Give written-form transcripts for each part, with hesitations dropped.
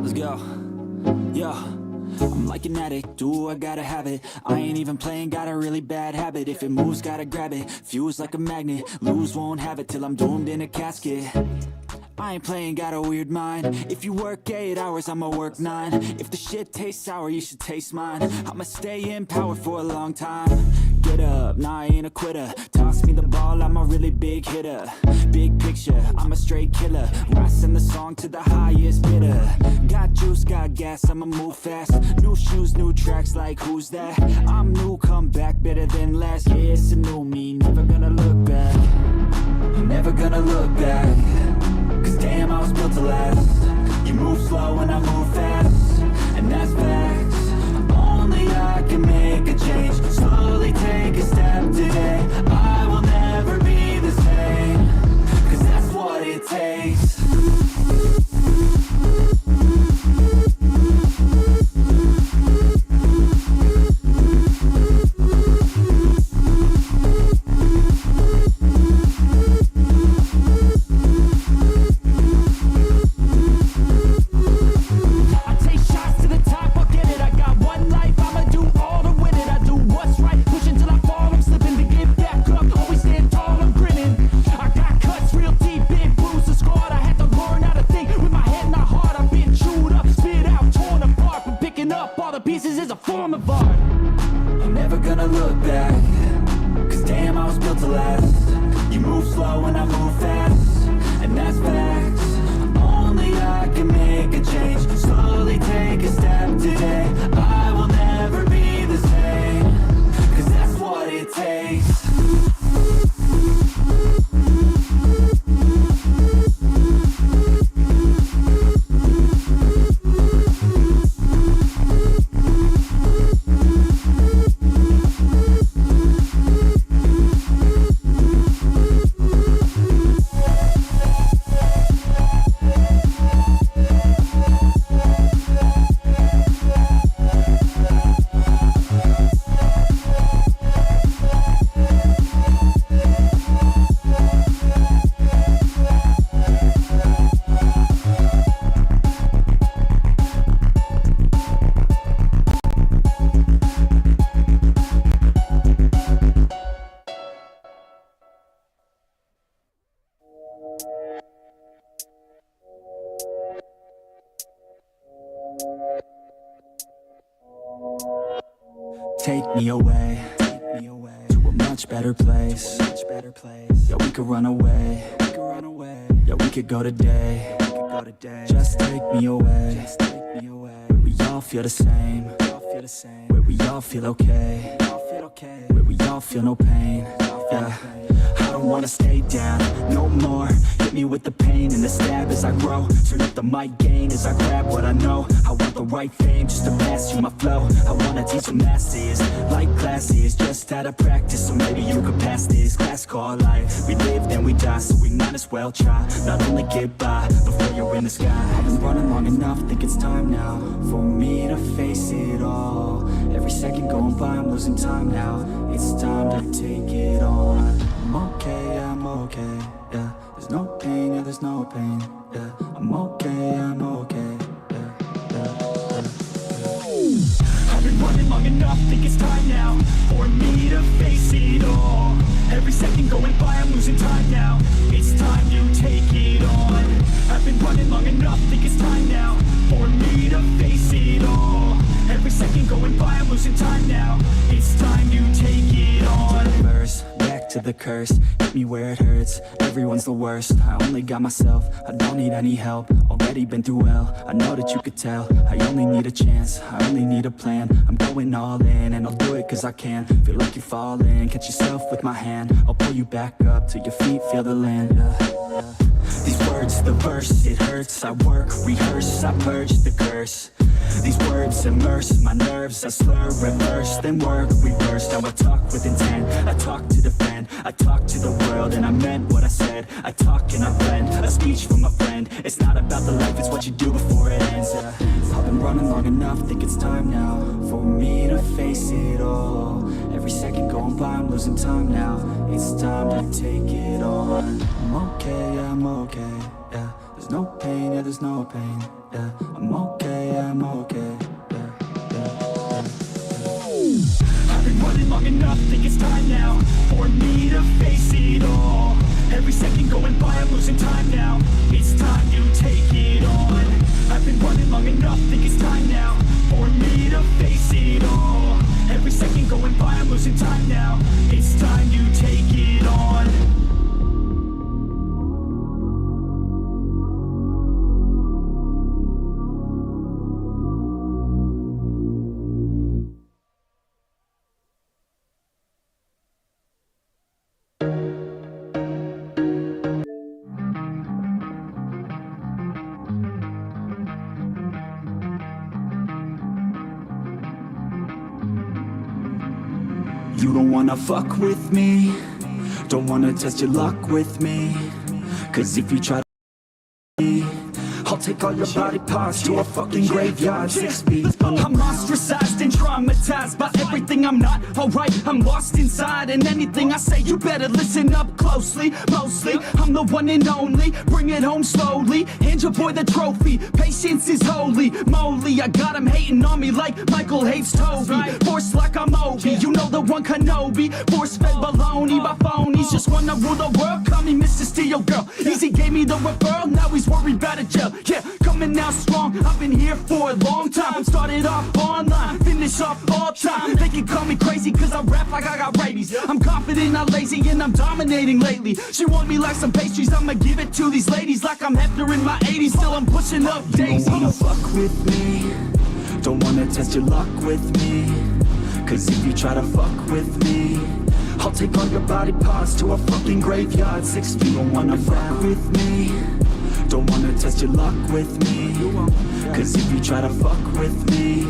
Let's go. Yo, I'm like an addict, do I gotta have it. I ain't even playing, got a really bad habit. If it moves, gotta grab it, fuse like a magnet. Lose, won't have it till I'm doomed in a casket. I ain't playing, got a weird mind. If you work 8 hours, I'ma work 9. If the shit tastes sour, you should taste mine. I'ma stay in power for a long time. Get up, nah, I ain't a quitter. Toss me the ball, I'm a really big hitter. Big picture, I'm a straight killer. Rising the song to the highest bidder. Got juice, got gas, I'ma move fast. New shoes, new tracks, like who's that? I'm new, come back, better than last. Yeah, it's a new me, never gonna look back. Never gonna look back. Cause damn, I was built to last. You move slow and I move fast, and that's facts. Only I can make a change. Slowly take a step today. I will never be the same. Cause that's what it takes. Take me away to a much better place. Yeah, we could run away. Yeah, we could go today. Just take me away. Where we all feel the same. Where we all feel okay. Where we all feel no pain. Yeah, I don't wanna stay down no more. Hit me with the pain and the stab as I grow. Turn up the mic gain as I grab what I know. I want the right fame just to pass you my flow. I wanna teach the masses like classes, just out of practice. So maybe you could pass this class called life. We live then we die, so we might as well try. Not only get by before you're in the sky. I've been running long enough, think it's time now for me to face it all. Every second going by, I'm losing time now. It's time to take it on. I'm okay, yeah. There's no pain, yeah, there's no pain, yeah. I'm okay, yeah, yeah. I've been running long enough, think it's time now for me to face it all. Every second going by, I'm losing time now. It's time to take it on. I've been running long enough, think it's time now for me to face it all. Every second going by, I'm losing time now. It's time to take it on. Back to the curse, hit me where it hurts. Everyone's the worst, I only got myself. I don't need any help, already been through hell. I know that you could tell, I only need a chance. I only need a plan, I'm going all in. And I'll do it cause I can. Feel like you're falling, catch yourself with my hand. I'll pull you back up till your feet feel the land. These words, the verse, it hurts. I work, rehearse, I purge the curse. These words immerse my nerves. I slur, reverse, then work, reverse. Now I talk with intent, I talk to defend. I talk to the world and I meant what I said. I talk and I blend, a speech from a friend. It's not about the life, it's what you do before it ends. I've been running long enough, think it's time now for me to face it all. Every second going by, I'm losing time now. It's time to take it on. I'm okay, yeah. There's no pain, yeah, there's no pain, yeah. I'm okay, yeah, I'm okay, yeah, yeah, yeah. I've been running long enough, think it's time now for me to face it all. Every second going by, I'm losing time now. It's time to take it on. I've been running long enough, think it's time now for me to face it all. Every second going by, I'm losing time now. It's time to take it on. You don't wanna fuck with me, don't wanna test your luck with me, 'cause if you try to me, I'll take all your body parts to a fucking graveyard 6 feet under. I'm ostracized and traumatized by everything I'm not. Alright, I'm lost inside, and anything I say you better listen up closely. Mostly, I'm the one and only, bring it home slowly. Hand your boy the trophy, patience is holy moly. I got him hating on me like Michael hates Toby. Force like I'm Obi, you know the one Kenobi. Force-fed baloney by phonies, just wanna rule the world, call me Mr. Steel Girl. Easy gave me the referral, now he's worried about a jail. Yeah, coming out strong, I've been here for a long time. Started off online, finish off all time. They can call me crazy cause I rap like I got rabies. I'm confident, not lazy, and I'm dominating lately. She want me like some pastries, I'ma give it to these ladies like I'm Hefner in my 80s. Still I'm pushing up days. You don't wanna fuck with me, don't wanna test your luck with me, 'cause if you try to fuck with me, I'll take all your body parts to a fucking graveyard 6 feet. You don't wanna fuck with me, don't wanna test your luck with me, 'cause if you try to fuck with me,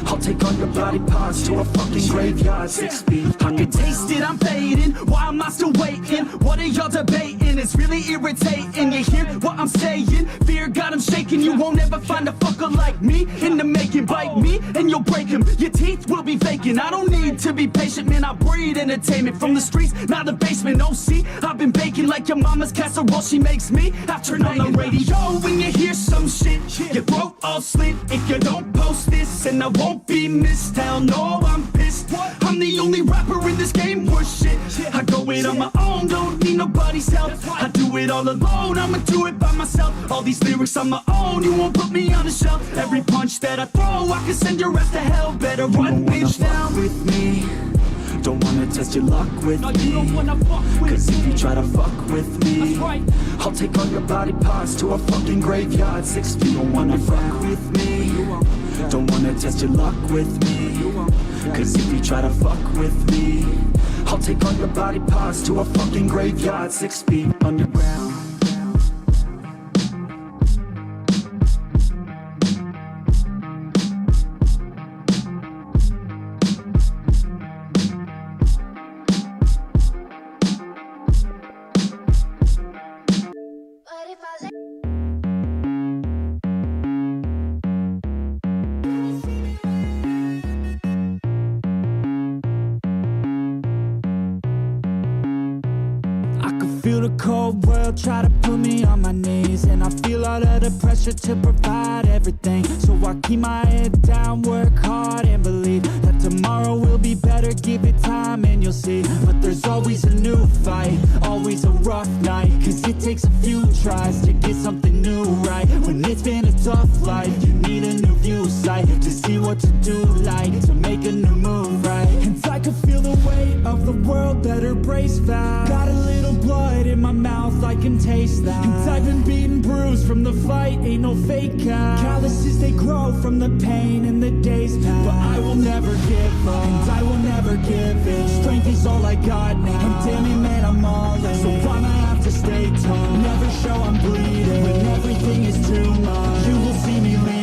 I'll take all your body parts to a fucking graveyard 6 feet. I can taste it, I'm fading, why am I still waiting? What are y'all debating? It's really irritating. You hear what I'm saying? Fear got him shaking. You won't ever find a fucker like me in the making. Bite me and you'll break him, your teeth will be vacant. I don't need to be patient, man, I breed entertainment. From the streets, not the basement. Oh, see, I've been baking like your mama's casserole. She makes me, I turn on the radio when you hear some shit. Your throat all slit if you don't post this, and I won't be missed. Hell no, I'm pissed. I'm the only rapper in this game worth shit. I go it on my own, don't need nobody's help. I do it all alone, I'ma do it by myself. All these lyrics on my own, you won't put me on the shelf. Every punch that I throw, I can send your ass to hell. Better run, bitch, down with me. Don't wanna test your luck with me, 'cause if you try to fuck with me, I'll take all your body parts to a fucking graveyard 6 feet. Don't wanna fuck with me, don't wanna test your luck with me, 'cause if you try to fuck with me, I'll take all your body parts to a fucking graveyard 6 feet underground. Feel the cold world try to put me on my knees, and I feel all of the pressure to provide everything. So I keep my head down, work hard, and believe that tomorrow will be better. Give it time and you'll see. But there's always a new fight, always a rough night, 'cause it takes a few tries to get something new right. When it's been a tough life, you need a new view sight to see what to do, like to make a new move, right? And I can feel the weight of the world that her brace fast. Got a little blood in my mouth, I can taste that. And I've been beaten, bruised from the fight, ain't no fake out. Calluses, they grow from the pain in the days past. But I will never give up, and I will never give in. Strength is all I got now, and damn it, man, I'm all in. So I'ma have to stay tall, never show I'm bleeding. When everything is too much, you will see me leading.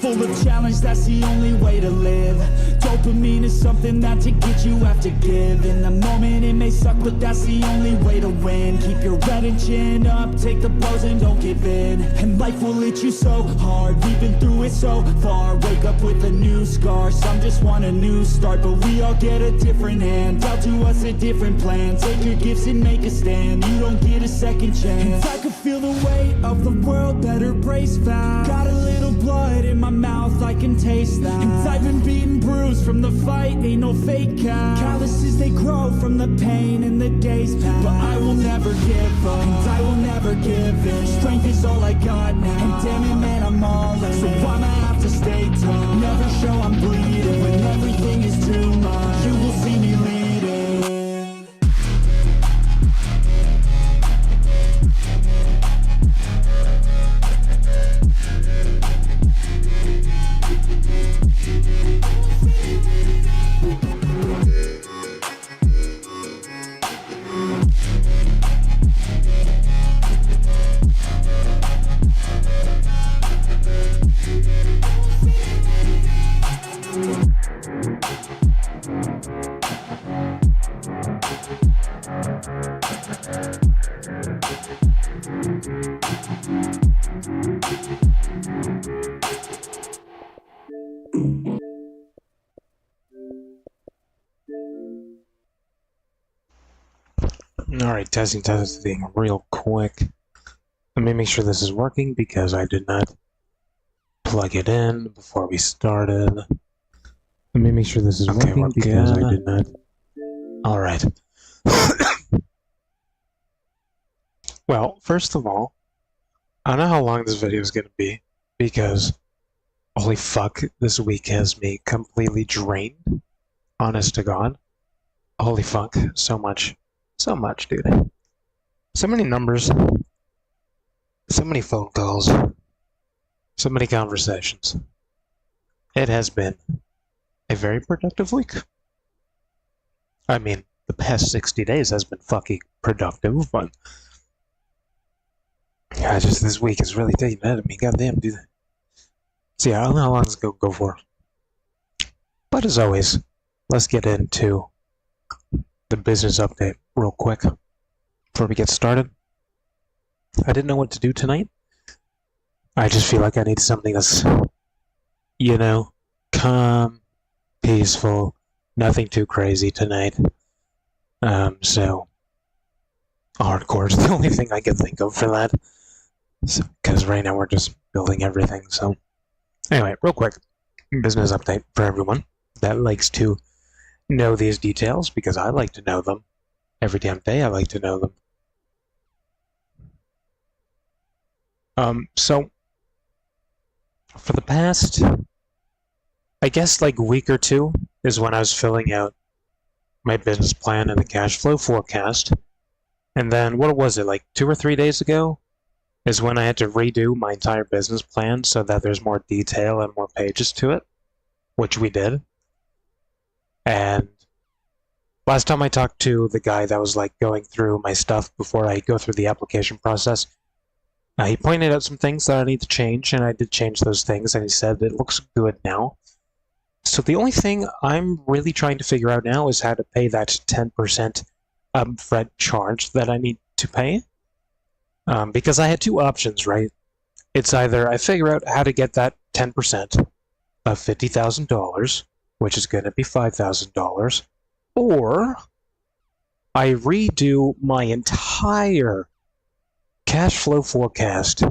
Full of challenges. challenge, that's the only way to live. Dopamine is something that to get you have to give. In the moment it may suck, but that's the only way to win. Keep your head and chin up, take the blows and don't give in. And life will hit you so hard, we've been through it so far. Wake up with a new scar, some just want a new start. But we all get a different hand, dealt to us a different plan. Take your gifts and make a stand, you don't get a second chance. And I can feel the weight of the world, better brace fast. Got a little blood in my mouth, I can taste that. And I've been beaten, bruised from the fight, ain't no fake cast. Calluses, they grow from the pain and the days pass. But I will never give up, and I will never give in. Strength is all I got now, and damn it man, I'm all in. So I'ma have to stay tough, never show I'm bleeding. When everything is too much, you will see me leading. Alright, testing real quick. Let me make sure this is working because I did not plug it in before we started. Let me make sure this is working because I did not. Alright. Well, first of all, I don't know how long this video is going to be because holy fuck, this week has me completely drained. Honest to God. Holy fuck, so much. So much, dude. So many numbers. So many phone calls. So many conversations. It has been a very productive week. I mean, the past 60 days has been fucking productive, but yeah, just this week is really taking it out of me. Goddamn, dude. So yeah, I don't know how long it's going to go for. But as always, let's get into the business update real quick before we get started. I didn't know what to do tonight. I just feel like I need something that's, you know, calm, peaceful, nothing too crazy tonight. So hardcore is the only thing I can think of for that. Because right now we're just building everything. So anyway, real quick, business update for everyone that likes to know these details, because I like to know them. Every damn day I like to know them. So for the past, I guess like week or two is when I was filling out my business plan and the cash flow forecast. And then what was it, like 2 or 3 days ago is when I had to redo my entire business plan so that there's more detail and more pages to it, which we did. And last time I talked to the guy that was like going through my stuff before I go through the application process, he pointed out some things that I need to change, and I did change those things, and he said it looks good now. So the only thing I'm really trying to figure out now is how to pay that 10% upfront charge that I need to pay. Because I had two options, right? It's either I figure out how to get that 10% of $50,000, which is going to be $5,000, or I redo my entire cash flow forecast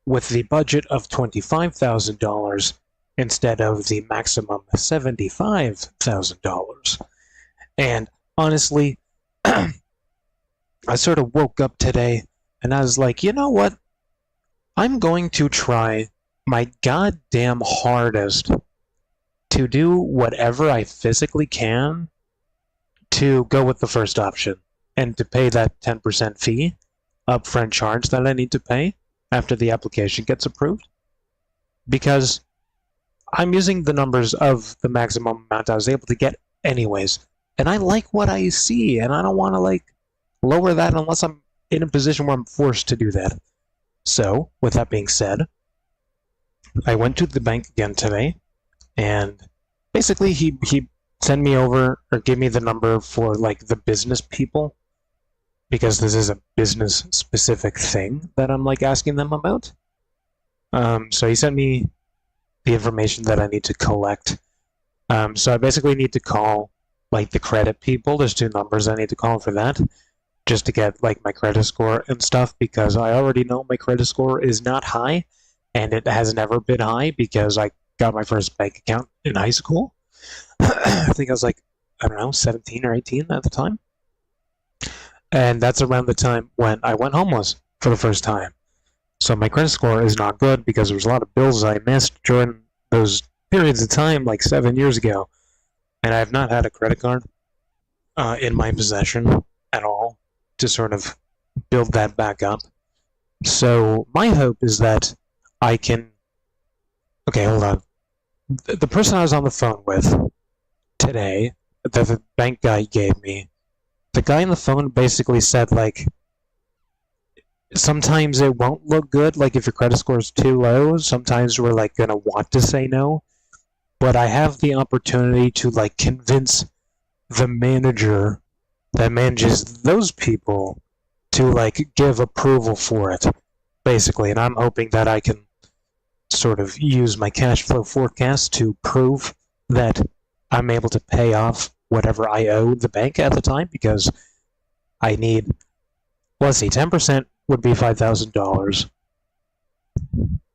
with the budget of $25,000 instead of the maximum $75,000. And honestly, I sort of woke up today and I was like, you know what? I'm going to try my goddamn hardest to do whatever I physically can to go with the first option and to pay that 10% fee upfront charge that I need to pay after the application gets approved. Because I'm using the numbers of the maximum amount I was able to get anyways. And I like what I see, and I don't want to like lower that unless I'm in a position where I'm forced to do that. So, with that being said, I went to the bank again today, and basically he sent me over or gave me the number for like the business people, because this is a business specific thing that I'm like asking them about. So he sent me the information that I need to collect. So I basically need to call like the credit people. There's two numbers I need to call for that, just to get like my credit score and stuff, because I already know my credit score is not high, and it has never been high because I got my first bank account in high school. I think I was like, I don't know, 17 or 18 at the time. And that's around the time when I went homeless for the first time. So my credit score is not good because there was a lot of bills I missed during those periods of time, like 7 years ago. And I have not had a credit card in my possession at all to sort of build that back up. So my hope is that I can... Okay, hold on. The person I was on the phone with today, that the bank guy gave me, the guy on the phone basically said, like, sometimes it won't look good, like if your credit score is too low, sometimes we're like gonna want to say no, but I have the opportunity to like convince the manager that manages those people to like give approval for it, basically, and I'm hoping that I can sort of use my cash flow forecast to prove that I'm able to pay off whatever I owe the bank at the time, because I need, let's see, 10% would be $5,000.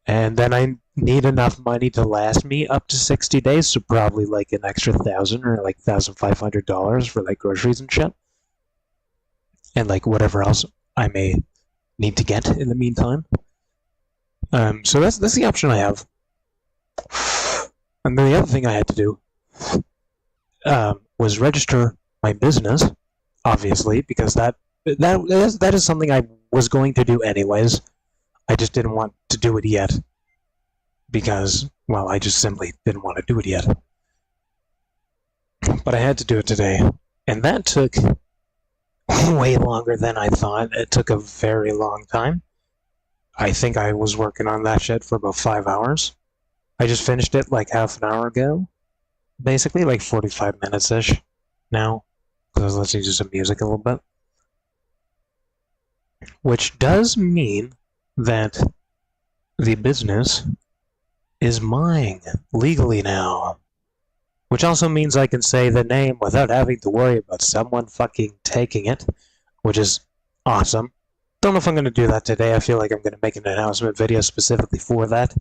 And then I need enough money to last me up to 60 days, so probably like an extra $1,000 or like $1,500 for like groceries and shit. And like whatever else I may need to get in the meantime. So that's the option I have. And then the other thing I had to do was register my business, obviously, because that is something I was going to do anyways. I just didn't want to do it yet because, well, I just simply didn't want to do it yet. But I had to do it today, and that took way longer than I thought. It took a very long time. I think I was working on that shit for about 5 hours. I just finished it like half an hour ago. Basically, like 45 minutes-ish now, because I was listening to some music a little bit. Which does mean that the business is mine legally now. Which also means I can say the name without having to worry about someone fucking taking it, which is awesome. Don't know if I'm going to do that today. I feel like I'm going to make an announcement video specifically for that,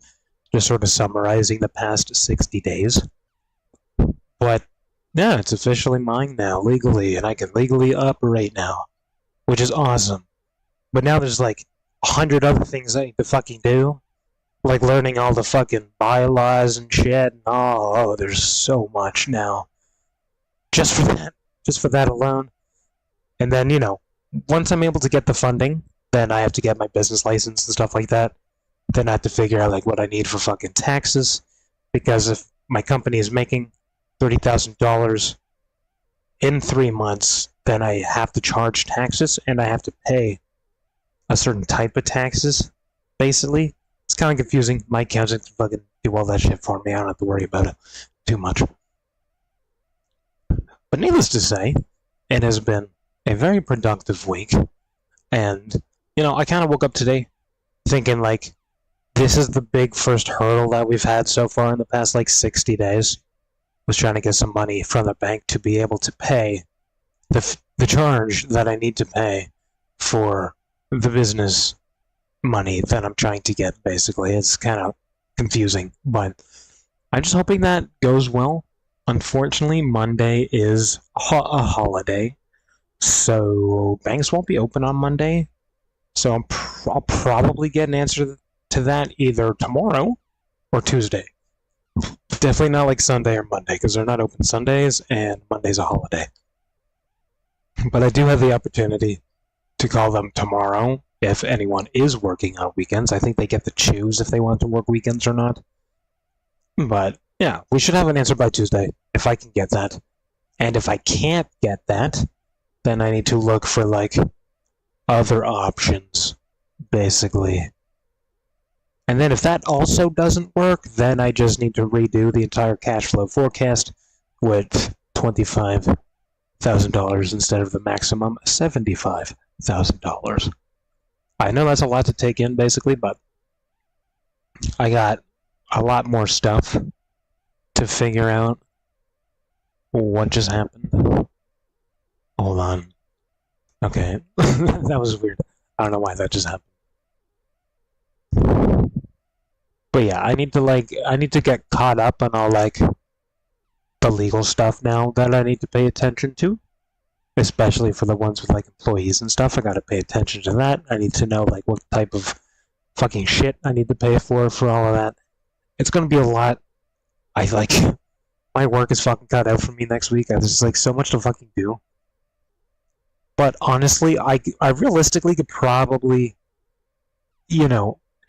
just sort of summarizing the past 60 days. But yeah, it's officially mine now, legally, and I can legally operate now, which is awesome. But now there's like 100 other things I need to fucking do, like learning all the fucking bylaws and shit. And oh, there's so much now, just for that alone. And then, you know, once I'm able to get the funding, then I have to get my business license and stuff like that. Then I have to figure out like what I need for fucking taxes, because if my company is making $30,000 in 3 months, then I have to charge taxes, and I have to pay a certain type of taxes, basically. It's kind of confusing. My accountant can fucking do all that shit for me. I don't have to worry about it too much. But needless to say, it has been a very productive week. And, you know, I kind of woke up today thinking, like, this is the big first hurdle that we've had so far in the past, like, 60 days. Was trying to get some money from the bank to be able to pay the charge that I need to pay for the business money that I'm trying to get, basically. It's kind of confusing, but I'm just hoping that goes well. Unfortunately, Monday is a holiday, so banks won't be open on Monday, so I'll probably get an answer to that either tomorrow or Tuesday. Definitely not like Sunday or Monday, because they're not open Sundays, and Monday's a holiday. But I do have the opportunity to call them tomorrow if anyone is working on weekends. I think they get to choose if they want to work weekends or not. But yeah, we should have an answer by Tuesday, if I can get that. And if I can't get that, then I need to look for like other options, basically. And then if that also doesn't work, then I just need to redo the entire cash flow forecast with $25,000 instead of the maximum $75,000. I know that's a lot to take in, basically, but I got a lot more stuff to figure out what just happened. Hold on. Okay. That was weird. I don't know why that just happened. But yeah, I need to get caught up on all like the legal stuff now that I need to pay attention to. Especially for the ones with like employees and stuff. I gotta pay attention to that. I need to know like what type of fucking shit I need to pay for all of that. It's gonna be a lot. I like my work is fucking cut out for me next week. There's just like so much to fucking do. But honestly, I realistically could probably,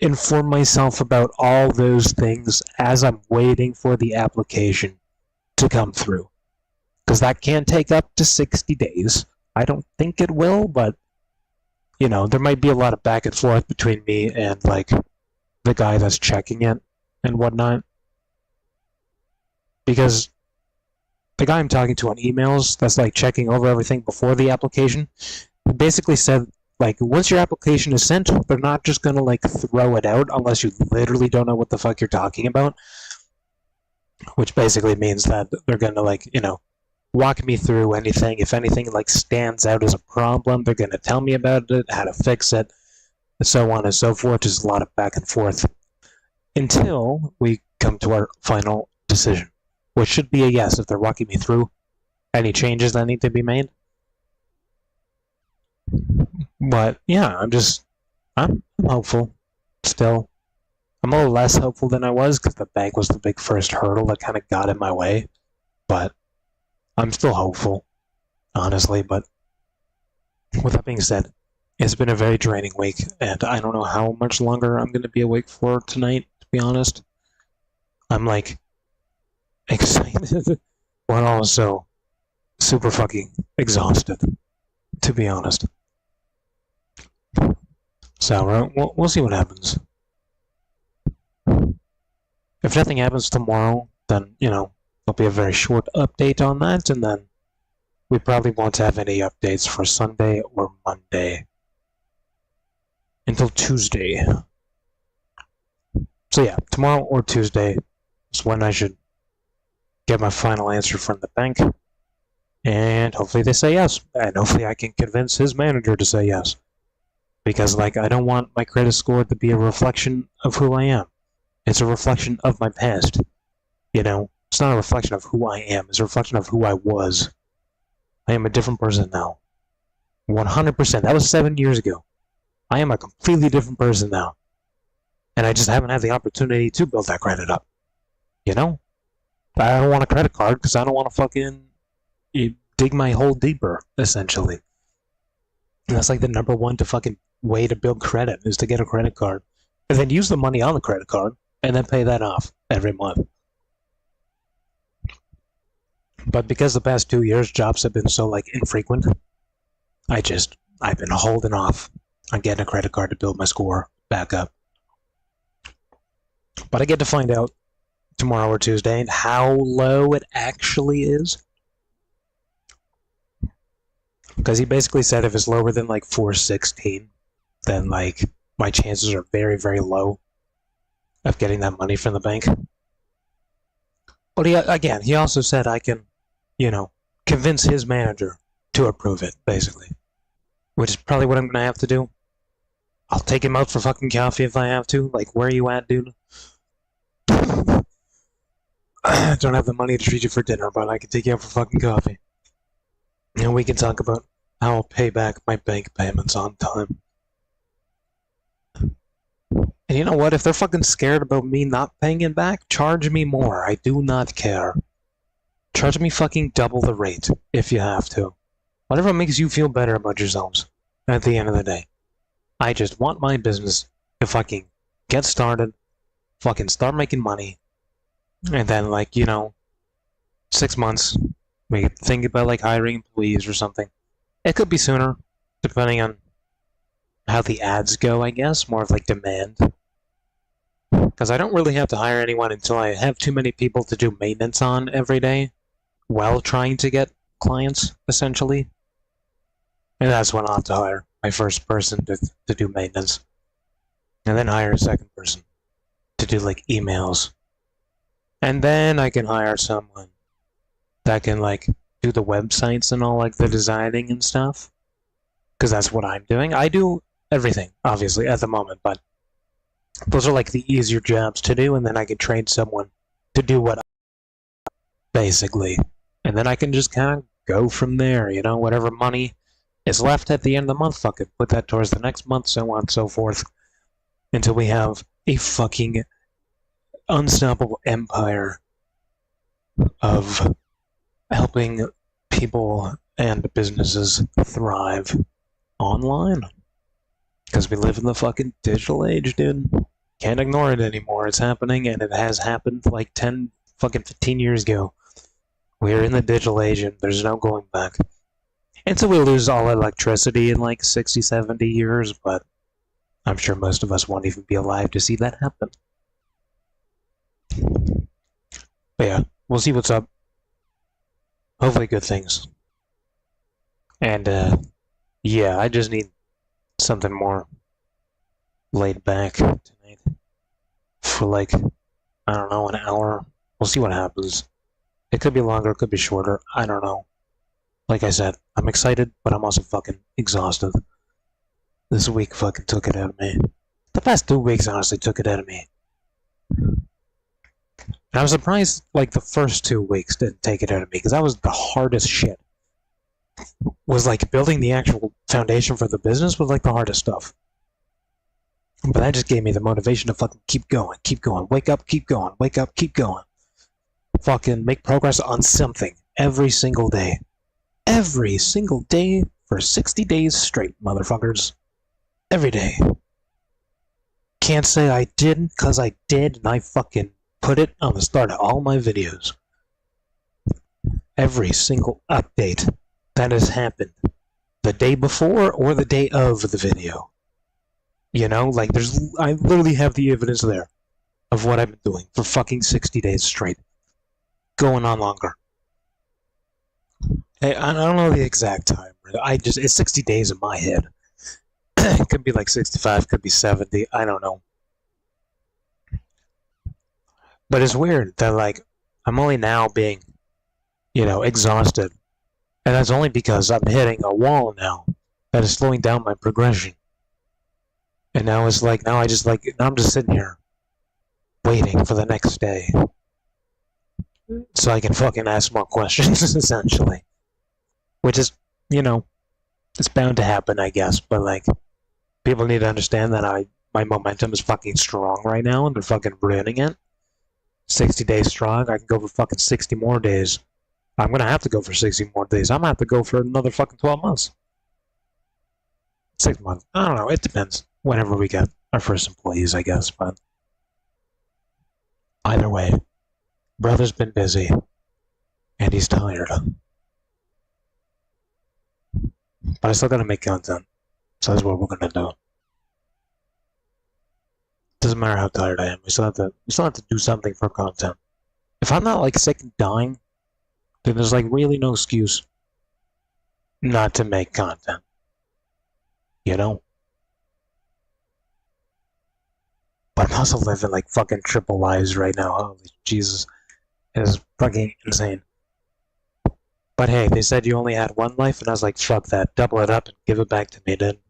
inform myself about all those things as I'm waiting for the application to come through. Because that can take up to 60 days. I don't think it will, but, there might be a lot of back and forth between me and, like, the guy that's checking it and whatnot. Because the guy I'm talking to on emails that's, like, checking over everything before the application, basically said, like, once your application is sent, they're not just gonna, like, throw it out unless you literally don't know what the fuck you're talking about. Which basically means that they're gonna, like, walk me through anything. If anything, like, stands out as a problem, they're gonna tell me about it, how to fix it, and so on and so forth. Just a lot of back and forth until we come to our final decision, which should be a yes if they're walking me through any changes that need to be made. But yeah, I'm hopeful still. I'm a little less hopeful than I was because the bank was the big first hurdle that kind of got in my way. But I'm still hopeful, honestly. But with that being said, it's been a very draining week, and I don't know how much longer I'm going to be awake for tonight, to be honest. I'm like excited, but also super fucking exhausted, to be honest. So we'll see what happens. If nothing happens tomorrow, then, there'll be a very short update on that, and then we probably won't have any updates for Sunday or Monday until Tuesday. So yeah, tomorrow or Tuesday is when I should get my final answer from the bank, and hopefully they say yes, and hopefully I can convince his manager to say yes. Because, like, I don't want my credit score to be a reflection of who I am. It's a reflection of my past. It's not a reflection of who I am. It's a reflection of who I was. I am a different person now. 100%. That was 7 years ago. I am a completely different person now. And I just haven't had the opportunity to build that credit up. I don't want a credit card because I don't want to fucking dig my hole deeper, essentially. And that's like the number one way to build credit is to get a credit card. And then use the money on the credit card and then pay that off every month. But because the past 2 years jobs have been so like infrequent, I've been holding off on getting a credit card to build my score back up. But I get to find out tomorrow or Tuesday how low it actually is. Because he basically said if it's lower than like 416, then like my chances are very, very low of getting that money from the bank. But he also said I can, convince his manager to approve it, basically. Which is probably what I'm going to have to do. I'll take him out for fucking coffee if I have to. Like, where are you at, dude? I don't have the money to treat you for dinner, but I can take you out for fucking coffee. And we can talk about how I'll pay back my bank payments on time. And you know what? If they're fucking scared about me not paying it back, charge me more. I do not care. Charge me fucking double the rate, if you have to. Whatever makes you feel better about yourselves at the end of the day. I just want my business to fucking get started, fucking start making money, and then, 6 months, we could think about, hiring employees or something. It could be sooner, depending on how the ads go, I guess. More of, demand. Because I don't really have to hire anyone until I have too many people to do maintenance on every day while trying to get clients, essentially. And that's when I'll have to hire my first person to do maintenance. And then hire a second person to do like emails. And then I can hire someone that can like do the websites and all like the designing and stuff. Because that's what I'm doing. I do everything, obviously, at the moment, but those are like the easier jobs to do, and then I can train someone to do what I basically. And then I can just kind of go from there, you know, whatever money is left at the end of the month, fuck it, put that towards the next month, so on and so forth, until we have a fucking unstoppable empire of helping people and businesses thrive online. Because we live in the fucking digital age, dude. Can't ignore it anymore. It's happening, and it has happened like 10 fucking 15 years ago. We're in the digital age, and there's no going back. Until we lose all electricity in like 60, 70 years, but I'm sure most of us won't even be alive to see that happen. But yeah, we'll see what's up. Hopefully good things. And, yeah, I just need something more laid back tonight for like, I don't know, an hour. We'll see what happens. It could be longer, it could be shorter. I don't know. Like I said, I'm excited, but I'm also fucking exhausted. This week fucking took it out of me. The past 2 weeks honestly took it out of me. And I was surprised like the first 2 weeks didn't take it out of me, because that was the hardest shit. Was like building the actual foundation for the business was like the hardest stuff. But that just gave me the motivation to fucking keep going, wake up, keep going, wake up, keep going. Fucking make progress on something every single day. Every single day for 60 days straight, motherfuckers. Every day. Can't say I didn't, cause I did, and I fucking put it on the start of all my videos. Every single update that has happened the day before or the day of the video. You know, like I literally have the evidence there of what I've been doing for fucking 60 days straight. Going on longer. I don't know the exact time. It's 60 days in my head. It could be like 65, could be 70, I don't know. But it's weird that like, I'm only now being, you know, exhausted. And that's only because I'm hitting a wall now that is slowing down my progression. And now it's like, now I'm just sitting here waiting for the next day. So I can fucking ask more questions, essentially. Which is, you know, it's bound to happen, I guess. But like, people need to understand that my momentum is fucking strong right now, and they're fucking ruining it. 60 days strong, I can go for fucking 60 more days. I'm gonna have to go for 60 more days. I'm gonna have to go for another fucking 12 months. 6 months. I don't know, it depends. Whenever we get our first employees, I guess, but either way, brother's been busy, and he's tired. But I still gotta make content, so that's what we're gonna do. Doesn't matter how tired I am, we still have to do something for content. If I'm not like sick and dying, then there's like really no excuse not to make content. You know? But I'm also living like fucking triple lives right now. Holy Jesus. It is fucking insane. But hey, they said you only had one life, and I was like, fuck that. Double it up and give it back to me, dude.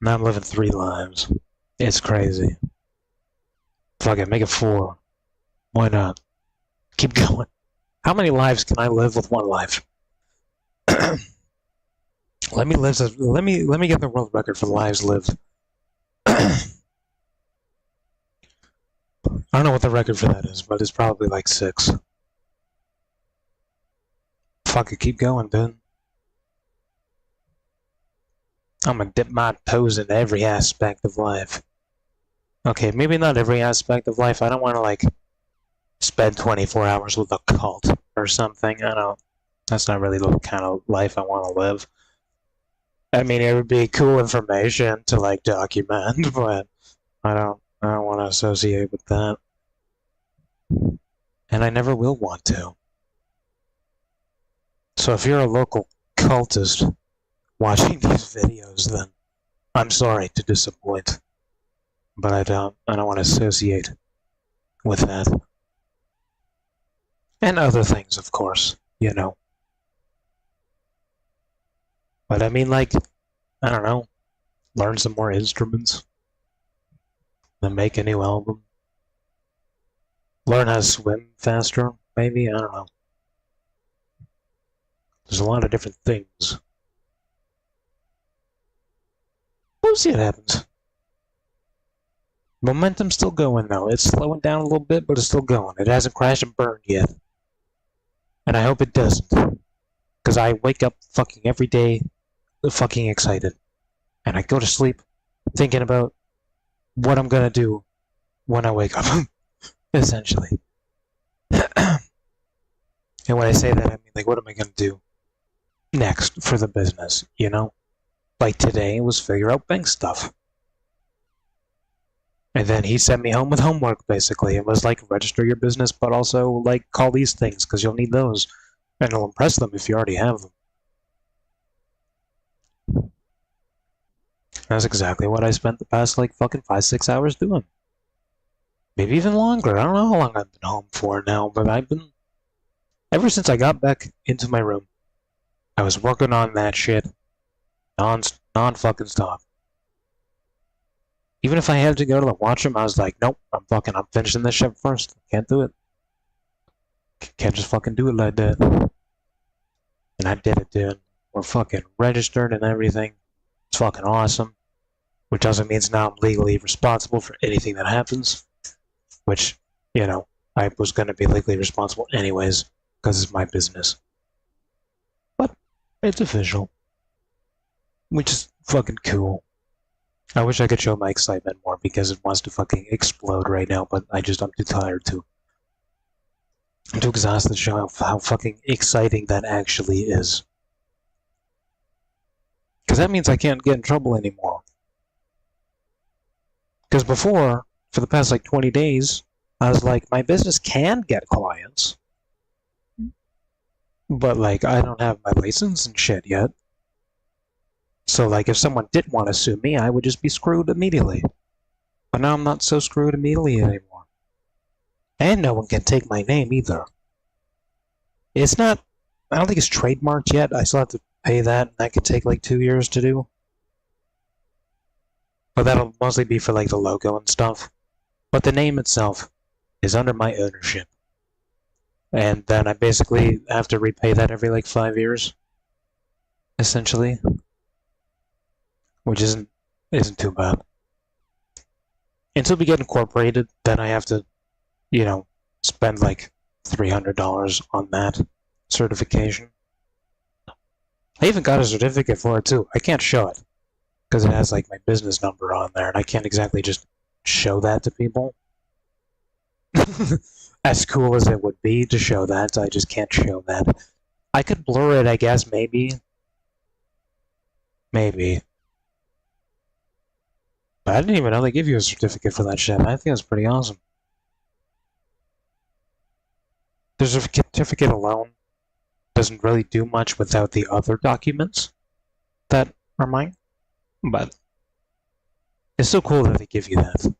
Now I'm living 3 lives. It's crazy. Fuck it, make it 4. Why not? Keep going. How many lives can I live with 1 life? Let me get the world record for lives lived. I don't know what the record for that is, but it's probably like 6. Fuck it, keep going, dude. I'm gonna dip my toes in every aspect of life. Okay, maybe not every aspect of life. I don't want to, like, spend 24 hours with a cult or something. I don't... That's not really the kind of life I want to live. I mean, it would be cool information to, like, document, but I don't I don't want to associate with that. And I never will want to. So if you're a local cultist watching these videos, then I'm sorry to disappoint. But I don't want to associate with that. And other things, of course, you know. But I mean, like, I don't know, learn some more instruments, then make a new album. Learn how to swim faster, maybe, I don't know. There's a lot of different things. We'll see what happens. Momentum's still going, though. It's slowing down a little bit, but it's still going. It hasn't crashed and burned yet. And I hope it doesn't. Because I wake up fucking every day fucking excited. And I go to sleep thinking about what I'm gonna do when I wake up. Essentially. And when I say that, I mean, like, what am I gonna do next for the business, you know? Like today was figure out bank stuff. And then he sent me home with homework, basically. It was like, register your business, but also, like, call these things, because you'll need those. And it'll impress them if you already have them. That's exactly what I spent the past, like, fucking 5-6 hours doing. Maybe even longer. I don't know how long I've been home for now, but I've been... Ever since I got back into my room, I was working on that shit non-fucking stop. Even if I had to go to the washroom, I was like, nope, I'm finishing this shit first. Can't do it. Can't just fucking do it like that. And I did it, dude. We're fucking registered and everything. It's fucking awesome. Which also means now I'm legally responsible for anything that happens. Which, you know, I was going to be legally responsible anyways, because it's my business. But it's official. Which is fucking cool. I wish I could show my excitement more because it wants to fucking explode right now, but I'm too tired to. I'm too exhausted to show how fucking exciting that actually is. Because that means I can't get in trouble anymore. Because before, for the past like 20 days, I was like, my business can get clients. But like, I don't have my license and shit yet. So, like, if someone did want to sue me, I would just be screwed immediately. But now I'm not so screwed immediately anymore. And no one can take my name, either. It's not... I don't think it's trademarked yet. I still have to pay that, and that could take, like, 2 years to do. But that'll mostly be for, like, the logo and stuff. But the name itself is under my ownership. And then I basically have to repay that every, like, 5 years. Essentially. Which isn't too bad. Until we get incorporated, then I have to, you know, spend like $300 on that certification. I even got a certificate for it too. I can't show it because it has like my business number on there, and I can't exactly just show that to people. As cool as it would be to show that, I just can't show that. I could blur it, I guess, maybe. Maybe. But I didn't even know they give you a certificate for that shit. I think that's pretty awesome. The certificate alone doesn't really do much without the other documents that are mine. But it's so cool that they give you that.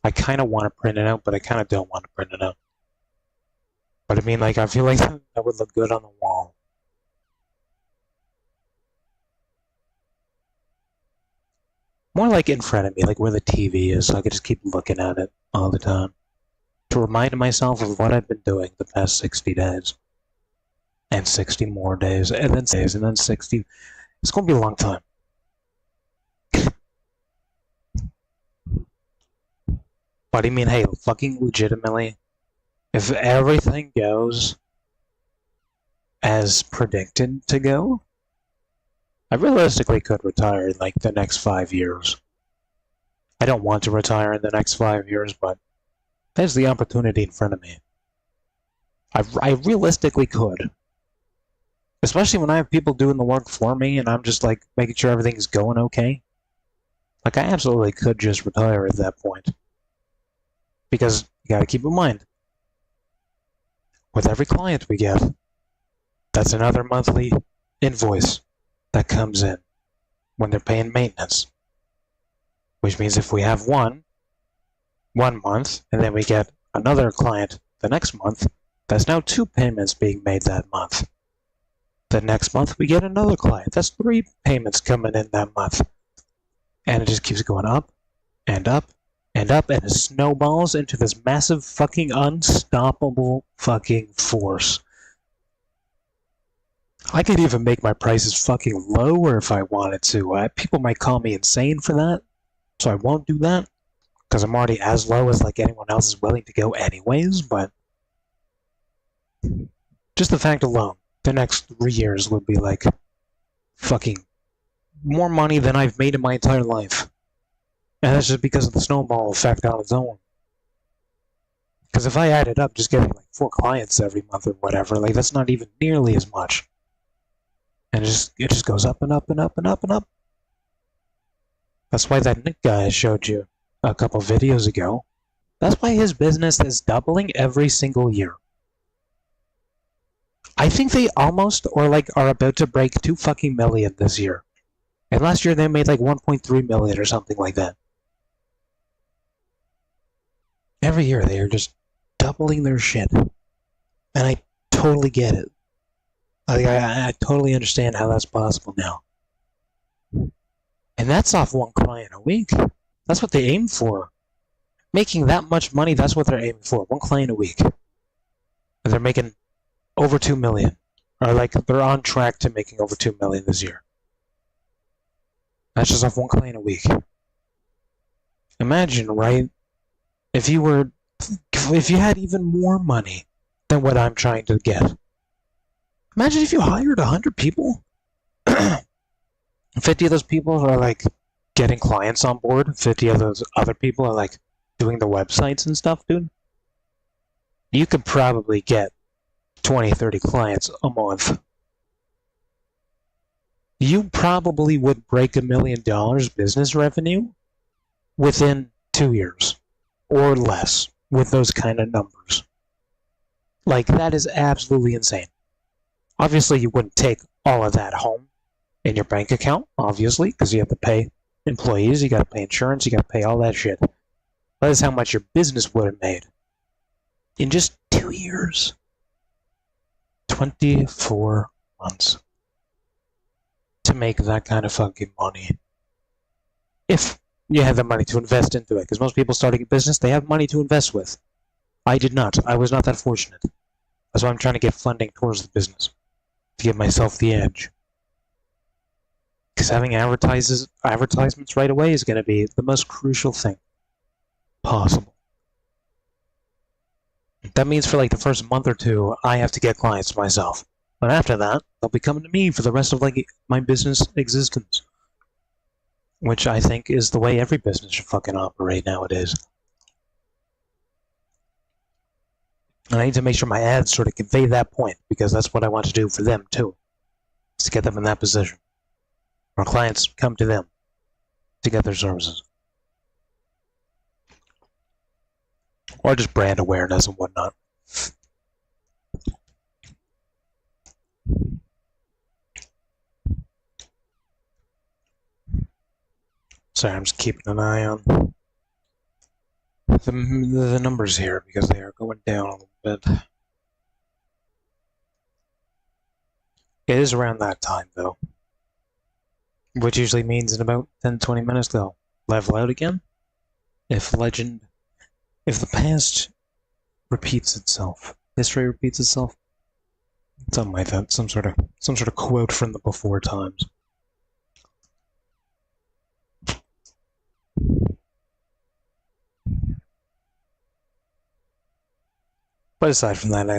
I kind of want to print it out, but I kind of don't want to print it out. But I mean, like, I feel like that would look good on the wall. More like in front of me, like where the TV is, so I could just keep looking at it all the time. To remind myself of what I've been doing the past 60 days. And 60 more days, and then 60. It's gonna be a long time. But I mean, hey, fucking legitimately, if everything goes as predicted to go, I realistically could retire in like the next 5 years. I don't want to retire in the next 5 years, but there's the opportunity in front of me. I realistically could. Especially when I have people doing the work for me and I'm just like making sure everything's going okay. Like, I absolutely could just retire at that point. Because you gotta keep in mind, with every client we get, that's another monthly invoice that comes in when they're paying maintenance. Which means if we have one month, and then we get another client the next month, that's now 2 payments being made that month. The next month we get another client. That's 3 payments coming in that month. And it just keeps going up and up and up, and it snowballs into this massive fucking unstoppable fucking force. I could even make my prices fucking lower if I wanted to. People might call me insane for that, so I won't do that, because I'm already as low as like anyone else is willing to go anyways, but just the fact alone, the next 3 years would be like fucking more money than I've made in my entire life. And that's just because of the snowball effect on its own. Because if I added up just getting like 4 clients every month or whatever, like that's not even nearly as much. And it just goes up and up and up and up and up. That's why that Nick guy I showed you a couple videos ago, that's why his business is doubling every single year. I think they almost are about to break 2 fucking million this year. And last year they made like 1.3 million or something like that. Every year they are just doubling their shit. And I totally get it. I totally understand how that's possible now. And that's off 1 client a week. That's what they aim for. Making that much money, that's what they're aiming for. 1 client a week. And they're making over 2 million. Or like, they're on track to making over 2 million this year. That's just off 1 client a week. Imagine, right? If you had even more money than what I'm trying to get. Imagine if you hired 100 people. 50 of those people are like getting clients on board. 50 of those other people are like doing the websites and stuff, dude. You could probably get 20, 30 clients a month. You probably would break $1 million business revenue within 2 years. Or less, with those kind of numbers. Like, that is absolutely insane. Obviously, you wouldn't take all of that home in your bank account, obviously, because you have to pay employees, you gotta pay insurance, you gotta pay all that shit. That is how much your business would have made. In just 2 years. 24 months. To make that kind of fucking money. If you have the money to invest into it, because most people starting a business, they have money to invest with. I did not. I was not that fortunate. That's why I'm trying to get funding towards the business, to give myself the edge. Because having advertisements right away is going to be the most crucial thing possible. That means for like the first month or 2, I have to get clients myself. But after that, they'll be coming to me for the rest of like my business existence. Which I think is the way every business should fucking operate nowadays. And I need to make sure my ads sort of convey that point, because that's what I want to do for them too. Is to get them in that position. Where clients come to them to get their services. Or just brand awareness and whatnot. Sorry, I'm just keeping an eye on the numbers here, because they are going down a little bit. It is around that time, though. Which usually means in about 10-20 minutes they'll level out again. If the past repeats itself, history repeats itself, something like that, some sort of quote from the before times. But aside from that,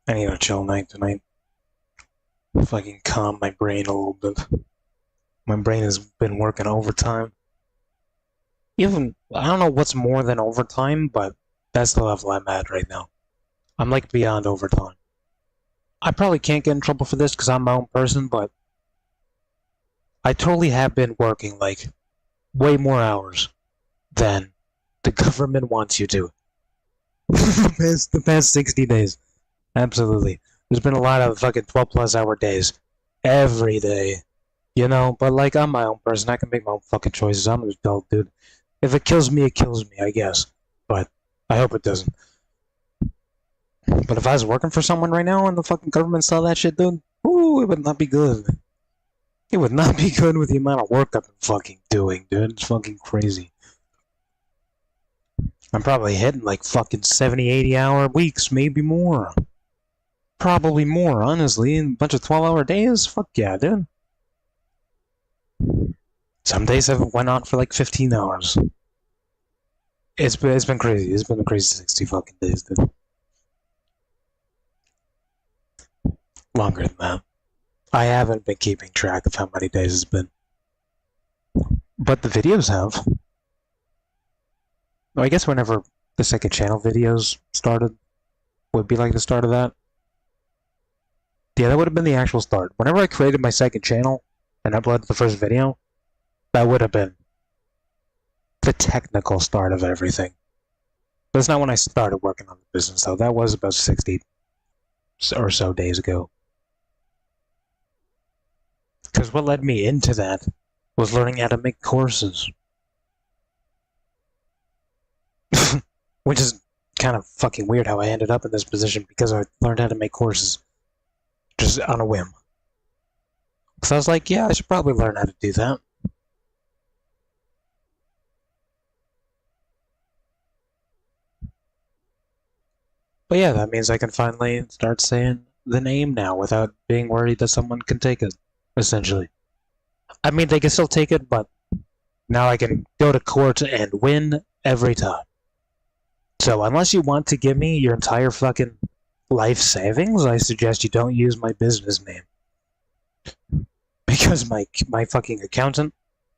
I need a chill night tonight. Fucking calm my brain a little bit. My brain has been working overtime. Even, I don't know what's more than overtime, but that's the level I'm at right now. I'm like beyond overtime. I probably can't get in trouble for this because I'm my own person, but I totally have been working like way more hours than the government wants you to. the past 60 days. Absolutely. There's been a lot of fucking 12 plus hour days. Every day. You know, but like, I'm my own person. I can make my own fucking choices. I'm an adult, dude. If it kills me, it kills me, I guess. But I hope it doesn't. But if I was working for someone right now and the fucking government saw that shit, dude, ooh, it would not be good. It would not be good with the amount of work I've been fucking doing, dude. It's fucking crazy. I'm probably hitting like fucking 70, 80 hour weeks, maybe more. Probably more, honestly. A bunch of 12-hour days? Fuck yeah, dude. Some days I've went on for like 15 hours. It's been crazy. It's been a crazy 60 fucking days, dude. Longer than that. I haven't been keeping track of how many days it's been. But the videos have. I guess whenever the second channel videos started, would be like the start of that. Yeah, that would have been the actual start. Whenever I created my second channel and uploaded the first video, that would have been the technical start of everything. That's not when I started working on the business, though. That was about 60 or so days ago. Because what led me into that was learning how to make courses. Which is kind of fucking weird how I ended up in this position, because I learned how to make courses just on a whim. So I was like, yeah, I should probably learn how to do that. But yeah, that means I can finally start saying the name now without being worried that someone can take it, essentially. I mean, they can still take it, but now I can go to court and win every time. So unless you want to give me your entire fucking life savings, I suggest you don't use my business name. Because my fucking accountant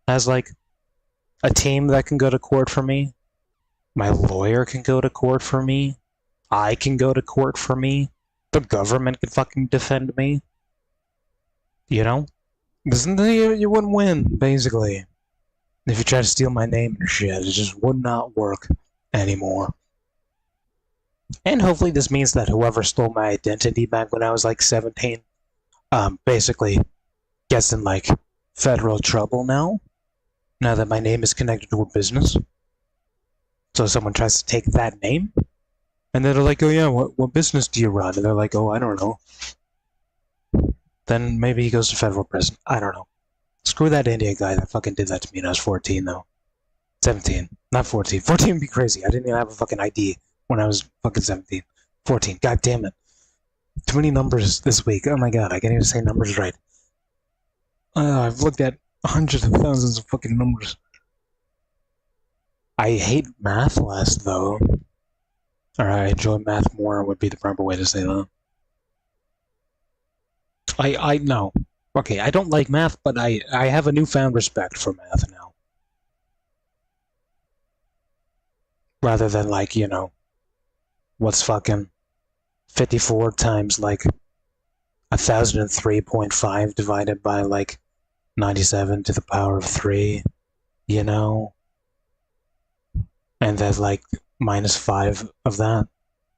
has, like, a team that can go to court for me. My lawyer can go to court for me. I can go to court for me. The government can fucking defend me. You know? You wouldn't win, basically. If you try to steal my name and shit, it just would not work anymore. And hopefully this means that whoever stole my identity back when I was like 17, basically gets in like federal trouble now that my name is connected to a business. So someone tries to take that name, and then they're like, oh yeah, what business do you run? And they're like, oh, I don't know. Then maybe he goes to federal prison. I don't know. Screw that Indian guy that fucking did that to me when I was 14, though. 17. Not 14. 14 would be crazy. I didn't even have a fucking ID when I was fucking 17. 14. God damn it. Too many numbers this week. Oh my god, I can't even say numbers right. I've looked at hundreds of thousands of fucking numbers. I hate math less, though. Or I enjoy math more would be the proper way to say that. I know. Okay, I don't like math, but I have a newfound respect for math now. Rather than, like, you know, what's fucking 54 times, like, 1003.5 divided by, like, 97 to the power of 3, you know? And then, like, minus 5 of that.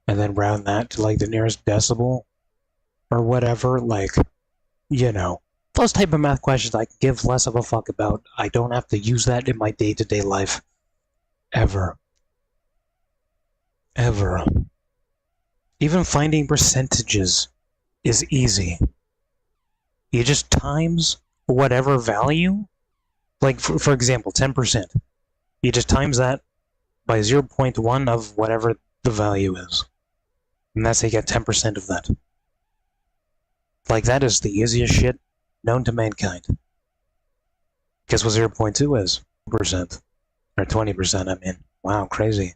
And then round that to, like, the nearest decibel. Or whatever, like, you know. Those type of math questions I can give less of a fuck about. I don't have to use that in my day-to-day life. Ever. Ever. Even finding percentages is easy. You just times whatever value. Like, for example, 10%. You just times that by 0.1 of whatever the value is. And that's how you get 10% of that. Like, that is the easiest shit known to mankind. Guess what 0.2 is? 20%. Or 20%, I mean. Wow, crazy.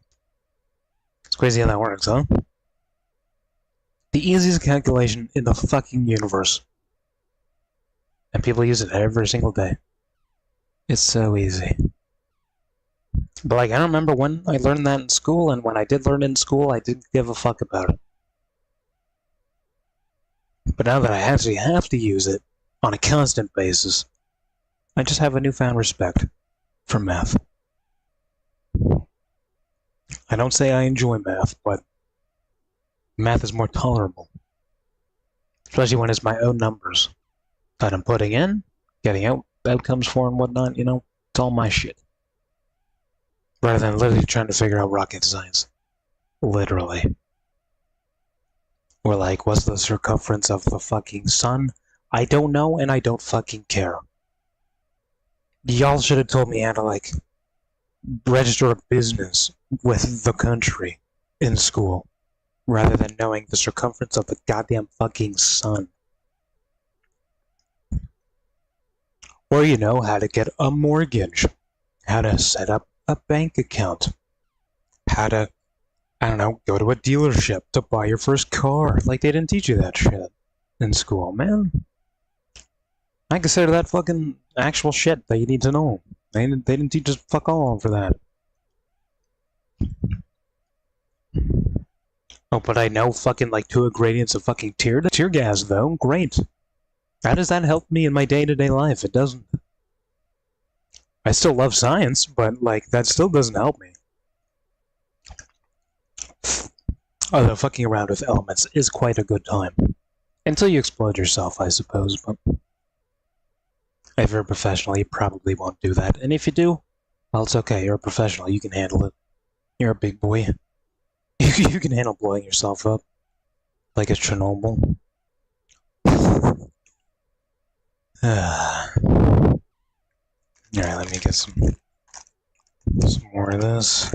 It's crazy how that works, huh? The easiest calculation in the fucking universe. And people use it every single day. It's so easy. But, like, I don't remember when I learned that in school, and when I did learn it in school, I didn't give a fuck about it. But now that I actually have to use it on a constant basis, I just have a newfound respect for math. I don't say I enjoy math, but math is more tolerable. Especially when it's my own numbers that I'm putting in, getting out outcomes for and whatnot, you know? It's all my shit. Rather than literally trying to figure out rocket science. Literally. Or like, what's the circumference of the fucking sun? I don't know, and I don't fucking care. Y'all should have told me how to, like, register a business with the country in school, rather than knowing the circumference of the goddamn fucking sun. Or, you know, how to get a mortgage, how to set up a bank account, how to, I don't know, go to a dealership to buy your first car. Like, they didn't teach you that shit in school, man. I consider that fucking actual shit that you need to know. They didn't teach us fuck all for that. Oh, but I know fucking like 2 gradients of fucking tear gas, though. Great. How does that help me in my day-to-day life? It doesn't. I still love science, but, like, that still doesn't help me. Although fucking around with elements is quite a good time. Until you explode yourself, I suppose, but... if you're a professional, you probably won't do that. And if you do, well, it's okay. You're a professional. You can handle it. You're a big boy. You can handle blowing yourself up. Like it's Chernobyl. Alright, let me get some more of this.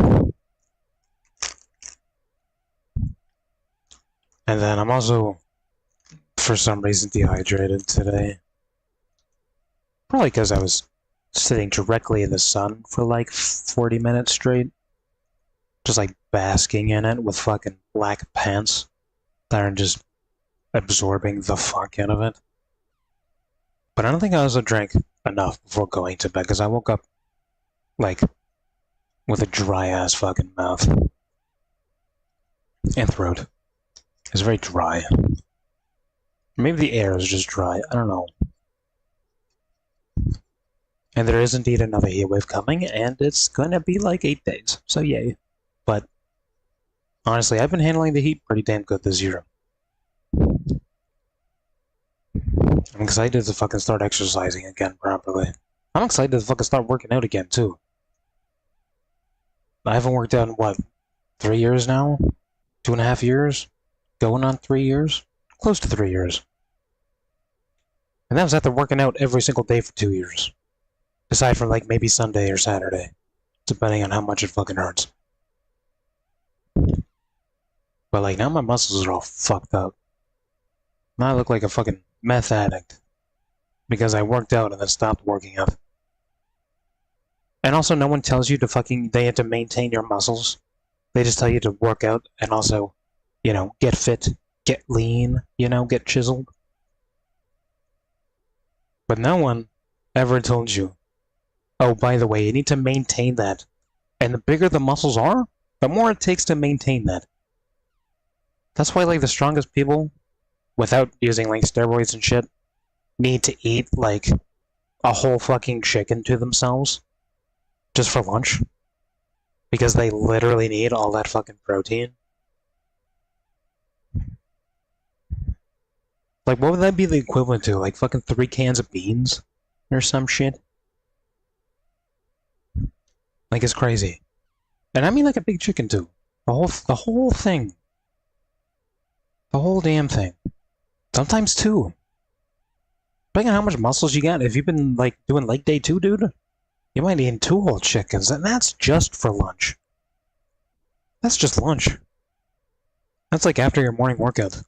And then I'm also, for some reason, dehydrated today. Probably because I was sitting directly in the sun for like 40 minutes straight. Just like basking in it with fucking black pants that are just absorbing the fuck out of it. But I don't think I also drank enough before going to bed because I woke up like with a dry ass fucking mouth and throat. It's very dry. Maybe the air is just dry. I don't know. And there is indeed another heat wave coming, and it's gonna be like 8 days. So yay. But honestly, I've been handling the heat pretty damn good this year. I'm excited to fucking start exercising again properly. I'm excited to fucking start working out again, too. I haven't worked out in, what, 3 years now? 2.5 years? Going on 3 years? Close to 3 years. And that was after working out every single day for 2 years. Aside from, like, maybe Sunday or Saturday. Depending on how much it fucking hurts. But, like, now my muscles are all fucked up. Now I look like a fucking meth addict. Because I worked out and then stopped working out. And also, no one tells you to fucking... they have to maintain your muscles. They just tell you to work out and also, you know, get fit, get lean, you know, get chiseled. But no one ever told you, oh, by the way, you need to maintain that. And the bigger the muscles are, the more it takes to maintain that. That's why, like, the strongest people, without using, like, steroids and shit, need to eat, like, a whole fucking chicken to themselves. Just for lunch. Because they literally need all that fucking protein. Like, what would that be the equivalent to? Like, fucking 3 cans of beans? Or some shit? Like, it's crazy. And I mean, like, a big chicken, too. The whole thing. The whole damn thing. Sometimes 2. Depending on how much muscles you got, if you've been, like, doing leg day too, dude, you might eat 2 whole chickens, and that's just for lunch. That's just lunch. That's like after your morning workout.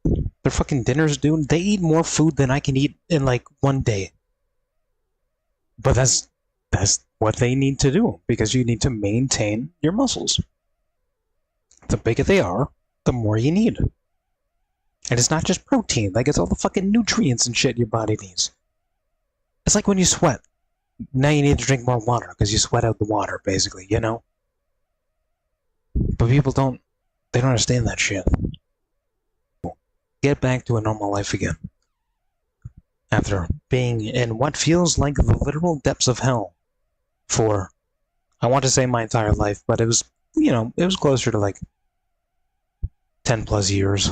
Their fucking dinners, dude, they eat more food than I can eat in, like, 1 day. But that's what they need to do, because you need to maintain your muscles. The bigger they are, the more you need. And it's not just protein, like, it's all the fucking nutrients and shit your body needs. It's like when you sweat. Now you need to drink more water, because you sweat out the water, basically, you know? But people don't understand that shit. Get back to a normal life again. After being in what feels like the literal depths of hell for, I want to say my entire life, but it was, it was closer to like 10 plus years.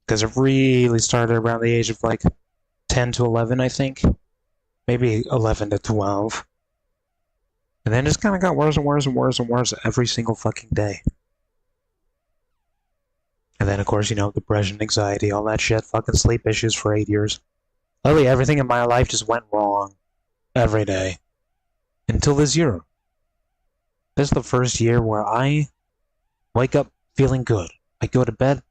Because it really started around the age of like 10 to 11, I think. Maybe 11 to 12. And then it just kind of got worse and worse and worse and worse every single fucking day. And then, of course, depression, anxiety, all that shit, fucking sleep issues for 8 years. Literally everything in my life just went wrong every day. Until this year. This is the first year where I wake up feeling good. I go to bed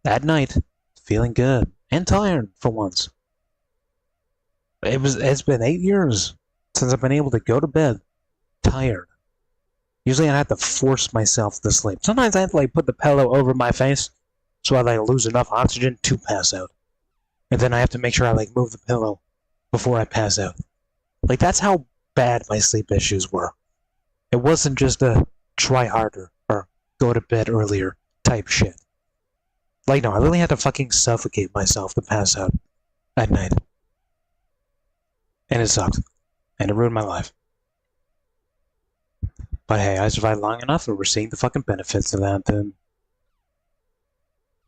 at night feeling good and tired for once. It's been 8 years since I've been able to go to bed tired. Usually I have to force myself to sleep. Sometimes I have to like put the pillow over my face so I like lose enough oxygen to pass out. And then I have to make sure I like move the pillow before I pass out. Like that's how bad my sleep issues were. It wasn't just a try harder or go to bed earlier type shit. Like no, I really had to fucking suffocate myself to pass out at night. And it sucked. And it ruined my life. But hey, I survived long enough and we're seeing the fucking benefits of that then.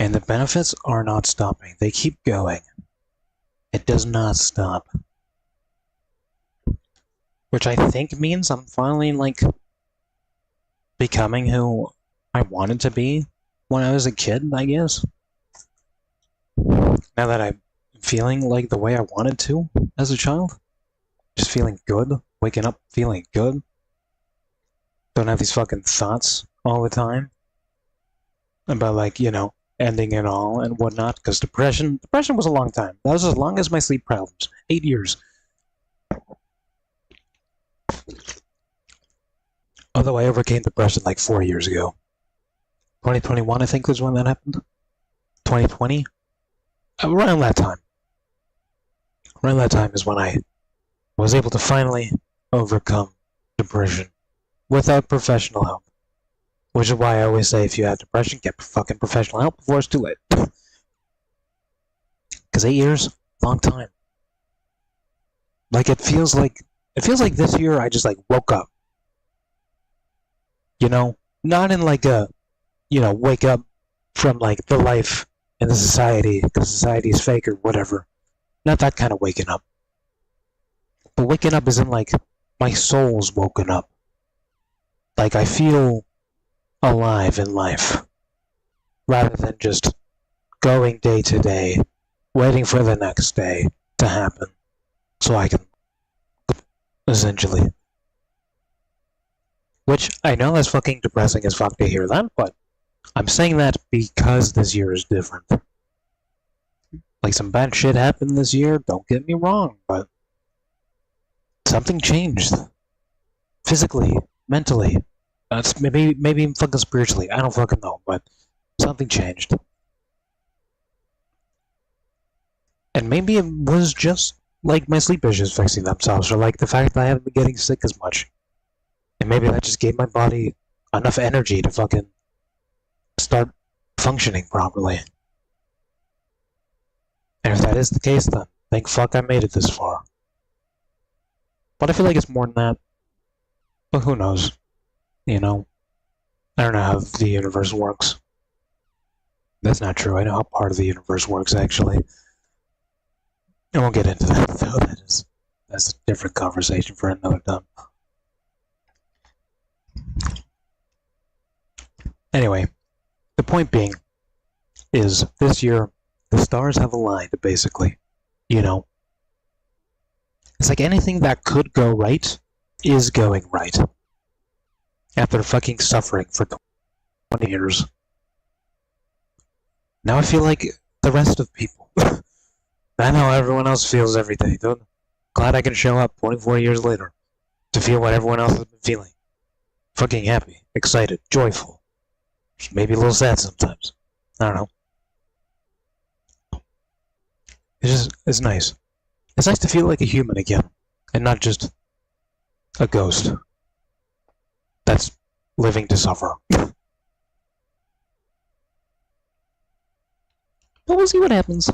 And the benefits are not stopping. They keep going. It does not stop. Which I think means I'm finally, like, becoming who I wanted to be when I was a kid, I guess. Now that I'm feeling like the way I wanted to as a child. Just feeling good. Waking up feeling good. Don't have these fucking thoughts all the time. About, like, ending it all and whatnot. Because depression was a long time. That was as long as my sleep problems. 8 years. Although I overcame depression like 4 years ago. 2021, I think, was when that happened. 2020? Around that time. Around that time is when I was able to finally overcome depression without professional help. Which is why I always say if you have depression, get fucking professional help before it's too late. Because 8 years, long time. Like it feels like this year I just like woke up. Not in like a, wake up from like the life in the society, because society is fake or whatever. Not that kind of waking up. But waking up isn't like my soul's woken up. Like I feel alive in life. Rather than just going day to day, waiting for the next day to happen. So I can, essentially. Which, I know that's fucking depressing as fuck to hear that, but I'm saying that because this year is different. Like, some bad shit happened this year, don't get me wrong, but something changed. Physically, mentally, maybe even fucking spiritually, I don't fucking know, but something changed. And maybe it was just, like, my sleep issues fixing themselves, or like the fact that I haven't been getting sick as much. And maybe that just gave my body enough energy to fucking start functioning properly. And if that is the case, then thank fuck I made it this far. But I feel like it's more than that. But who knows? I don't know how the universe works. That's not true. I know how part of the universe works, actually. I won't get into that, though. That's a different conversation for another time. Anyway, the point being is this year the stars have aligned, basically. It's like anything that could go right is going right. After fucking suffering for 20 years. Now I feel like the rest of people. I know everyone else feels every day. Glad I can show up 24 years later to feel what everyone else has been feeling. Fucking happy, excited, joyful. Maybe a little sad sometimes. I don't know. It's nice. It's nice to feel like a human again, and not just a ghost that's living to suffer. But we'll see what happens.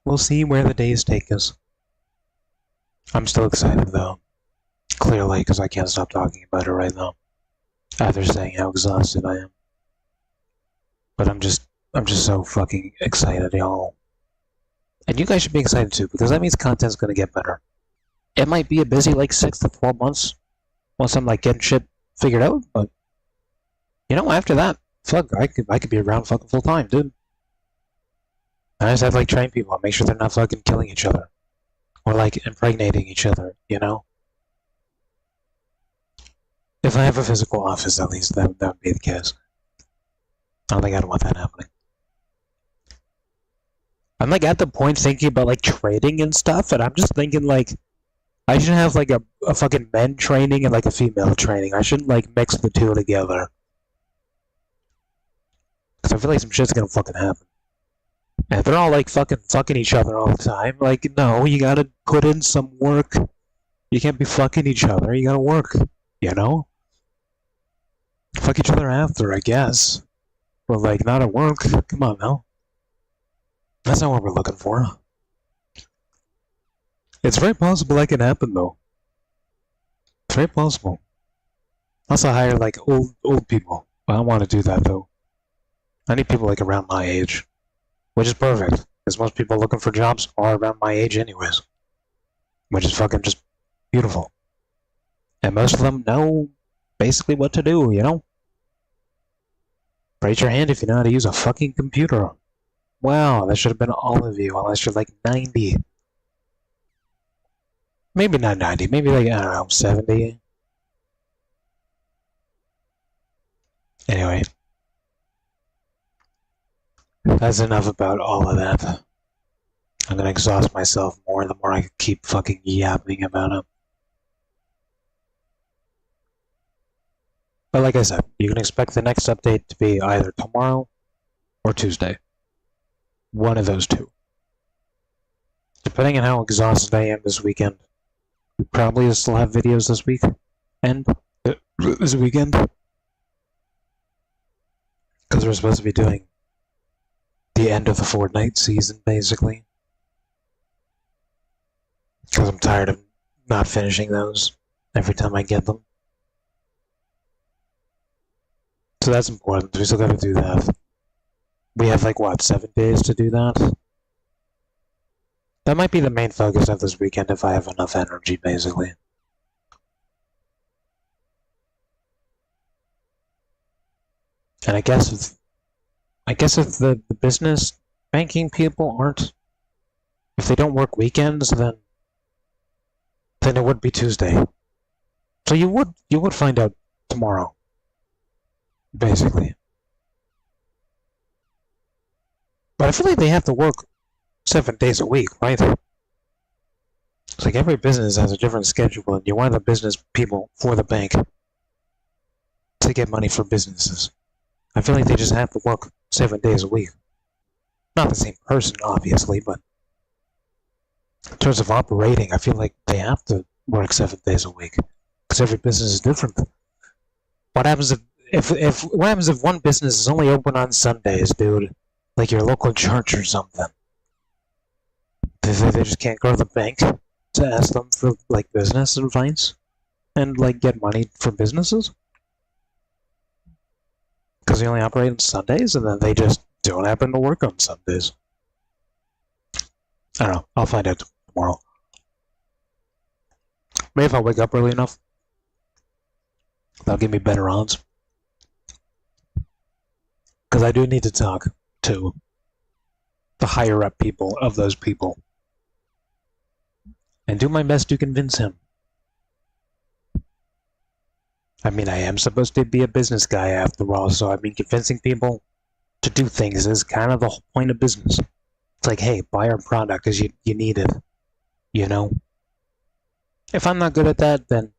We'll see where the days take us. I'm still excited, though. Clearly, because I can't stop talking about it right now. After saying how exhausted I am. But I'm just so fucking excited, y'all. And you guys should be excited too, because that means content's gonna get better. It might be a busy, like, 6 to 12 months once I'm, like, getting shit figured out, but, you know, after that, fuck, I could be around fucking full time, dude. I just have to, like, train people and make sure they're not fucking killing each other. Or, like, impregnating each other, you know? If I have a physical office, at least, that would be the case. I don't think I'd want that happening. I'm, like, at the point thinking about, like, trading and stuff, and I'm just thinking, like, I should have, like, a fucking men training and, like, a female training. I shouldn't, like, mix the two together. Because I feel like some shit's gonna fucking happen. And if they're all, like, fucking each other all the time, like, no, you gotta put in some work. You can't be fucking each other, you gotta work, you know? Fuck each other after, I guess. But, like, not at work. Come on, now. That's not what we're looking for. It's very possible that can happen, though. It's very possible. Also hire, like, old people. I don't want to do that, though. I need people, like, around my age. Which is perfect. Because most people looking for jobs are around my age anyways. Which is fucking just beautiful. And most of them know basically what to do, you know? Raise your hand if you know how to use a fucking computer. Wow, that should have been all of you, unless you're like 90. Maybe not 90, maybe like, I don't know, 70. Anyway. That's enough about all of that. I'm gonna exhaust myself more the more I keep fucking yapping about it. But like I said, you can expect the next update to be either tomorrow or Tuesday. One of those two. Depending on how exhausted I am this weekend, we probably still have videos this week. And this weekend. Because we're supposed to be doing the end of the Fortnite season, basically. Because I'm tired of not finishing those every time I get them. So that's important. We still gotta do that. We have, like, what, 7 days to do that? That might be the main focus of this weekend if I have enough energy, basically. And I guess if the business banking people aren't, if they don't work weekends, then it would be Tuesday. So you would find out tomorrow, basically. But I feel like they have to work 7 days a week, right? It's like every business has a different schedule, and you want the business people for the bank to get money for businesses. I feel like they just have to work 7 days a week. Not the same person, obviously, but in terms of operating, I feel like they have to work 7 days a week because every business is different. What happens if one business is only open on Sundays, dude? Like your local church or something. They just can't go to the bank to ask them for, like, business advice and, like, get money for businesses? Because they only operate on Sundays, and then they just don't happen to work on Sundays. I don't know. I'll find out tomorrow. Maybe if I wake up early enough, that'll give me better odds. Because I do need to talk to the higher-up people of those people. And do my best to convince him. I mean, I am supposed to be a business guy after all, so I mean, convincing people to do things is kind of the whole point of business. It's like, hey, buy our product because you need it. You know? If I'm not good at that, then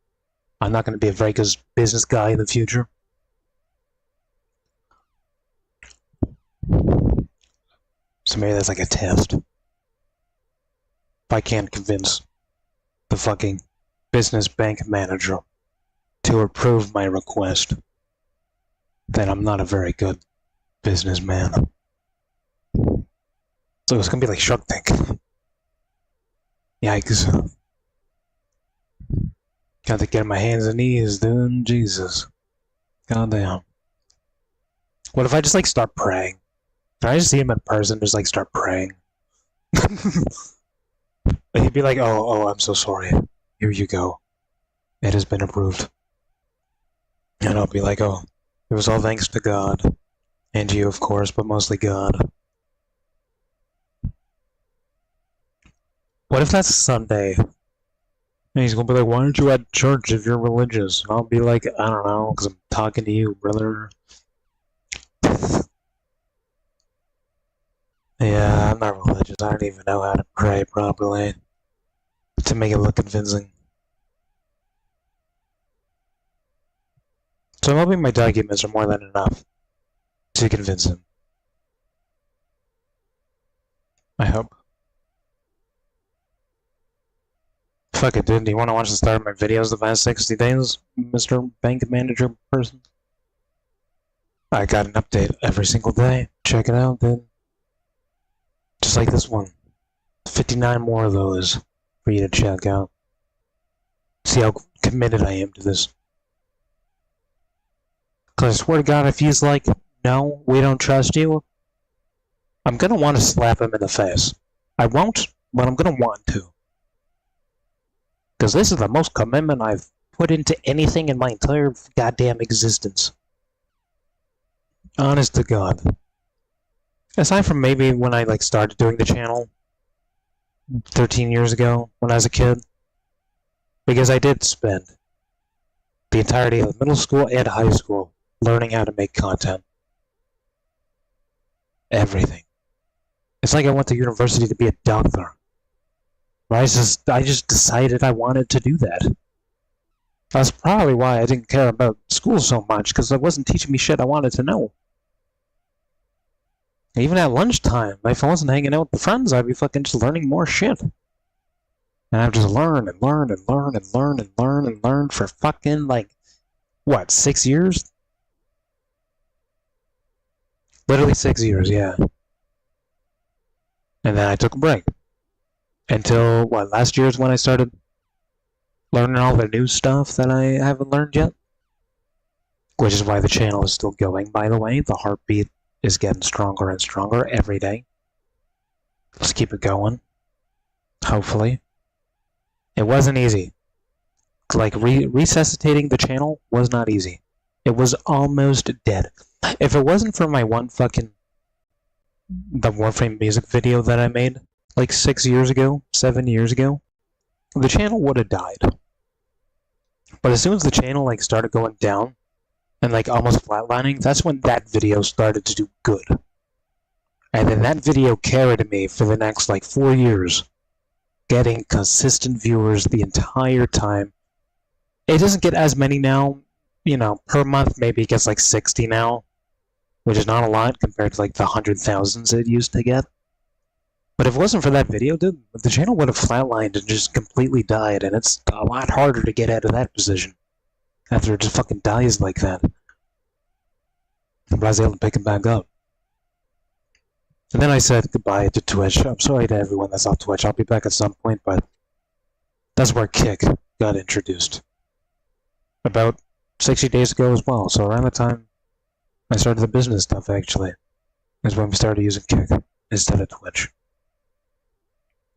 I'm not going to be a very good business guy in the future. So maybe that's like a test. If I can't convince the fucking business bank manager to approve my request, then I'm not a very good businessman. So it's gonna be like Shark Tank. Yikes. Got to get on my hands and knees, dude. Jesus. Goddamn. What if I just, like, start praying? Can I just see him in person, just, like, start praying? He'd be like, oh, I'm so sorry. Here you go. It has been approved. And I'll be like, oh, it was all thanks to God. And you, of course, but mostly God. What if that's Sunday? And he's gonna be like, why aren't you at church if you're religious? And I'll be like, I don't know, because I'm talking to you, brother. Yeah, I'm not religious. I don't even know how to pray properly to make it look convincing. So I'm hoping my documents are more than enough to convince him. I hope. Fuck it, dude. Do you want to watch the start of my videos the past 60 days, Mr. Bank Manager person? I got an update every single day. Check it out, dude. Just like this one. 59 more of those for you to check out. See how committed I am to this. Because I swear to God, if he's like, no, we don't trust you, I'm gonna want to slap him in the face. I won't, but I'm gonna want to. Because this is the most commitment I've put into anything in my entire goddamn existence. Honest to God. Aside from maybe when I like started doing the channel 13 years ago when I was a kid. Because I did spend the entirety of middle school and high school learning how to make content. Everything. It's like I went to university to be a doctor. I just decided I wanted to do that. That's probably why I didn't care about school so much, because it wasn't teaching me shit I wanted to know. Even at lunchtime, if I wasn't hanging out with the friends, I'd be fucking just learning more shit. And I'd just learn and learn and learn and learn and learn and learn for fucking, like, what, 6 years? Literally 6 years, yeah. And then I took a break. Until, what, last year's when I started learning all the new stuff that I haven't learned yet. Which is why the channel is still going, by the way. The heartbeat is getting stronger and stronger every day. Let's keep it going. Hopefully. It wasn't easy. Like, resuscitating the channel was not easy. It was almost dead. If it wasn't for my one fucking... the Warframe music video that I made, like 6 years ago, 7 years ago, the channel would have died. But as soon as the channel like started going down and like almost flatlining, that's when that video started to do good. And then that video carried me for the next like 4 years, getting consistent viewers the entire time. It doesn't get as many now, you know, per month maybe it gets like 60 now, which is not a lot compared to like the 100,000s it used to get. But if it wasn't for that video, dude, the channel would have flatlined and just completely died, and it's a lot harder to get out of that position after it just fucking dies like that. But I was able to pick it back up. And then I said goodbye to Twitch. I'm sorry to everyone that's off Twitch. I'll be back at some point, but that's where Kick got introduced. About 60 days ago as well, so around the time I started the business stuff, actually, is when we started using Kick instead of Twitch.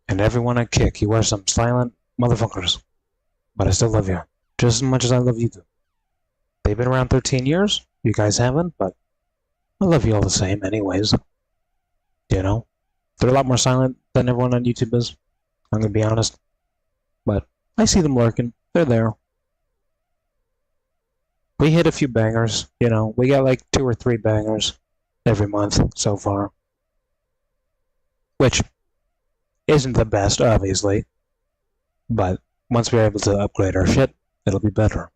And everyone at Kick, you are some silent motherfuckers. But I still love you. Just as much as I love you too. They've been around 13 years. You guys haven't, but I love you all the same anyways. You know? They're a lot more silent than everyone on YouTube is. I'm gonna be honest. But I see them lurking. They're there. We hit a few bangers, you know. We got like 2 or 3 bangers every month so far. Which isn't the best, obviously, but once we're able to upgrade our shit, it'll be better.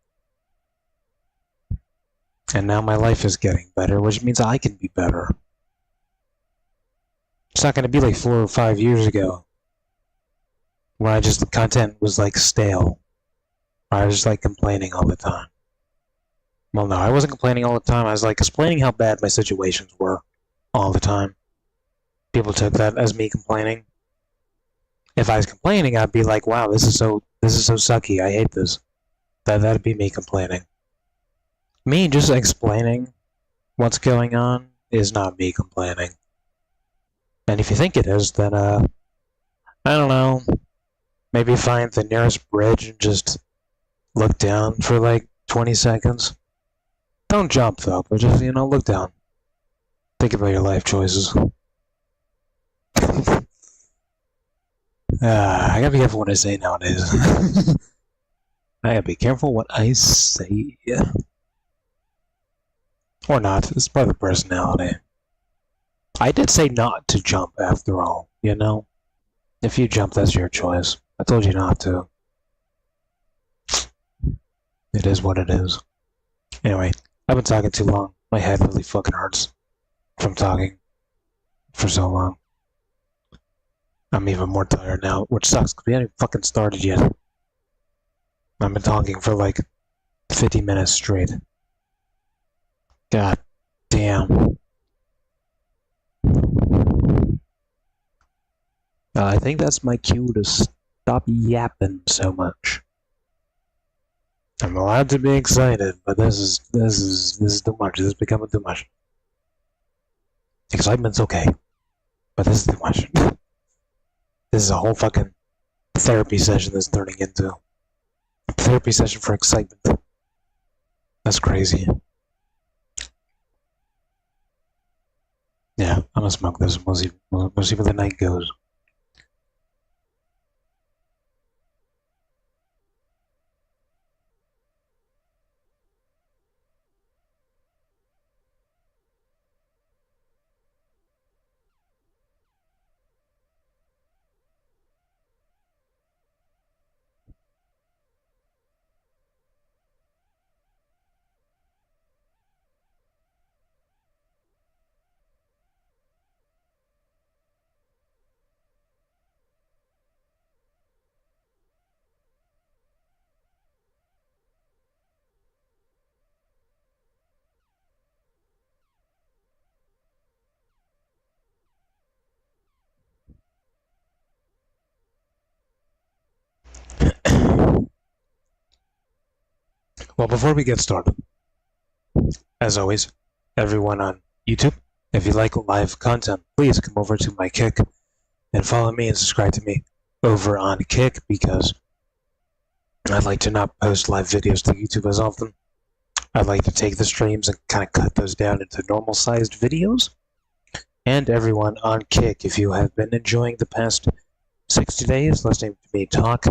And now my life is getting better, which means I can be better. It's not going to be like 4 or 5 years ago, where the content was like stale. I was just like complaining all the time. Well, no, I wasn't complaining all the time. I was like explaining how bad my situations were all the time. People took that as me complaining. If I was complaining, I'd be like, wow, this is so sucky, I hate this. That'd be me complaining. Me just explaining what's going on is not me complaining. And if you think it is, then I don't know. Maybe find the nearest bridge and just look down for like 20 seconds. Don't jump though, but just, look down. Think about your life choices. I gotta be careful what I say nowadays. I gotta be careful what I say. Or not. It's part of the personality. I did say not to jump after all, If you jump, that's your choice. I told you not to. It is what it is. Anyway, I've been talking too long. My head really fucking hurts from talking for so long. I'm even more tired now, which sucks because we haven't fucking started yet. I've been talking for like 50 minutes straight. God damn. I think that's my cue to stop yapping so much. I'm allowed to be excited, but this is too much. This is becoming too much. Excitement's okay, but this is too much. This is a whole fucking therapy session that's turning into a therapy session for excitement. That's crazy. Yeah, I'm gonna smoke this. We'll see where the night goes. Well, before we get started, as always, everyone on YouTube, if you like live content, please come over to my Kick and follow me and subscribe to me over on Kick because I'd like to not post live videos to YouTube as often. I'd like to take the streams and kind of cut those down into normal-sized videos. And everyone on Kick, if you have been enjoying the past 60 days listening to me talk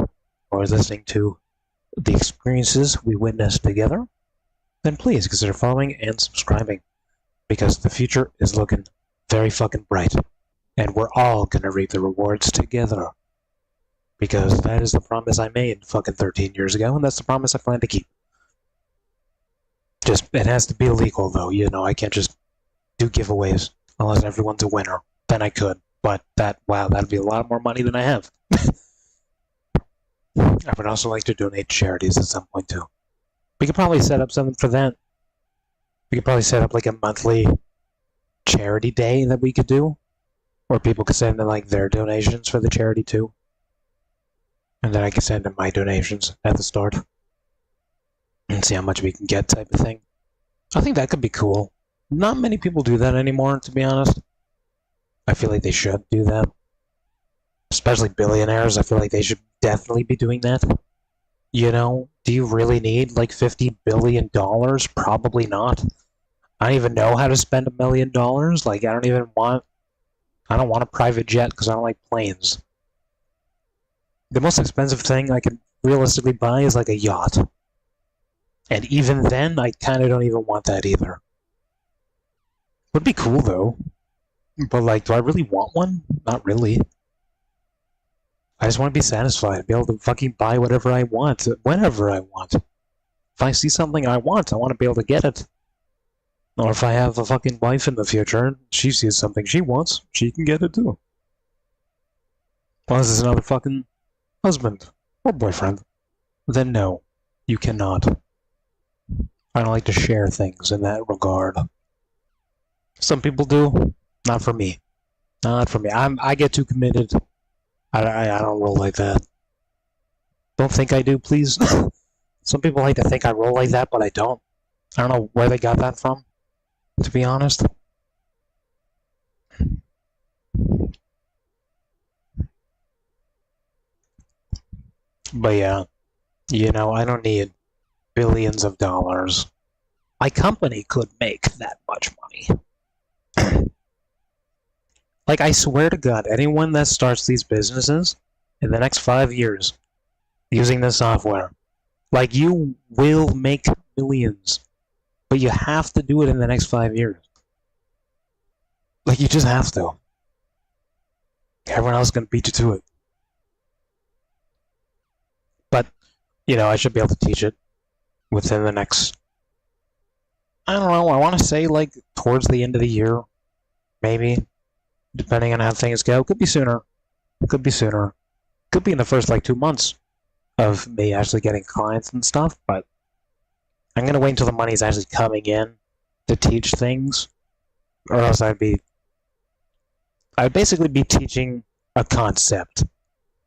or listening to the experiences we witnessed together, then please consider following and subscribing because the future is looking very fucking bright and we're all gonna reap the rewards together because that is the promise I made fucking 13 years ago and that's the promise I plan to keep. Just, it has to be illegal though, I can't just do giveaways unless everyone's a winner. Then I could, but that'd be a lot more money than I have. I would also like to donate to charities at some point too. We could probably set up something for that. We could probably set up like a monthly charity day that we could do, where people could send in like their donations for the charity too, and then I could send in my donations at the start and see how much we can get, type of thing. I think that could be cool. Not many people do that anymore, to be honest. I feel like they should do that. Especially billionaires, I feel like they should definitely be doing that. Do you really need like $50 billion? Probably not. I don't even know how to spend $1 million. Like, I don't want a private jet because I don't like planes. The most expensive thing I can realistically buy is like a yacht. And even then, I kind of don't even want that either. Would be cool though. But like, do I really want one? Not really. I just want to be satisfied, be able to fucking buy whatever I want, whenever I want. If I see something I want to be able to get it. Or if I have a fucking wife in the future, and she sees something she wants, she can get it too. Unless it's another fucking husband or boyfriend, then no, you cannot. I don't like to share things in that regard. Some people do, not for me. Not for me. I get too committed. I don't roll like that. Don't think I do, please. Some people like to think I roll like that, but I don't. I don't know where they got that from, to be honest. But yeah, you know, I don't need billions of dollars. My company could make that much money. Like, I swear to God, anyone that starts these businesses in the next 5 years using this software, like, you will make millions, but you have to do it in the next 5 years. Like, you just have to. Everyone else is going to beat you to it. But, you know, I should be able to teach it within the next, I don't know, I want to say, like, towards the end of the year, maybe, depending on how things go. Could be sooner. Could be sooner. Could be in the first, like, 2 months of me actually getting clients and stuff, but I'm going to wait until the money's actually coming in to teach things, or else I'd basically be teaching a concept.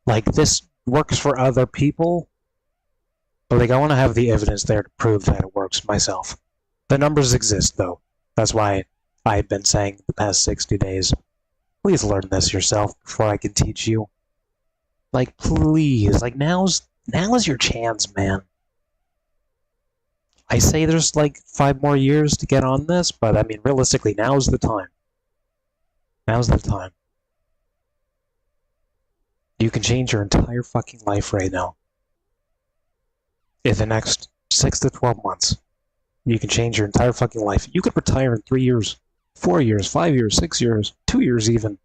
Like, this works for other people, but, like, I want to have the evidence there to prove that it works myself. The numbers exist, though. That's why I've been saying the past 60 days, please learn this yourself before I can teach you. Like, please. Like, now's your chance, man. I say there's, like, 5 more years to get on this, but, I mean, realistically, now's the time. Now's the time. You can change your entire fucking life right now. In the next 6 to 12 months. You can change your entire fucking life. You could retire in 3 years, 4 years, 5 years, 6 years, 2 years even.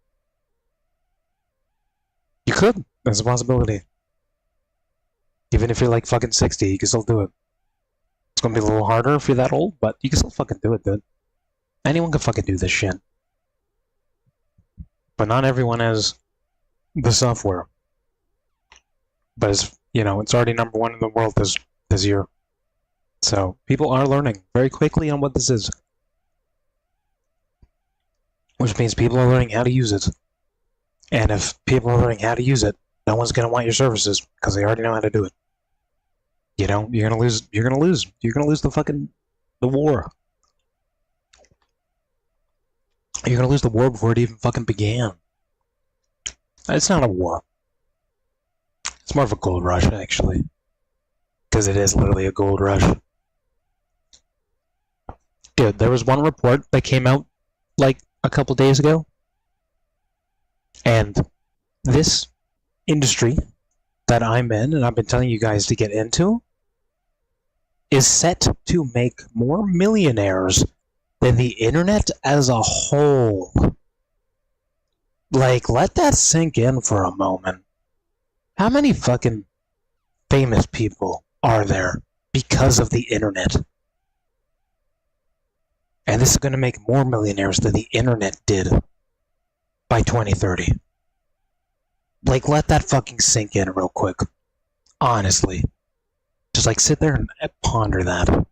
You could. There's a possibility. Even if you're like fucking 60, you can still do it. It's gonna be a little harder if you're that old, but you can still fucking do it, dude. Anyone can fucking do this shit. But not everyone has the software. But it's, you know, it's already #1 in the world this year. So people are learning very quickly on what this is. Which means people are learning how to use it. And if people are learning how to use it, no one's gonna want your services because they already know how to do it. You know, you're gonna lose the war. You're gonna lose the war before it even fucking began. It's not a war. It's more of a gold rush, actually. Because it is literally a gold rush. Dude, there was one report that came out, like, a couple days ago. And this industry that I'm in, and I've been telling you guys to get into, is set to make more millionaires than the internet as a whole. Like, let that sink in for a moment. How many fucking famous people are there because of the internet? And this is going to make more millionaires than the internet did by 2030. Like, let that fucking sink in real quick. Honestly. Just, like, sit there and ponder that.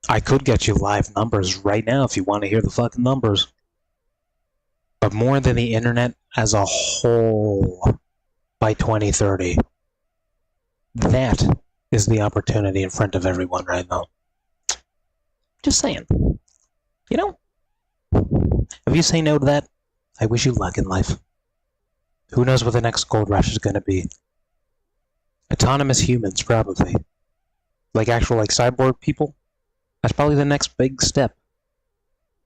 I could get you live numbers right now if you want to hear the fucking numbers. But more than the internet as a whole by 2030. That is the opportunity in front of everyone right now. Just saying. You know, if you say no to that, I wish you luck in life. Who knows what the next gold rush is going to be? Autonomous humans, probably. Like actual, like, cyborg people. That's probably the next big step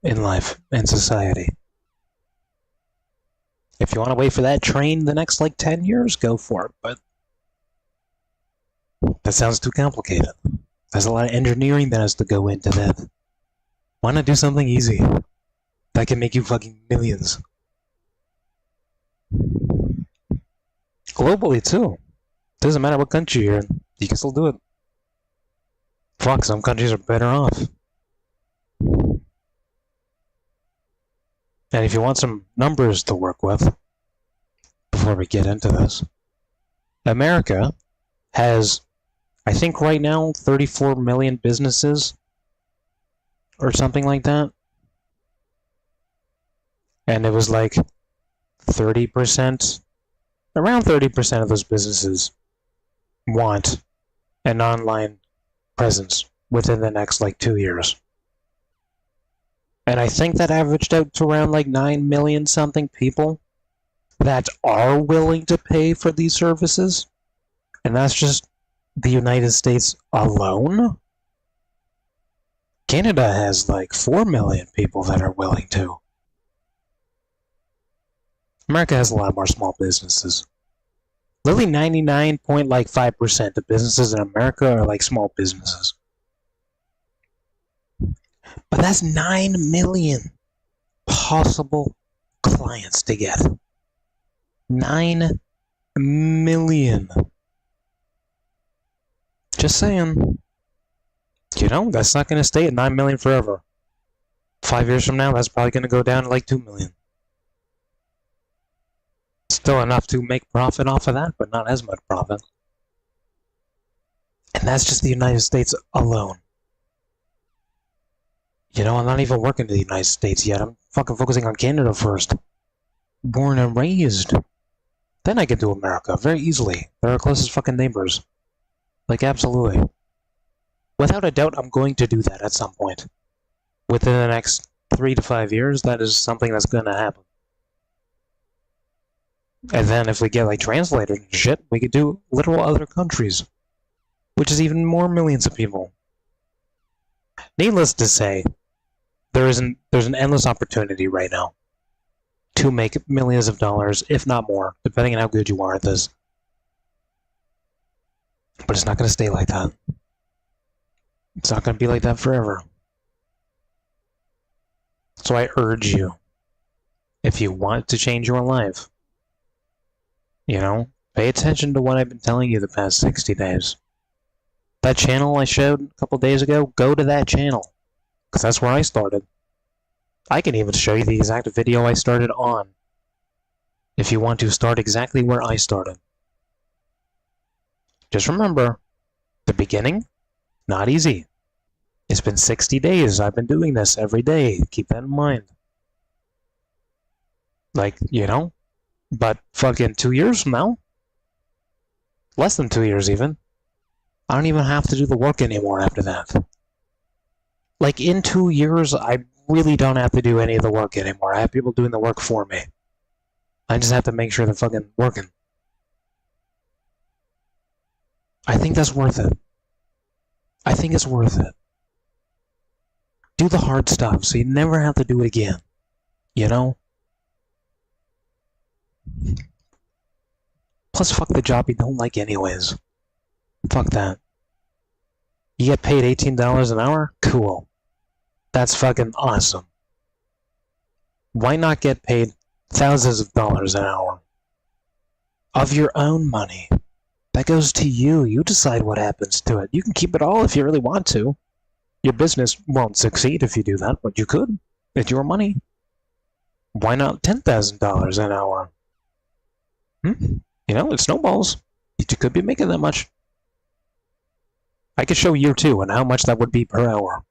in life and society. If you want to wait for that train the next, like, 10 years, go for it, but that sounds too complicated. There's a lot of engineering that has to go into that. Why not do something easy that can make you fucking millions? Globally, too. Doesn't matter what country you're in, you can still do it. Fuck, some countries are better off. And if you want some numbers to work with, before we get into this, America has, I think right now, 34 million businesses, or something like that. And it was like 30% around 30% of those businesses want an online presence within the next, 2 years. And I think that averaged out to around, 9 million something people that are willing to pay for these services. And that's just the United States alone. Canada has 4 million people that are willing to. America has a lot more small businesses. Literally 99.5% of businesses in America are small businesses. But that's 9 million possible clients to get. 9 million. Just saying. That's not going to stay at 9 million forever. 5 years from now, that's probably going to go down to 2 million. Still enough to make profit off of that, but not as much profit. And that's just the United States alone. I'm not even working in the United States yet. I'm fucking focusing on Canada first. Born and raised. Then I can do America very easily. They're our closest fucking neighbors. Absolutely. Without a doubt, I'm going to do that at some point. Within the next 3 to 5 years, that is something that's going to happen. And then if we get translators and shit, we could do literal other countries. Which is even more millions of people. Needless to say, there's an endless opportunity right now to make millions of dollars, if not more, depending on how good you are at this. But it's not going to stay like that. It's not going to be like that forever. So I urge you, if you want to change your life, pay attention to what I've been telling you the past 60 days. That channel I showed a couple days ago, go to that channel. Because that's where I started. I can even show you the exact video I started on. If you want to start exactly where I started. Just remember, the beginning, not easy. It's been 60 days. I've been doing this every day. Keep that in mind. But fucking 2 years from now, less than 2 years even, I don't even have to do the work anymore after that. In 2 years, I really don't have to do any of the work anymore. I have people doing the work for me. I just have to make sure they're fucking working. I think that's worth it. I think it's worth it. Do the hard stuff so you never have to do it again. Plus, fuck the job you don't like anyways. Fuck that. You get paid $18 an hour? Cool. That's fucking awesome. Why not get paid thousands of dollars an hour? Of your own money. That goes to you. You decide what happens to it. You can keep it all if you really want to. Your business won't succeed if you do that, but you could. It's your money. Why not $10,000 an hour? It snowballs. You could be making that much. I could show year 2 and how much that would be per hour.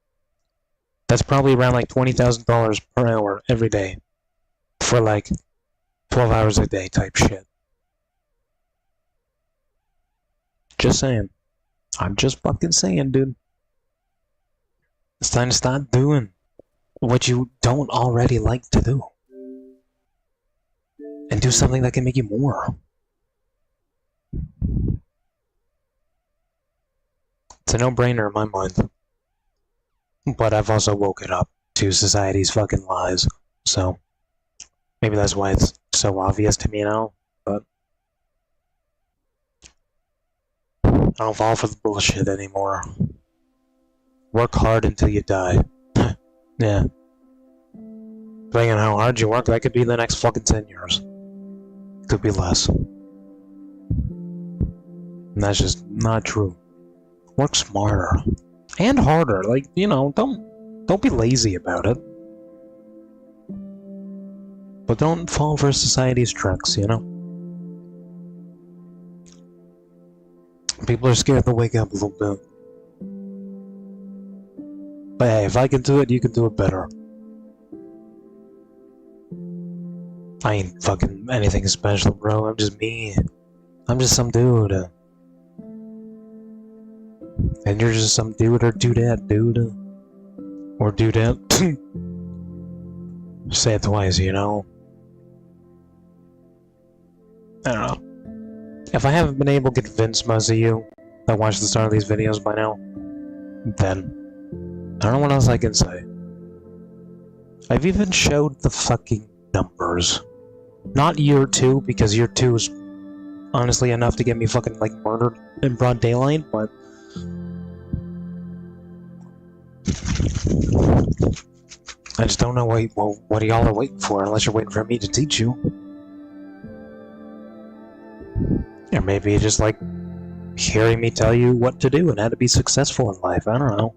That's probably around $20,000 per hour every day. For 12 hours a day type shit. Just saying. I'm just fucking saying, dude. It's time to start doing what you don't already like to do. And do something that can make you more. It's a no-brainer in my mind. But I've also woken up to society's fucking lies. So, maybe that's why it's so obvious to me now. But I don't fall for the bullshit anymore. Work hard until you die. Yeah. Depending on how hard you work, that could be the next fucking 10 years. Could be less. And that's just not true. Work smarter. And harder. Don't be lazy about it. But don't fall for society's tricks, People are scared to wake up a little bit. But hey, if I can do it, you can do it better. I ain't fucking anything special, bro. I'm just me. I'm just some dude. And you're just some dude or dudette, dude. Or dudette. Say it twice, you know? I don't know. If I haven't been able to convince most of you that watch the start of these videos by now, then I don't know what else I can say. I've even showed the fucking numbers. Not year 2, because year 2 is honestly enough to get me fucking, like, murdered in broad daylight, but... I just don't know what y'all are waiting for, unless you're waiting for me to teach you. Or maybe you just like hearing me tell you what to do and how to be successful in life. I don't know.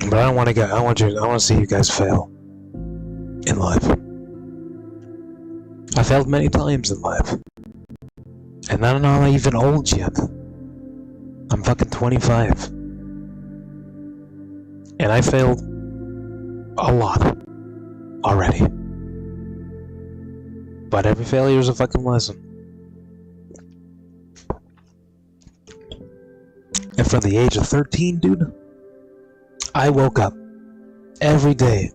But I don't want to go. I want to see you guys fail in life. I failed many times in life, and I'm not even old yet. I'm fucking 25, and I failed a lot already. But every failure is a fucking lesson. And from the age of 13, dude, I woke up every day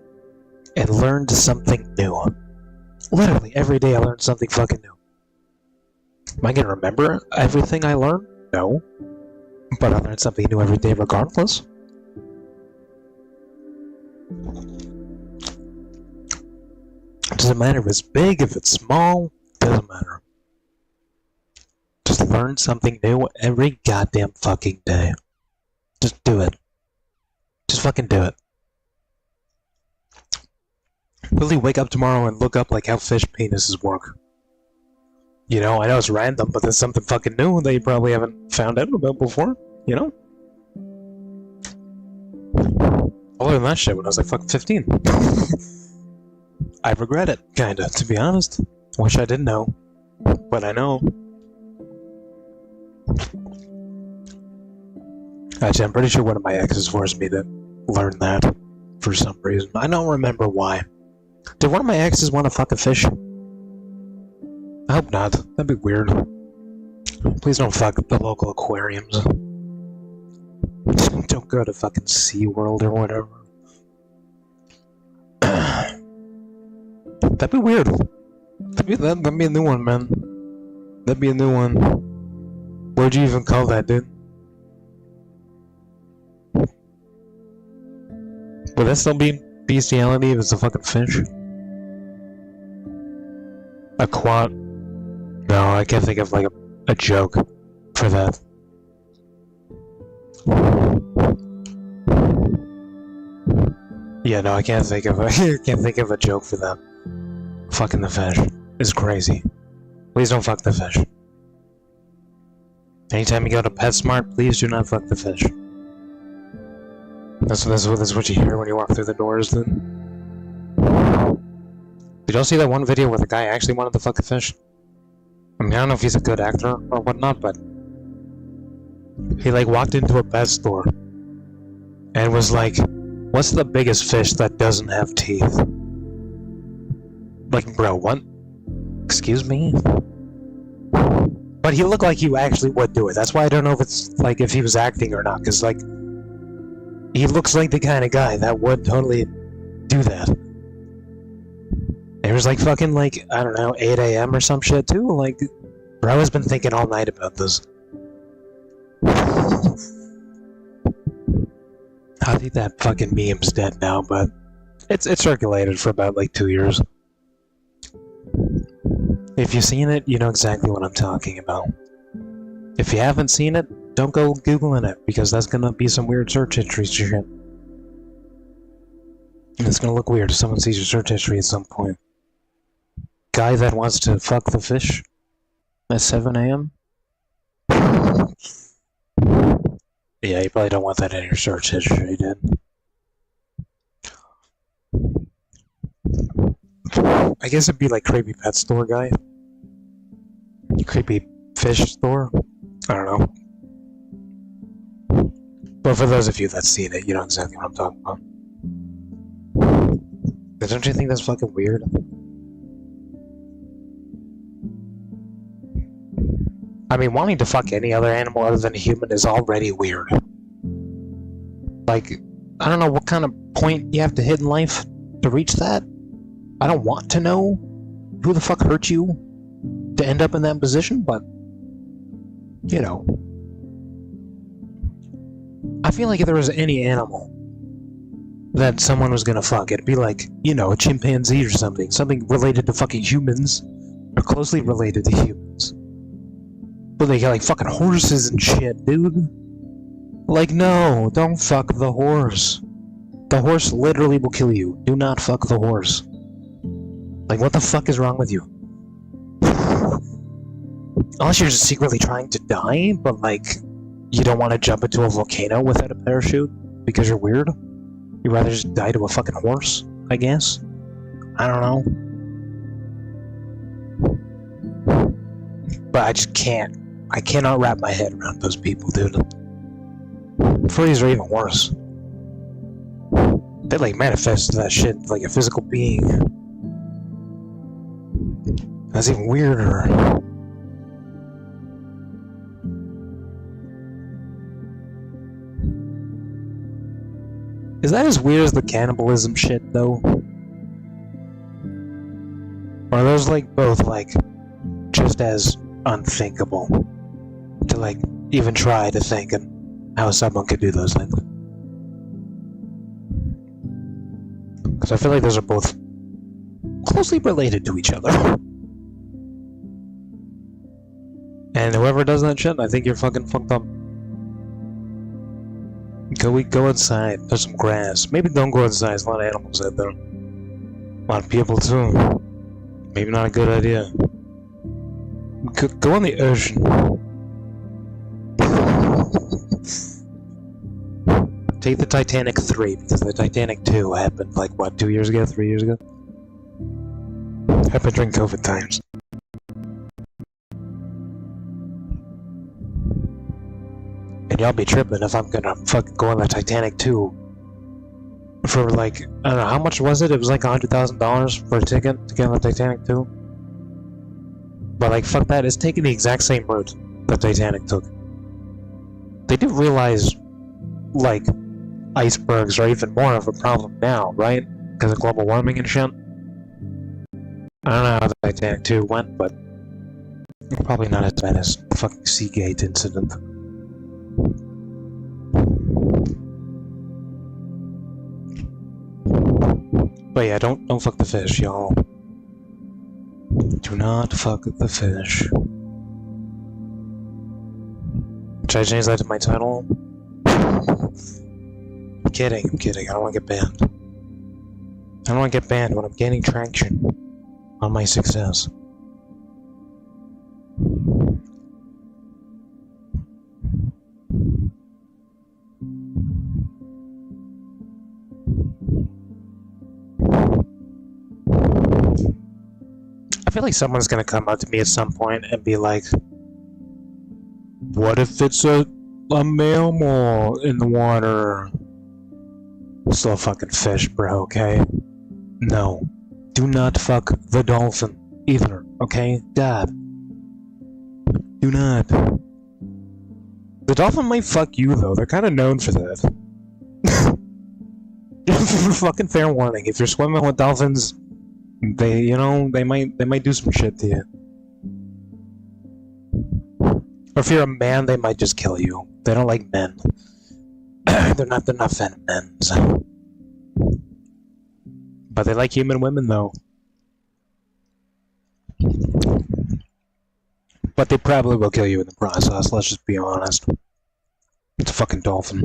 and learned something new. Literally, every day I learned something fucking new. Am I gonna remember everything I learned? No. But I learned something new every day regardless. It doesn't matter if it's big, if it's small, doesn't matter. Just learn something new every goddamn fucking day. Just do it. Just fucking do it. Really wake up tomorrow and look up like how fish penises work. You know, I know it's random, but there's something fucking new that you probably haven't found out about before, you know? I learned that shit when I was like fucking 15. I regret it, kinda, to be honest. Wish I didn't know, but I know. Actually, I'm pretty sure one of my exes forced me to learn that for some reason. I don't remember why. Did one of my exes want to fuck a fish? I hope not. That'd be weird. Please don't fuck the local aquariums. Don't go to fucking SeaWorld or whatever. That'd be weird. That'd be a new one, man. That'd be a new one. What'd you even call that, dude? Would that still be bestiality if it's a fucking fish? A quad? No, I can't think of like a joke for that. Yeah, no, I can't think of a joke for that. Fucking the fish is crazy. Please don't fuck the fish. Anytime you go to PetSmart, please do not fuck the fish. That's what you hear when you walk through the doors, then. Did y'all see that one video where the guy actually wanted to fuck a fish? I mean, I don't know if he's a good actor or whatnot, but he like walked into a pet store and was like, "What's the biggest fish that doesn't have teeth?" Like, bro, what? Excuse me? But he looked like he actually would do it. That's why I don't know if it's like if he was acting or not, because like he looks like the kind of guy that would totally do that. It was like fucking like, I don't know, 8 a.m. or some shit too. Like, bro has been thinking all night about this. I think that fucking meme's dead now, but it's circulated for about like 2 years. If you've seen it, you know exactly what I'm talking about. If you haven't seen it, don't go Googling it, because that's gonna be some weird search history shit. And it's gonna look weird if someone sees your search history at some point. Guy that wants to fuck the fish at 7 a.m.? Yeah, you probably don't want that in your search history, dude. I guess it'd be like creepy pet store guy. Creepy fish store? I don't know. But for those of you that's seen it, you know exactly what I'm talking about. Don't you think that's fucking weird? I mean, wanting to fuck any other animal other than a human is already weird. Like, I don't know what kind of point you have to hit in life to reach that. I don't want to know who the fuck hurt you to end up in that position, but, you know. I feel like if there was any animal that someone was gonna fuck, it'd be like, you know, a chimpanzee or something. Something related to fucking humans, or closely related to humans. But they got like fucking horses and shit, dude. Like, no, don't fuck the horse. The horse literally will kill you. Do not fuck the horse. Like, what the fuck is wrong with you? Unless you're just secretly trying to die, but like, you don't want to jump into a volcano without a parachute because you're weird. You'd rather just die to a fucking horse, I guess. I don't know. But I just can't. I cannot wrap my head around those people, dude. Furries are even worse. They like manifest that shit like a physical being. That's even weirder. Is that as weird as the cannibalism shit, though? Or are those like both like just as unthinkable to like even try to think and how someone could do those things? Because I feel like those are both closely related to each other. And whoever does that shit, I think you're fucking fucked up. Go outside. There's some grass. Maybe don't go outside. There's a lot of animals out there. A lot of people too. Maybe not a good idea. Go in the ocean. Take the Titanic 3, because the Titanic 2 happened like, what, 2 years ago? 3 years ago? Happened during COVID times. And y'all be tripping if I'm gonna fucking go on the Titanic 2 for like, I don't know, how much was it? It was like $100,000 for a ticket to get on the Titanic 2. But like, fuck that, it's taking the exact same route the Titanic took. They do realize, like, icebergs are even more of a problem now, right? Because of global warming and shit. I don't know how the Titanic 2 went, but probably not as bad as the fucking Seagate incident. But yeah, don't fuck the fish, y'all. Do not fuck the fish. Should I change that to my title? I'm kidding. I don't want to get banned. I don't want to get banned when I'm gaining traction on my success. I feel like someone's gonna come up to me at some point and be like, what if it's a mammal in the water? Still a fucking fish, bro, okay? No. Do not fuck the dolphin either, okay? God. Do not. The dolphin might fuck you, though. They're kind of known for that. Fucking fair warning. If you're swimming with dolphins, they, you know, they might do some shit to you. Or if you're a man, they might just kill you. They don't like men. they're not venom men, so. But they like human women, though. But they probably will kill you in the process, let's just be honest. It's a fucking dolphin.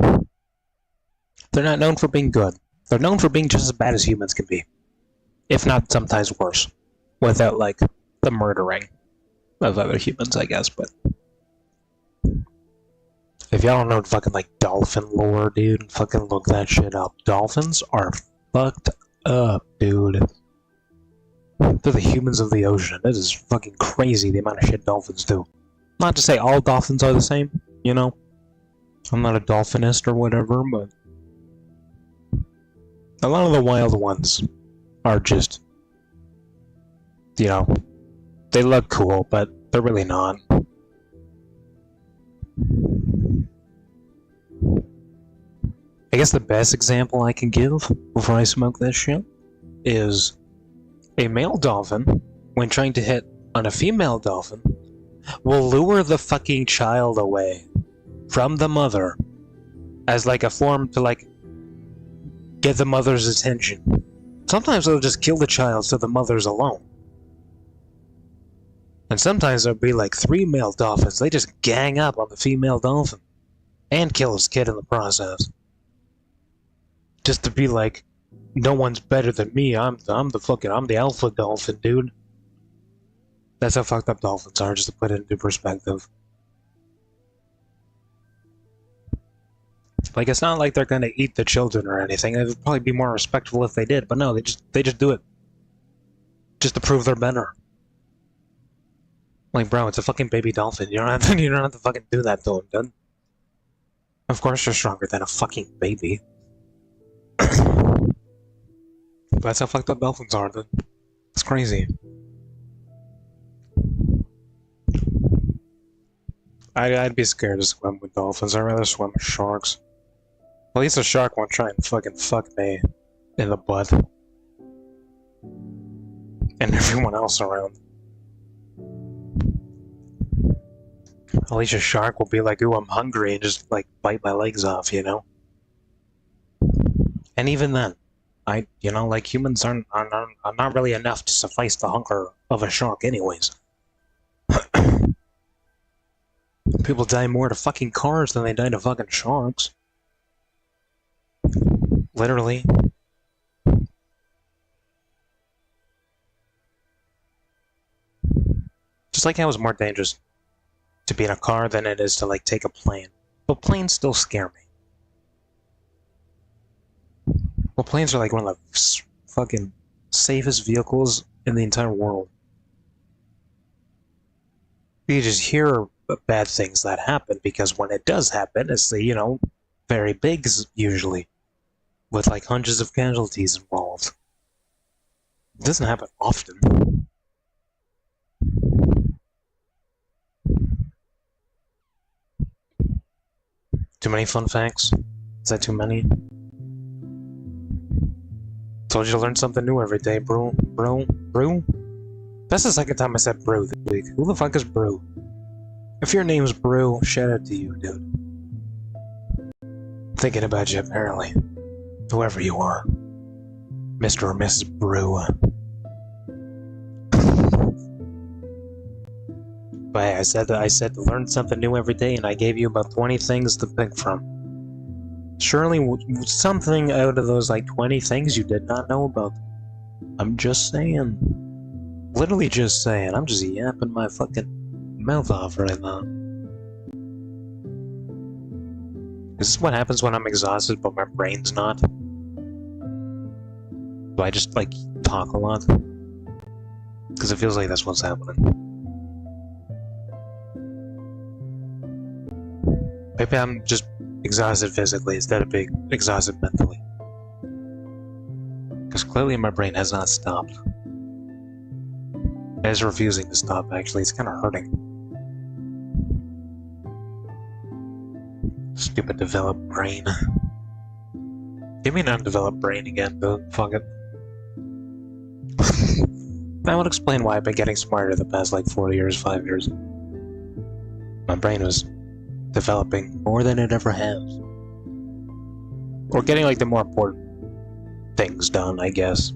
They're not known for being good. They're known for being just as bad as humans can be. If not, sometimes worse. Without, like, the murdering of other humans, I guess, but... If y'all don't know fucking, like, dolphin lore, dude, fucking look that shit up. Dolphins are fucked up, dude. They're the humans of the ocean. It is fucking crazy the amount of shit dolphins do. Not to say all dolphins are the same, you know? I'm not a dolphinist or whatever, but... A lot of the wild ones are just, you know, they look cool, but they're really not. I guess the best example I can give before I smoke this shit is a male dolphin, when trying to hit on a female dolphin, will lure the fucking child away from the mother as like a form to like get the mother's attention. Sometimes they'll just kill the child so the mother's alone. And sometimes there'll be like 3 male dolphins. They just gang up on the female dolphin and kill his kid in the process. Just to be like, no one's better than me. I'm the alpha dolphin, dude. That's how fucked up dolphins are, just to put it into perspective. Like, it's not like they're gonna eat the children or anything. It would probably be more respectful if they did, but no, they just do it. Just to prove they're better. Like, bro, it's a fucking baby dolphin. You don't have to fucking do that to him, dude. Of course you're stronger than a fucking baby. That's how fucked up dolphins are, dude. It's crazy. I'd be scared to swim with dolphins. I'd rather swim with sharks. At least a shark won't try and fucking fuck me in the butt. And everyone else around. At least a shark will be like, ooh, I'm hungry, and just like bite my legs off, you know? And even then, like humans are not really enough to suffice the hunger of a shark anyways. People die more to fucking cars than they die to fucking sharks. Literally. Just like how it's more dangerous to be in a car than it is to like take a plane. But planes still scare me. Well, planes are like one of the fucking safest vehicles in the entire world. You just hear bad things that happen, because when it does happen, it's the, very big usually, with like hundreds of casualties involved. It doesn't happen often. Too many fun facts? Is that too many? Told you to learn something new every day, bro. Brew? That's the second time I said brew this week. Who the fuck is Brew? If your name's Brew, shout out to you, dude. Thinking about you, apparently. Whoever you are. Mr. or Mrs. Brew. But hey, I said to learn something new every day, and I gave you about 20 things to pick from. Surely something out of those, 20 things you did not know about. I'm just saying. Literally just saying. I'm just yapping my fucking mouth off right now. Is this what happens when I'm exhausted but my brain's not? Do I just, talk a lot? Because it feels like that's what's happening. Maybe I'm just exhausted physically instead of being exhausted mentally. Because clearly my brain has not stopped. It is refusing to stop, actually. It's kind of hurting. Stupid developed brain. Give me an undeveloped brain again, dude. Fuck it. That would explain why I've been getting smarter the past 4 years, 5 years. My brain was developing more than it ever has. Or getting the more important things done, I guess.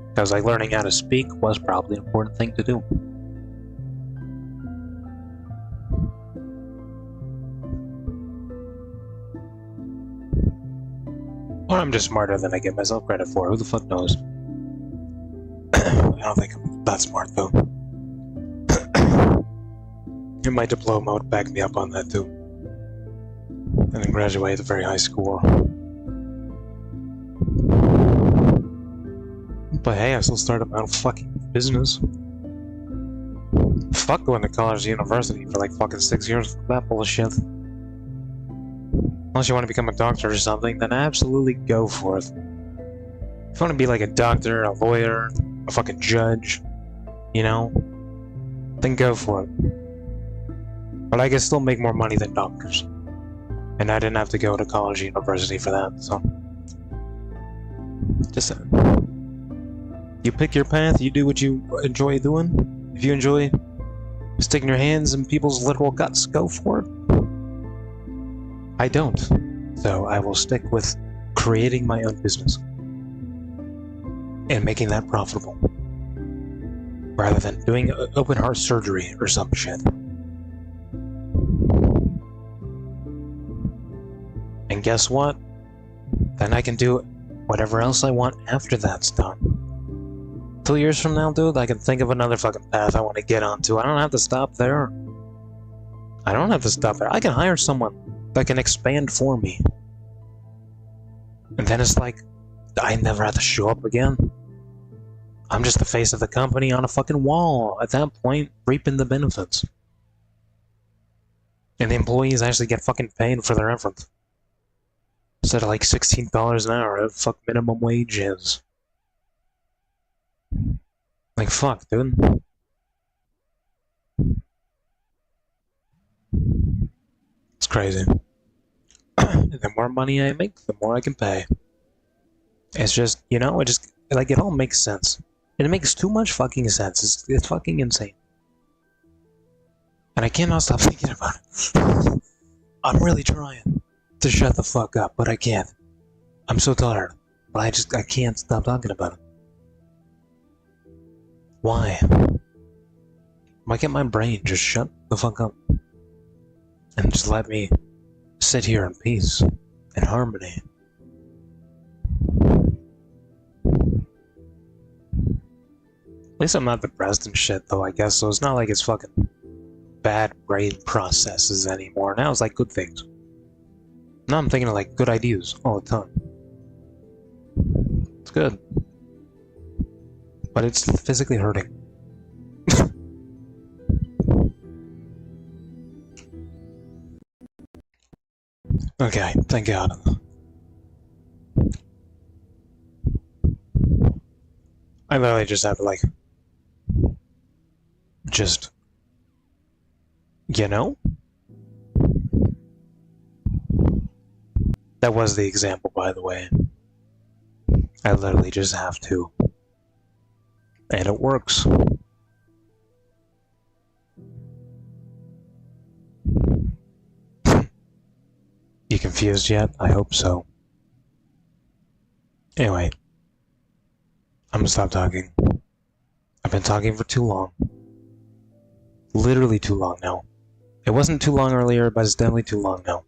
Because learning how to speak was probably an important thing to do. Or I'm just smarter than I give myself credit for. Who the fuck knows? I don't think I'm that smart, though. And my diploma would back me up on that, too. And then graduate with a very high score. But hey, I still started my own fucking business. Fuck going to college or university for fucking 6 years for that bullshit. Unless you want to become a doctor or something, then absolutely go for it. If you want to be like a doctor, a lawyer, a fucking judge, you know, then go for it. But I can still make more money than doctors. And I didn't have to go to college or university for that, so. Just you pick your path, you do what you enjoy doing. If you enjoy sticking your hands in people's literal guts, go for it. I don't. So I will stick with creating my own business. And making that profitable. Rather than doing open heart surgery or some shit. And guess what? Then I can do whatever else I want after that's done. 2 years from now, dude, I can think of another fucking path I want to get onto. I don't have to stop there. I don't have to stop there. I can hire someone that can expand for me. And then it's like, I never have to show up again. I'm just the face of the company on a fucking wall at that point, reaping the benefits. And the employees actually get fucking paid for their effort. Instead of like $16 an hour, what fuck minimum wage is. Like, fuck, dude. It's crazy. The more money I make, the more I can pay. It's just, you know, it all makes sense. It makes too much fucking sense. It's fucking insane. And I cannot stop thinking about it. I'm really trying to shut the fuck up, but I can't. I'm so tired. But I can't stop talking about it. Why? Why can't my brain just shut the fuck up? And just let me sit here in peace and harmony. At least I'm not depressed and shit, though, I guess, so it's not like it's fucking bad brain processes anymore. Now it's like good things. Now I'm thinking of like good ideas all the time. It's good. But it's physically hurting. Okay, thank God. I literally just have to like, just, you know? That was the example, by the way. I literally just have to. And it works. You confused yet? I hope so. Anyway. I'm gonna stop talking. I've been talking for too long. Literally too long now. It wasn't too long earlier, but it's definitely too long now.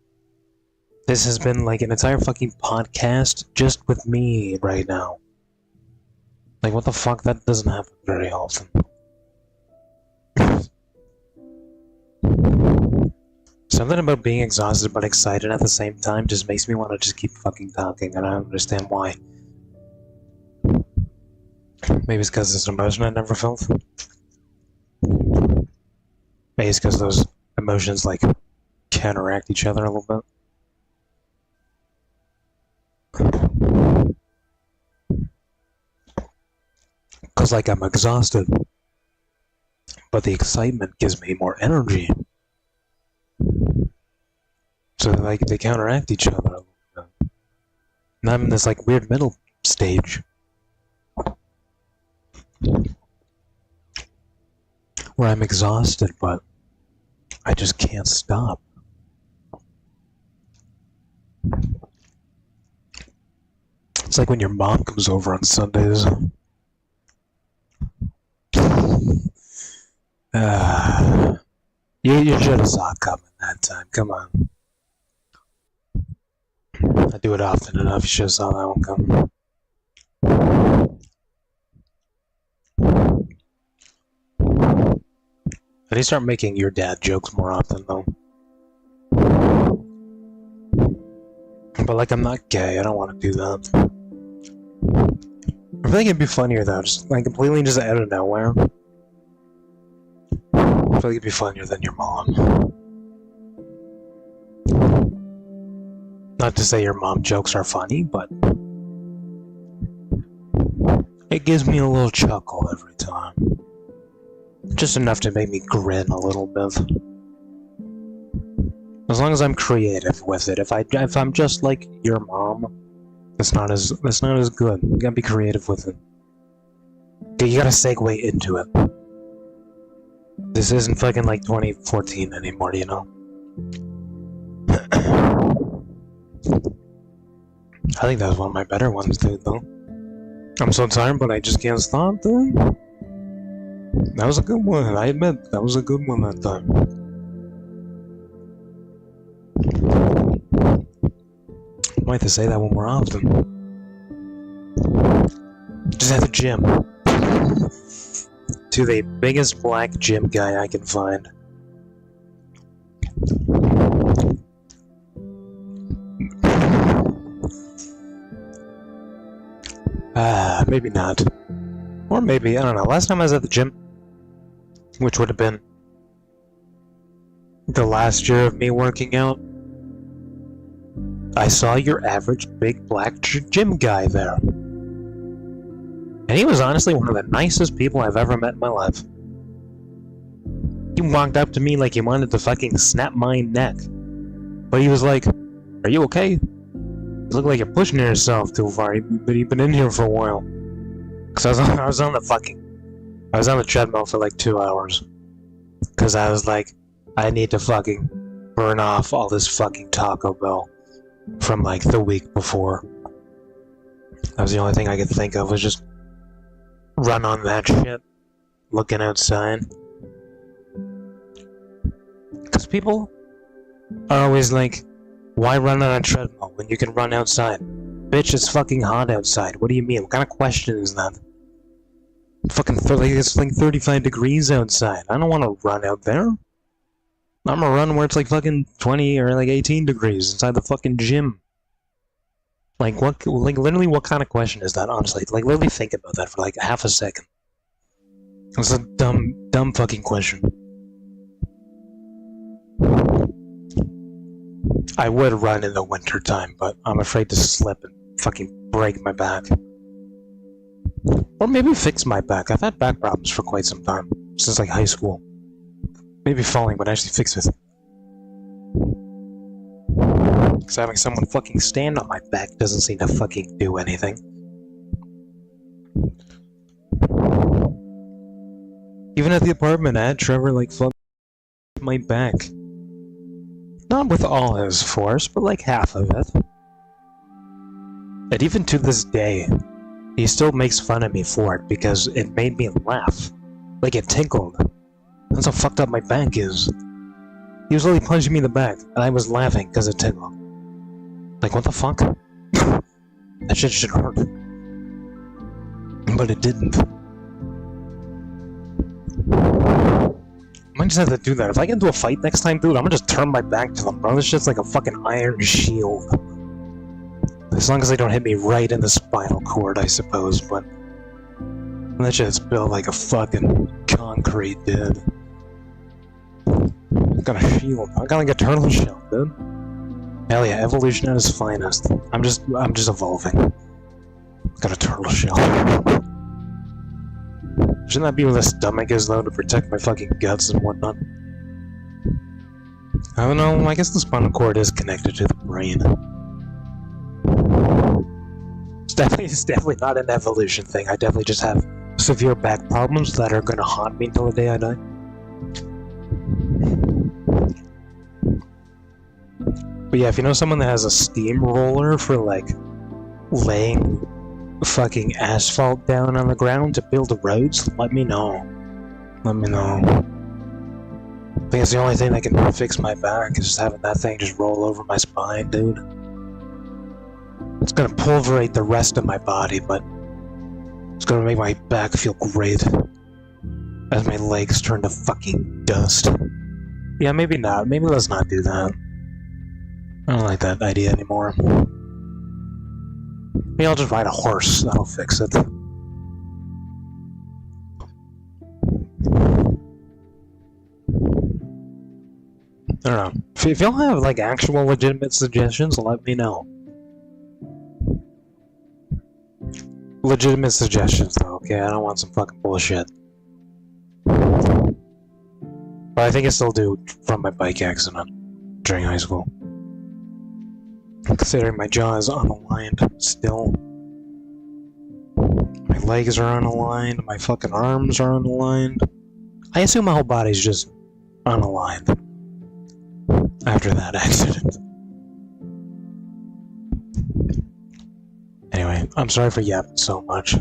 This has been like an entire fucking podcast just with me right now. Like, what the fuck? That doesn't happen very often. Something about being exhausted but excited at the same time just makes me want to just keep fucking talking, and I don't understand why. Maybe it's because it's an emotion I never felt. Maybe it's because those emotions, like, counteract each other a little bit. Because, like, I'm exhausted. But the excitement gives me more energy. So, like, they counteract each other a little bit. And I'm in this, like, weird middle stage. Where I'm exhausted, but I just can't stop. It's like when your mom comes over on Sundays. You should have saw it coming that time. Come on. I do it often enough. You should have saw that one coming. I need to start making your dad jokes more often, though. But, like, I'm not gay. I don't want to do that. I think it'd be funnier, though. Just, like, completely just out of nowhere. I feel like it'd be funnier than your mom. Not to say your mom jokes are funny, but It gives me a little chuckle every time. Just enough to make me grin a little bit. As long as I'm creative with it. If I'm just like your mom, that's not as good. You gotta be creative with it. Okay, you gotta segue into it. This isn't fucking like 2014 anymore, you know? I think that was one of my better ones, dude, though. I'm so tired, but I just can't stop, dude. That was a good one, I admit. That was a good one that time. I might have to say that one more often. Just at the gym. To the biggest black gym guy I can find. Maybe not. Or maybe, I don't know. Last time I was at the gym, which would have been the last year of me working out, I saw your average big black gym guy there. And he was honestly one of the nicest people I've ever met in my life. He walked up to me like he wanted to fucking snap my neck. But he was like, "Are you okay? You look like you're pushing yourself too far, but you've been in here for a while." Cause I was on the treadmill for like 2 hours. Cause I was like, I need to fucking burn off all this fucking Taco Bell from like the week before. That was the only thing I could think of, was just run on that shit, looking outside. Cause people are always like, why run on a treadmill when you can run outside? Bitch, it's fucking hot outside. What do you mean? What kind of question is that? Fucking it's like 35 degrees outside. I don't want to run out there. I'm gonna run where it's like fucking 20 or like 18 degrees inside the fucking gym. Like what? Like literally, what kind of question is that? Honestly, like literally think about that for like half a second. It's a dumb fucking question. I would run in the winter time, but I'm afraid to slip and fucking break my back. Or maybe fix my back. I've had back problems for quite some time, since like high school. Maybe falling would actually fix it. Because having someone fucking stand on my back doesn't seem to fucking do anything. Even at the apartment, I had Trevor like fuck my back. Not with all his force, but like half of it. And even to this day, he still makes fun of me for it because it made me laugh. Like it tinkled. That's how fucked up my back is. He was literally punching me in the back, and I was laughing because it tinkled. Like, what the fuck? That shit should hurt. But it didn't. I might just have to do that. If I get into a fight next time, dude, I'm gonna just turn my back to them, bro. This shit's like a fucking iron shield. As long as they don't hit me right in the spinal cord, I suppose, but... that shit's built like a fucking concrete, dude. I got a shield. I got like a turtle shell, dude. Hell yeah, evolution at its finest. I'm just evolving. Got a turtle shell. Shouldn't that be where the stomach is, though, to protect my fucking guts and whatnot? I don't know, I guess the spinal cord is connected to the brain. It's definitely not an evolution thing. I definitely just have severe back problems that are gonna haunt me until the day I die. But yeah, if you know someone that has a steamroller for, like, laying fucking asphalt down on the ground to build roads, let me know. Let me know. I think it's the only thing that can fix my back, is just having that thing just roll over my spine, dude. It's gonna pulverate the rest of my body, but it's gonna make my back feel great as my legs turn to fucking dust. Yeah, maybe not. Maybe let's not do that. I don't like that idea anymore. Maybe I'll just ride a horse. That'll fix it. I don't know. If y'all have, like, actual legitimate suggestions, let me know. legitimate suggestions, though, okay? I don't want some fucking bullshit. But I think I still do from my bike accident during high school. Considering my jaw is unaligned still. My legs are unaligned, my fucking arms are unaligned. I assume my whole body's just unaligned after that accident. Anyway, I'm sorry for yapping so much.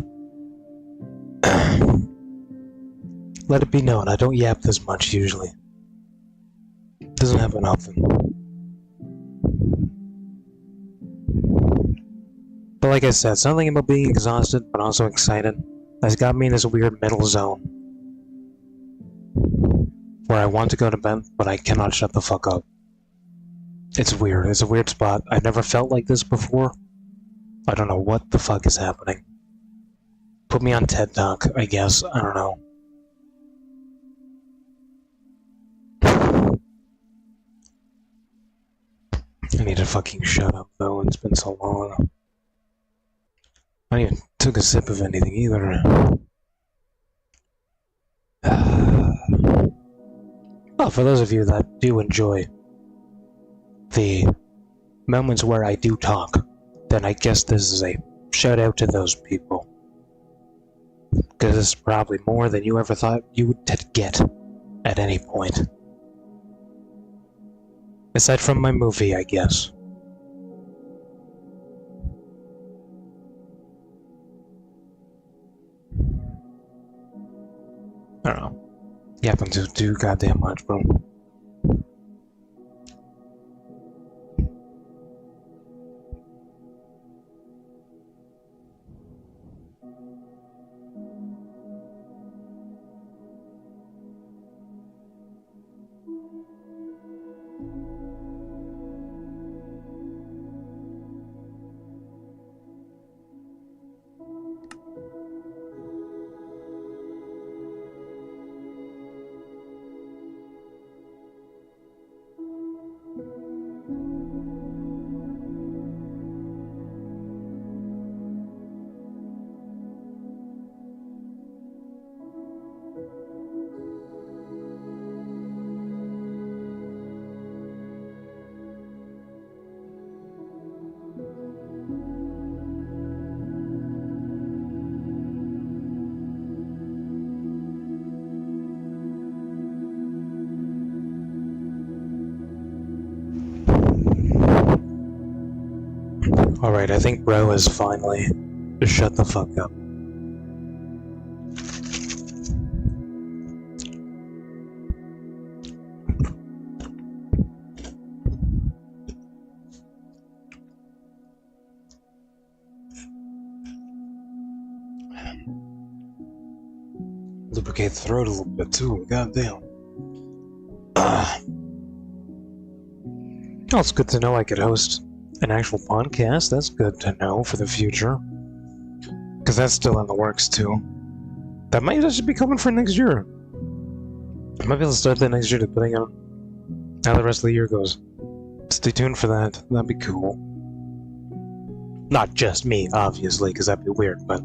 Let it be known, I don't yap this much usually. Doesn't happen often. But like I said, something about being exhausted but also excited has got me in this weird middle zone where I want to go to bed, but I cannot shut the fuck up. It's weird. It's a weird spot. I've never felt like this before. I don't know what the fuck is happening. Put me on TED Talk, I guess. I don't know. I need to fucking shut up, though. It's been so long. I even took a sip of anything either. Well, for those of you that do enjoy the moments where I do talk, then I guess this is a shout out to those people. Because this is probably more than you ever thought you would get at any point. Aside from my movie, I guess. I don't know. Yapping to do goddamn much, bro. Alright, I think bro is finally shut the fuck up. Lubricate the throat a little bit too, goddamn. Well, it's good to know I could host an actual podcast. That's good to know for the future. Because that's still in the works too. That might actually be coming for next year. I might be able to start that next year depending on how the rest of the year goes. Stay tuned for that. That'd be cool. Not just me, obviously, because that'd be weird, but...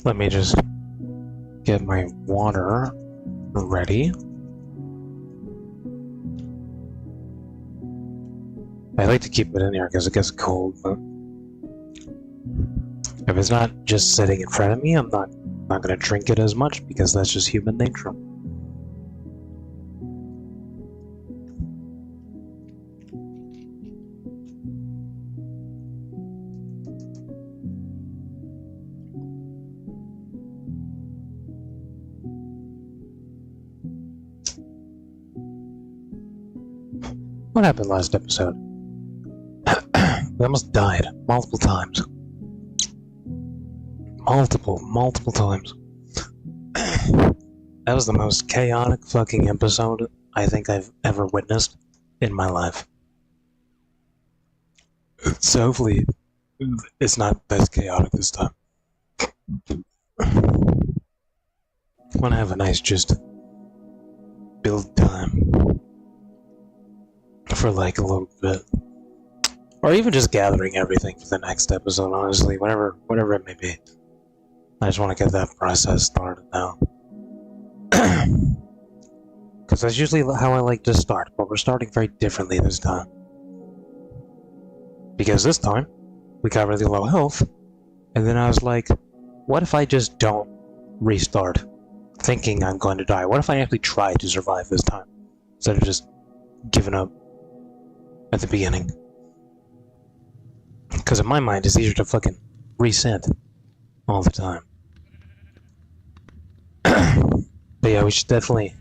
Let me just get my water ready. I like to keep it in here because it gets cold, but if it's not just sitting in front of me, I'm not gonna drink it as much because that's just human nature. What happened last episode? We almost died multiple times. Multiple times. That was the most chaotic fucking episode I think I've ever witnessed in my life. So hopefully it's not as chaotic this time. I want to have a nice just build time for like a little bit. Or even just gathering everything for the next episode, honestly, whatever it may be. I just want to get that process started now. Because that's usually how I like to start, but we're starting very differently this time. Because this time, we got really low health, and then I was like, what if I just don't restart, thinking I'm going to die? What if I actually try to survive this time, instead of just giving up at the beginning? Because in my mind, it's easier to fucking reset all the time. But yeah, we should definitely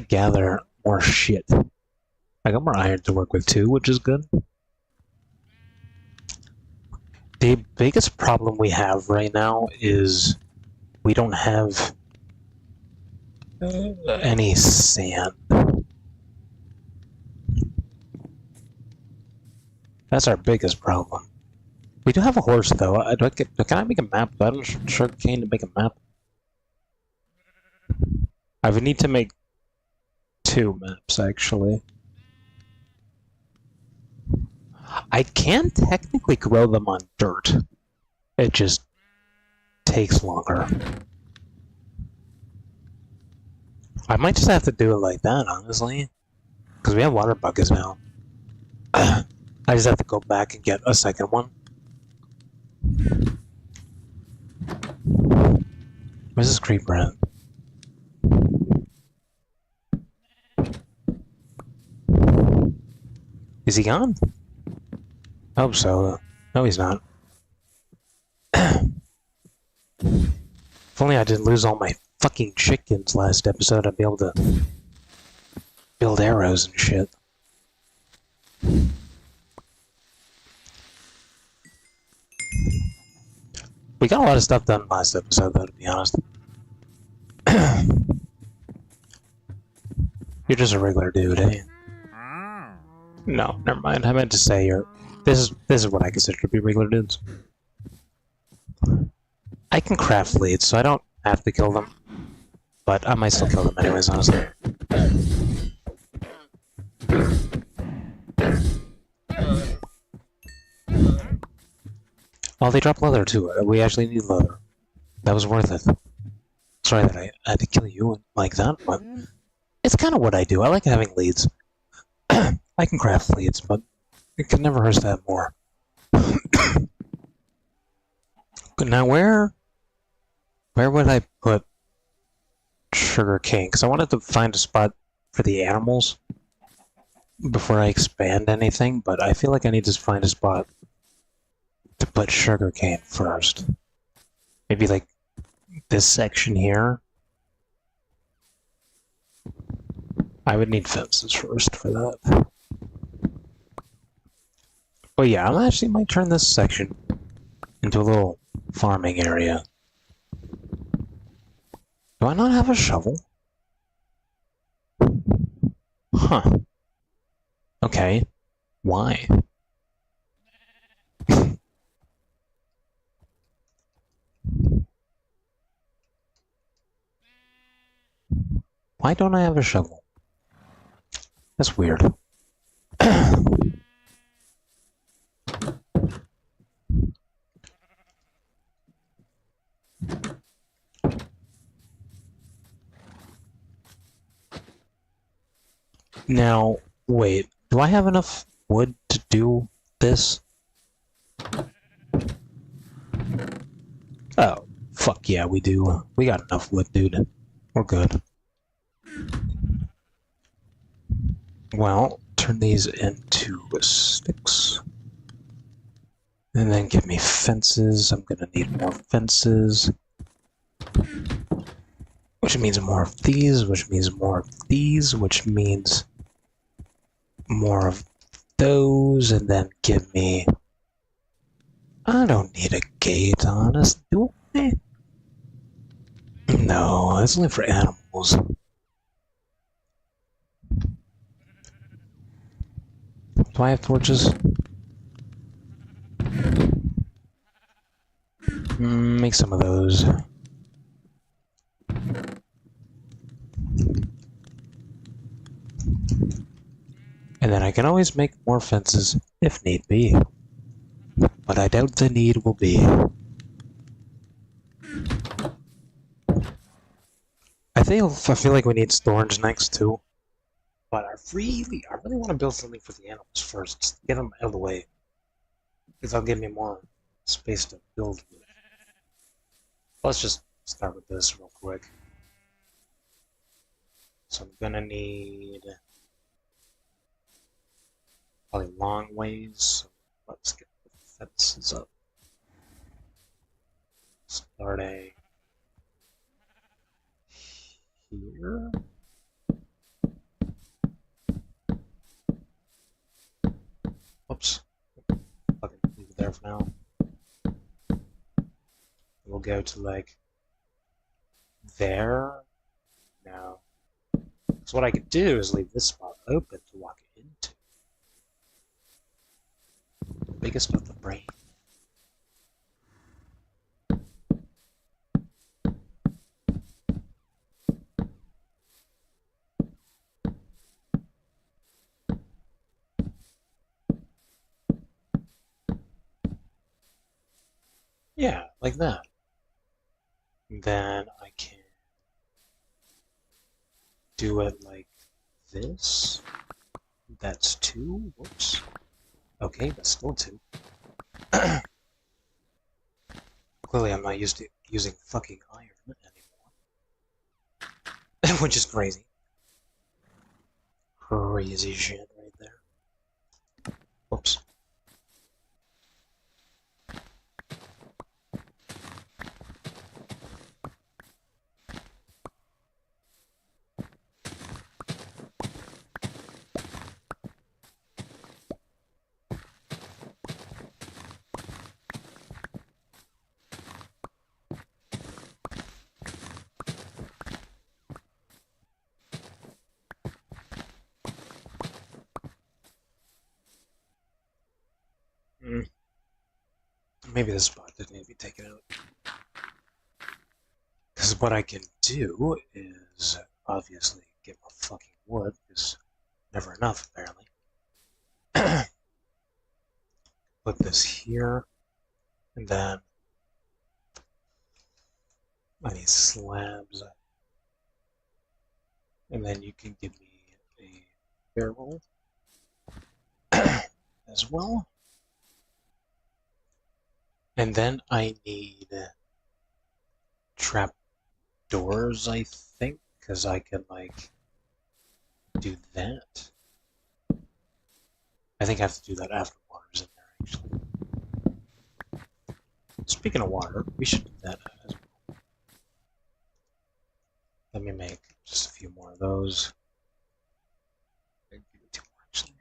gather more shit. I got more iron to work with too, which is good. The biggest problem we have right now is we don't have any sand. That's our biggest problem. We do have a horse though. Can I make a map? I don't sugarcane to make a map. I would need to make 2 maps actually. I can technically grow them on dirt. It just takes longer. I might just have to do it like that, honestly. Because we have water buckets now. I just have to go back and get a second one. Where's this creeper at? Is he gone? I hope so. No, he's not. If only I didn't lose all my fucking chickens last episode, I'd be able to build arrows and shit. We got a lot of stuff done last episode, though, to be honest. You're just a regular dude, eh? No, never mind. I meant to say you're... This is what I consider to be regular dudes. I can craft leads, so I don't have to kill them. But I might still kill them anyways, honestly. Oh, they drop leather too. We actually need leather. That was worth it. Sorry that I had to kill you like that, but it's kind of what I do. I like having leads. I can craft leads, but it can never hurt to have more. Now, where would I put sugar cane? Because I wanted to find a spot for the animals before I expand anything, but I feel like I need to find a spot to put sugar cane first. Maybe like this section here. I would need fences first for that. But yeah, I actually might turn this section into a little farming area. Do I not have a shovel? Huh. Okay. Why? Why don't I have a shovel? That's weird. Now, wait. Do I have enough wood to do this? Oh, fuck yeah, we do. We got enough wood, dude. We're good. Well, turn these into sticks. And then give me fences. I'm gonna need more fences. Which means more of these, which means more of these, which means more of those, and then give me... I don't need a gate, honest, do I? No, it's only for animals. Do I have torches? Make some of those. And then I can always make more fences if need be. But I doubt the need will be. I feel like we need storage next too. But I really want to build something for the animals first. Just get them out of the way. Because that'll give me more space to build with. Let's just start with this real quick. So I'm gonna need probably long ways. So let's get the fences up. Starting here. Oops. Fucking leave it there for now. We'll go to like there. Now. So what I could do is leave this spot open to walk into. The biggest of the brain. Yeah, like that. And then I can do it like this. That's 2. Whoops. Okay, that's still 2. Clearly I'm not used to using fucking iron anymore. Which is crazy. Crazy shit right there. Whoops. Maybe this spot didn't need to be taken out. Because what I can do is obviously get my fucking wood, because never enough apparently. Put this here, and then I need slabs. And then you can give me a barrel as well. And then I need trap doors, I think, because I can, like, do that. I think I have to do that after water's in there, actually. Speaking of water, we should do that as well. Let me make just a few more of those. Maybe 2 more, actually.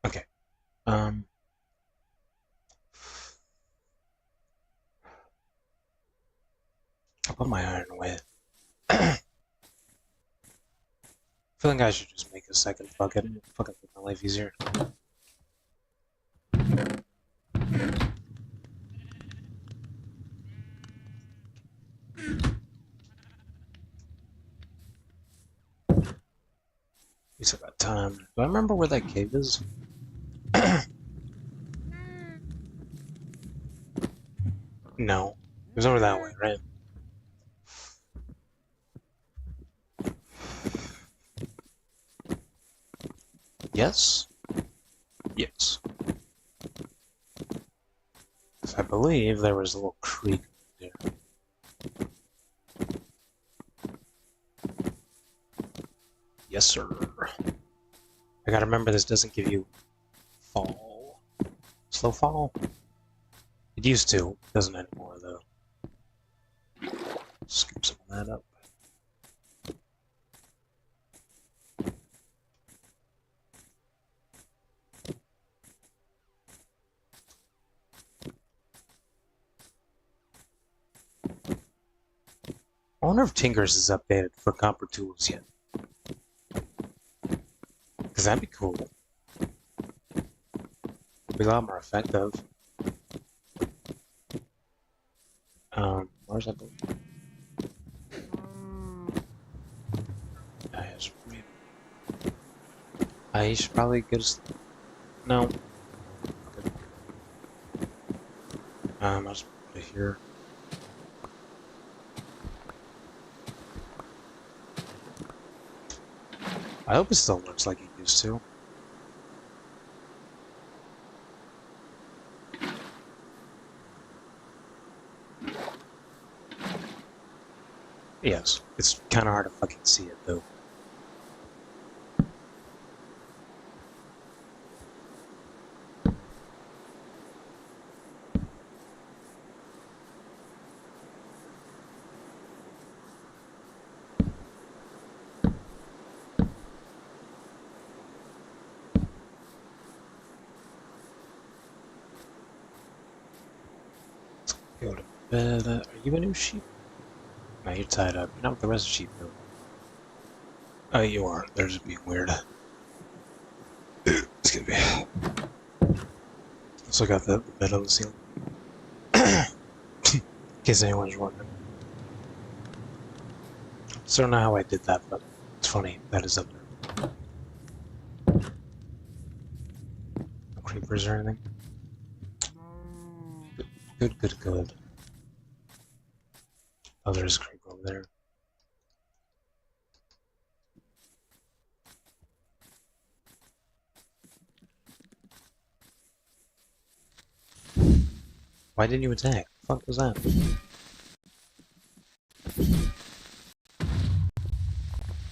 Okay. I'll put my iron away. I feel like I should just make a second bucket and fucking make my life easier. We still got time. Do I remember where that cave is? No. It was over that way, right? Yes? Yes. I believe there was a little creek there. Yes, sir. I gotta remember this doesn't give you fall. Slow fall? It used to. It doesn't anymore, though. Scoop some of that up. I wonder if Tinkers is updated for copper tools yet. Because that'd be cool. It'd be a lot more effective. Where's that book? I should probably go to no. I'll just put it here. I hope it still looks like it used to. Yes, it's kind of hard to fucking see it though. Go to bed. Are you a new sheep? No, you're tied up. You're not with the rest of the sheep though. Oh, you are. They're just being weird. Excuse me. Also got the bed on the ceiling. In case anyone's wondering. So I don't know how I did that, but it's funny. That is up there. No creepers or anything. Good, good, good. Oh, there's a creeper over there. Why didn't you attack? The fuck was that?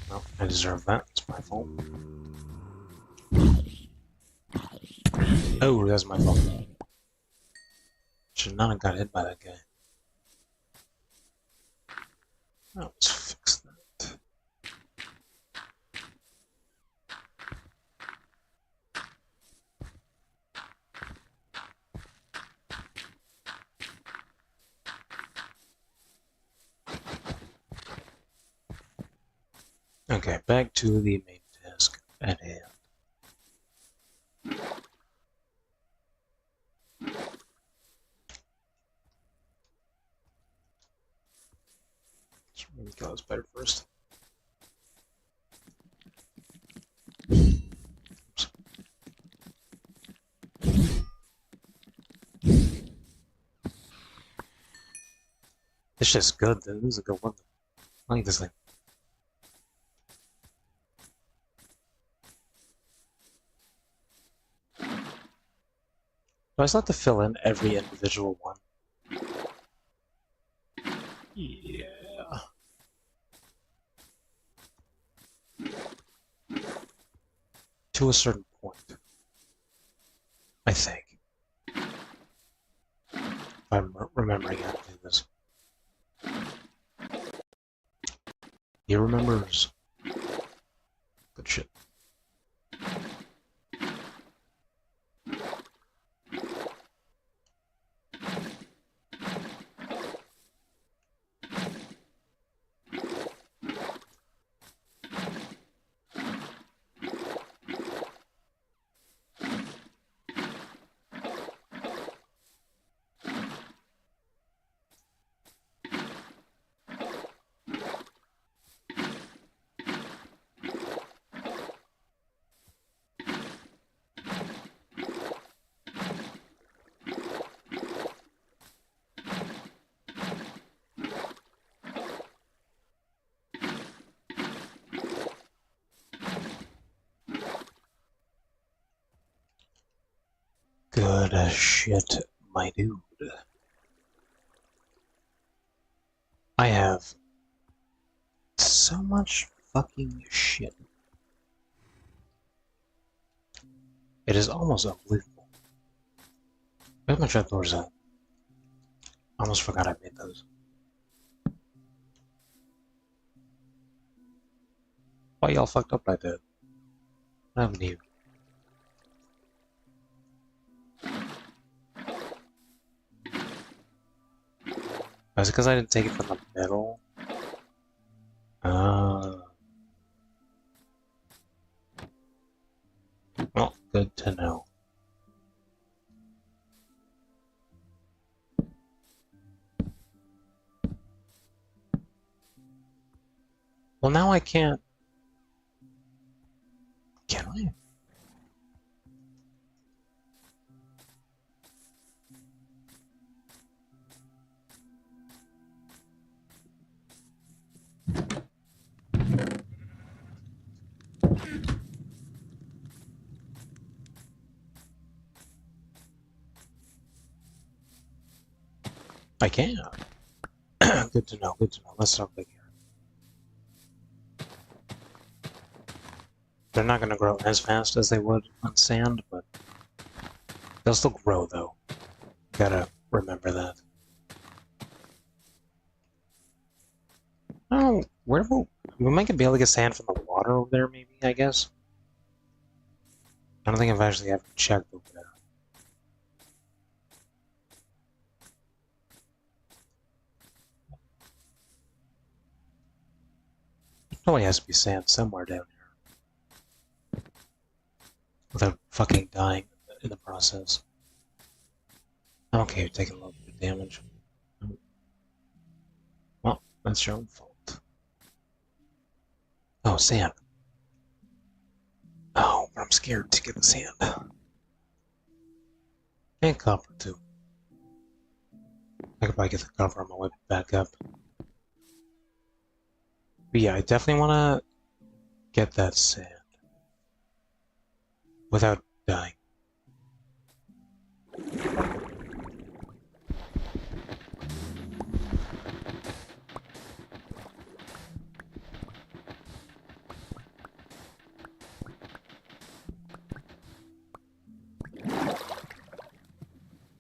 Well, I deserve that. It's my fault. Oh, that's my fault. Should not have got hit by that guy. Oh, let's fix that. Okay, back to the main task at hand. Let me kill this spider first. Oops. This shit's good, though. This is a good one. I like this thing. Do I still have to fill in every individual one? Yeah. To a certain point. I think. If I'm remembering how to do this. He remembers. Good shit. Good shit, my dude. I have so much fucking shit. It is almost unbelievable. Where's my trapdoors at? I almost forgot I made those. Why y'all fucked up like that? What happened to you? Was it because I didn't take it from the middle? Well, good to know. Well, now I can't. Can I? I can. Good to know, good to know. Let's start big here. They're not gonna grow as fast as they would on sand, but they'll still grow though. Gotta remember that. Oh, we might be able to get sand from the water over there, maybe, I guess. I don't think I've actually ever checked over there. Probably has to be sand somewhere down here. Without fucking dying in the process. Okay, you're taking a little bit of damage. Well, that's your own fault. Oh, sand. Oh, but I'm scared to get the sand. And copper, too. I could probably get the copper on my way back up. But yeah, I definitely want to get that sand. Without dying.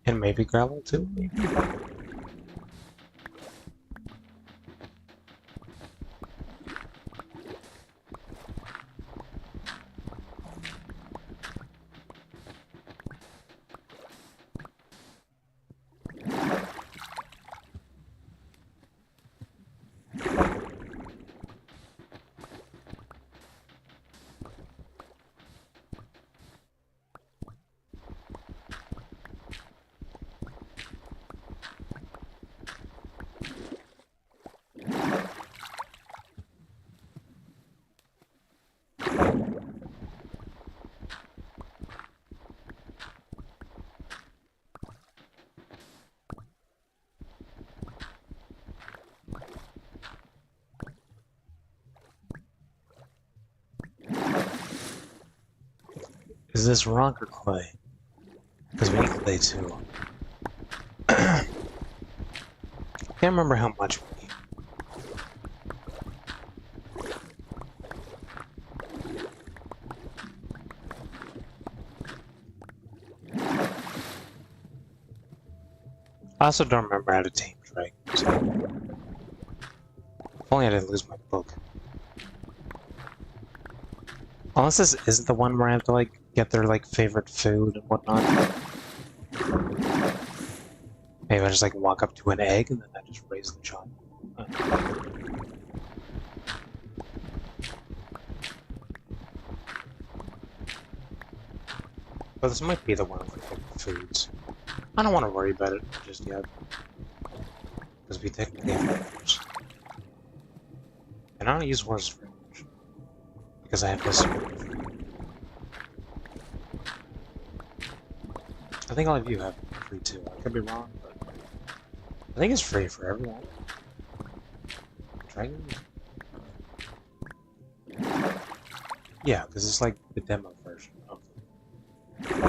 And maybe gravel too? Is this rock or clay? Because we need clay too. Can't remember how much we need. I also don't remember how to tame dragons. If only I didn't lose my book. Unless this isn't the one where I have to, like, get their, like, favorite food and whatnot. Maybe I just, like, walk up to an egg and then I just raise the child. But this might be the one with the favorite foods. I don't want to worry about it just yet. Because we technically have others. And I don't use ones very much. Because I have this. I think all of you have free too. I could be wrong, but I think it's free for everyone. Dragon? Yeah, because it's like the demo version of them.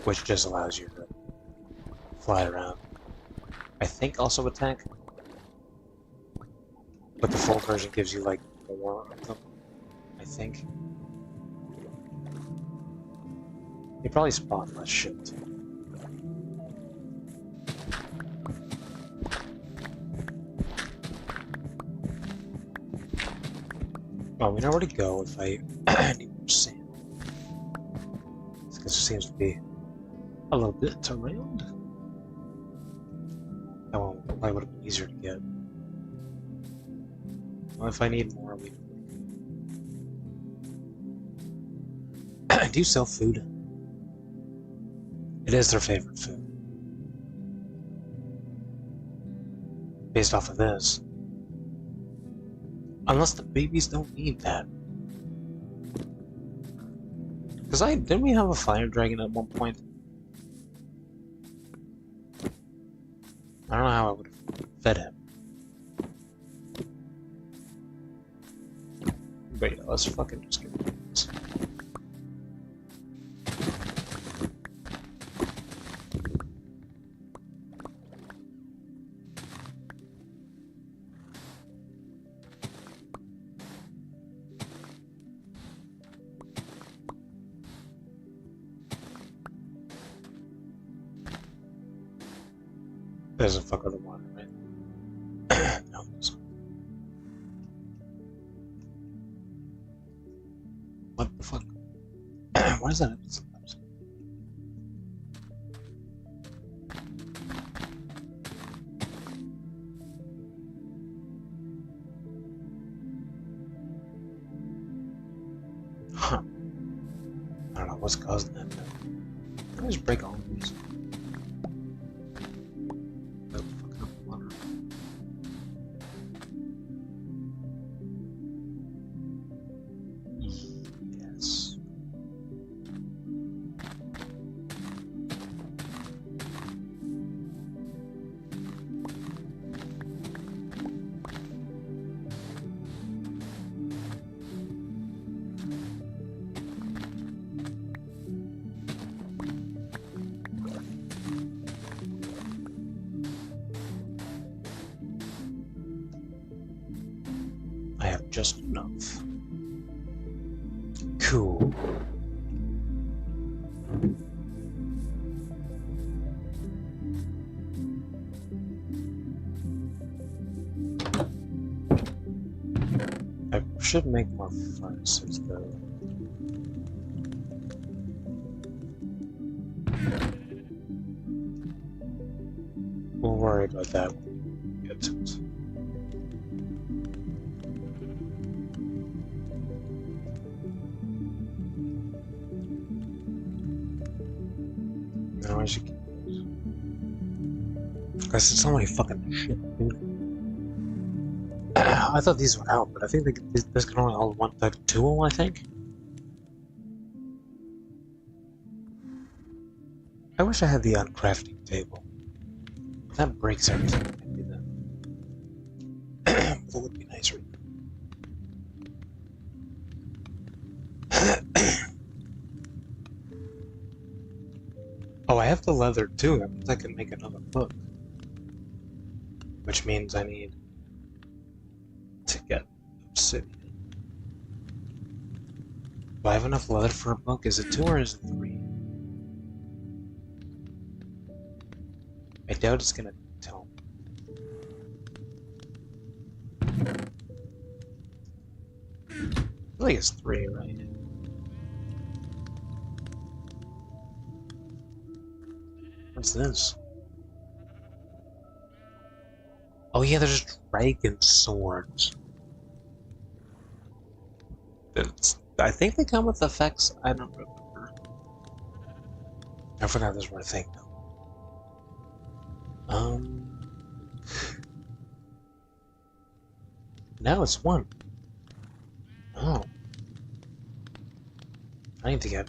Which just allows you to fly around. I think also attack. But the full version gives you like more of them, I think. You probably spawn less shit too. Well, we know where to go if I need more sand. Because there seems to be a little bit around. That one probably would have been easier to get. Well, if I need more, we do you sell food? It is their favorite food. Based off of this. Unless the babies don't need that. Because didn't we have a fire dragon at one point? I don't know how I would have fed him. But yeah, let's fucking just get this. There's a fuck other water, right? No, it doesn't. What the fuck? Why is that? Huh. I don't know what's causing that. I always break all of these. The fucking water. Yes. I have just enough. Cool. I should make more furnaces though. We'll worry about that when we get to it. No, I should keep those. Guys, it's not my fucking shit, dude. I thought these would help, but I think this can only hold one type of tool, I think. I wish I had the uncrafting table. That breaks everything. Maybe that. That would be nice, right? Oh, I have the leather too. That means I can make another book. Which means I need to get obsidian. Do I have enough leather for a book? Is it 2 or is it 3? I doubt it's gonna tell me. I feel like it's 3, right? What's this? Oh yeah, there's dragon swords. I think they come with effects. I don't remember. I forgot those were a thing though. Now it's 1. Oh. I need to get.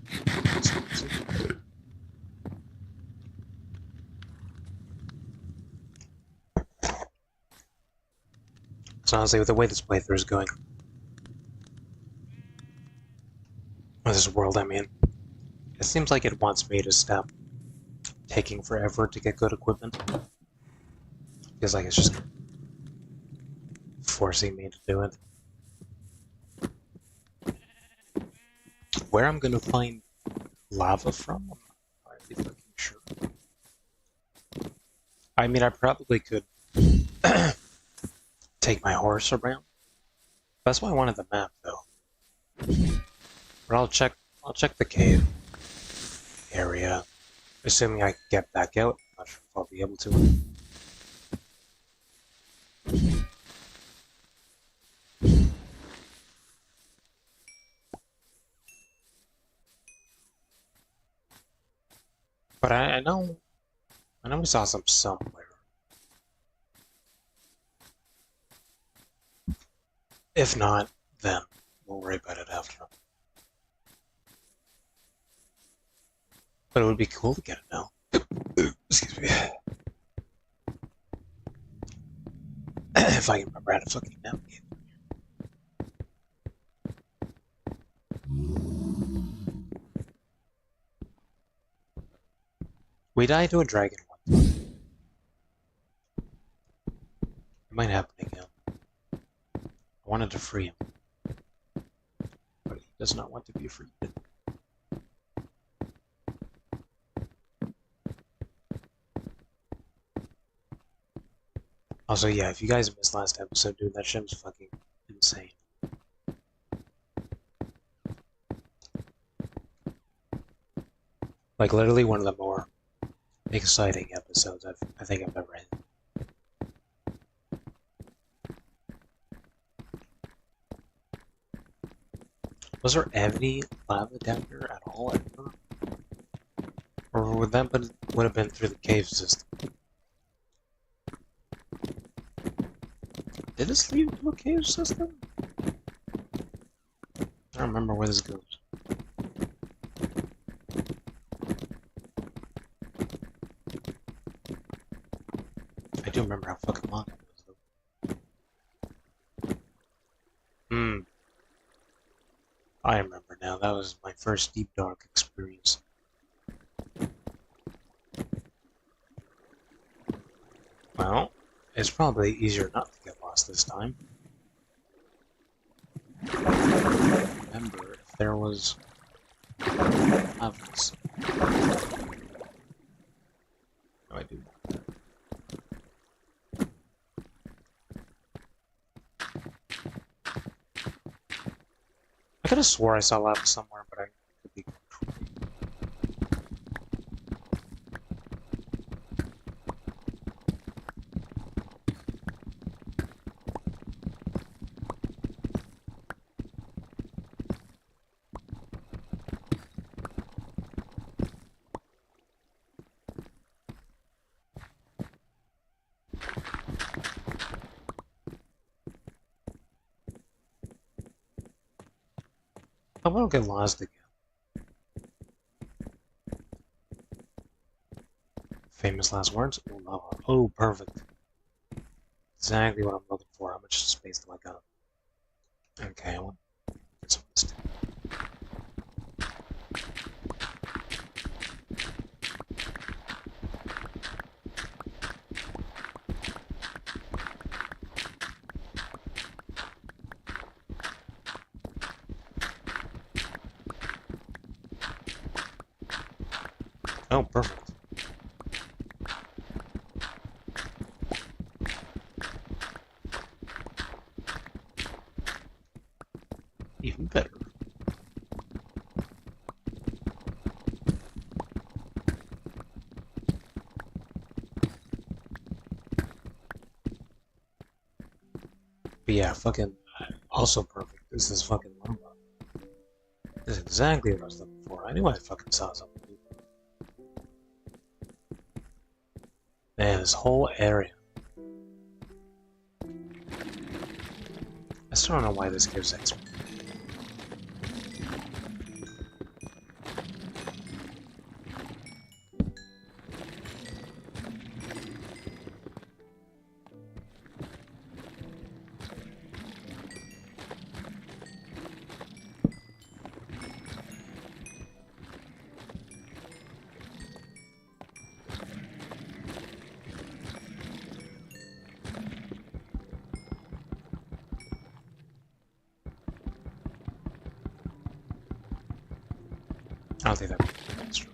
So honestly, with the way this playthrough is going, or this world, I mean, it seems like it wants me to stop taking forever to get good equipment. Feels like it's just forcing me to do it. Where I'm gonna find lava from, I'm not really fucking sure. I mean, I probably could take my horse around. That's why I wanted the map, though. But I'll check the cave area, assuming I can get back out. I'm not sure if I'll be able to. But I know we saw some somewhere. If not, then we'll worry about it after. But it would be cool to get it now. Excuse me. If I can remember how to fucking navigate. We died to a dragon once. It might happen again. I wanted to free him. But he does not want to be freed. Also, yeah, if you guys missed last episode, dude, that shit was fucking insane. Like, literally one of the more exciting episodes I think I've ever had. Was there any lava down here at all ever? Or would have been through the cave system? Did this lead to a cave system? I don't remember where this goes. I do remember how fucking long it was, though. Hmm. I remember now. That was my first deep dark experience. Well, it's probably easier not to get lost this time. Remember, if there was levels. No, I do. I could have swore I saw lava somewhere, but I could be. I won't get lost again. Famous last words? Oh, lava. Oh, perfect. Exactly what I'm looking for. How much space do I got? Okay, I want to get some of this down. Oh, perfect. Even better. But yeah, fucking also perfect is this fucking lava. This is exactly what I was looking for. I knew I fucking saw something. Man, this whole area. I still don't know why this gives XP. I don't think that's true.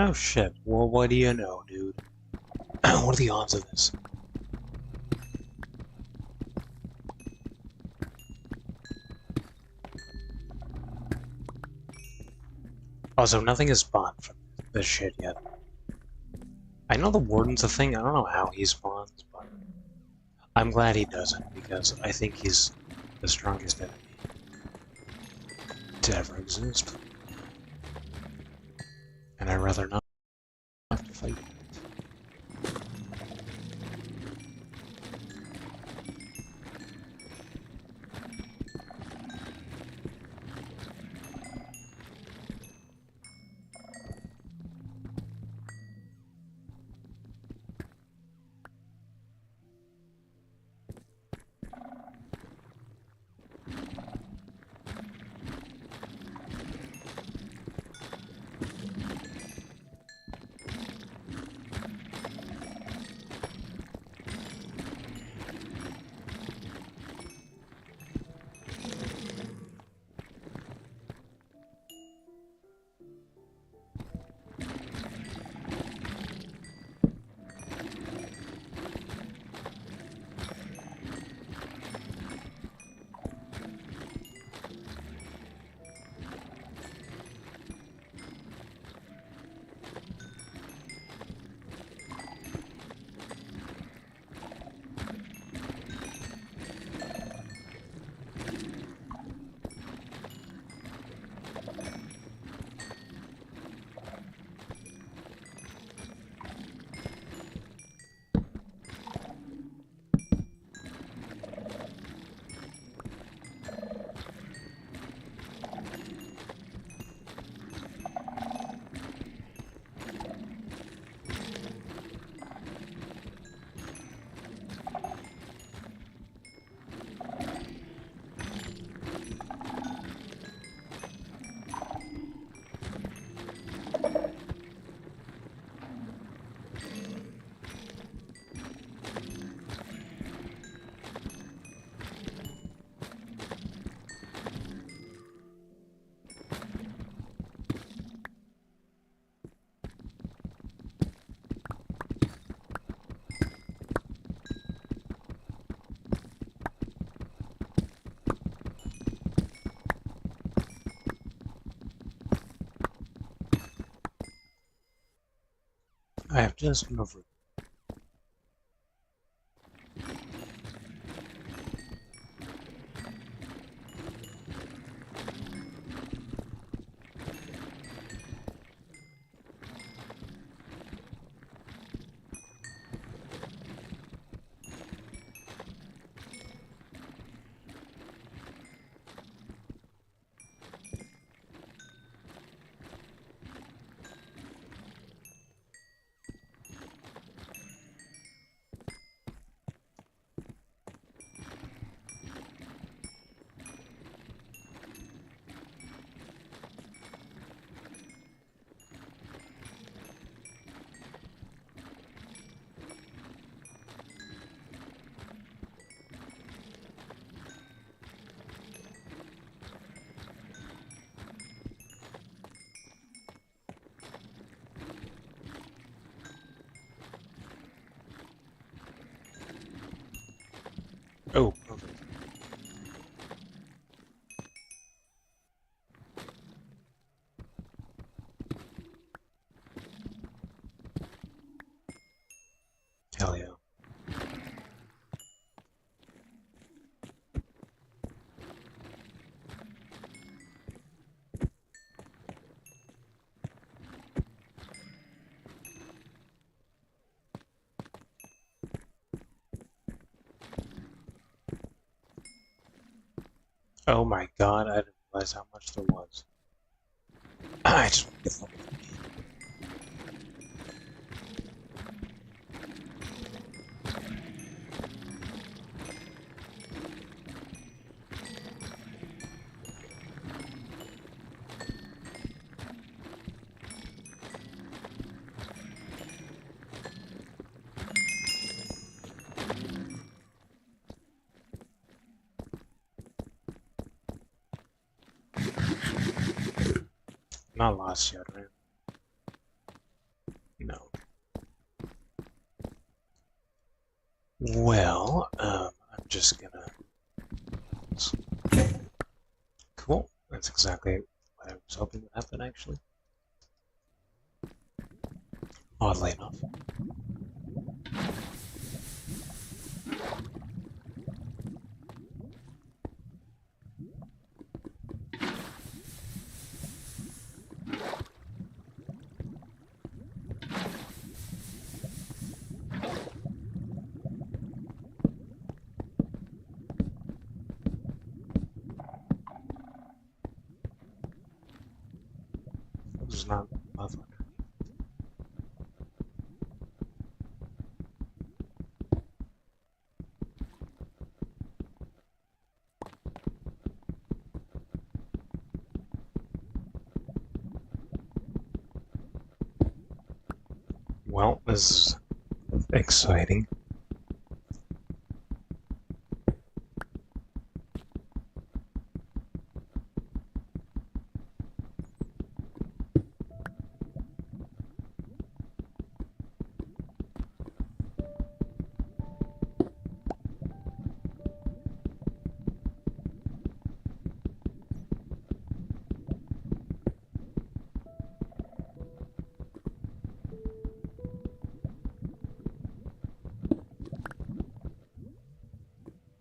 Oh shit. Well, what do you know, dude? What are the odds of this? Also, nothing has spawned from this shit yet. I know the warden's a thing. I don't know how he spawns, but I'm glad he doesn't, because I think he's the strongest enemy to ever exist. And I'd rather not have to fight. I have just enough room. Oh, perfect. Hell yeah. Oh my god, I didn't realize how much there was. I just want to get fucking not lost yet, right? No. Well, I'm just gonna... Cool. That's exactly what I was hoping would happen, actually. Oddly enough. This is not motherfucker. Well, this is exciting.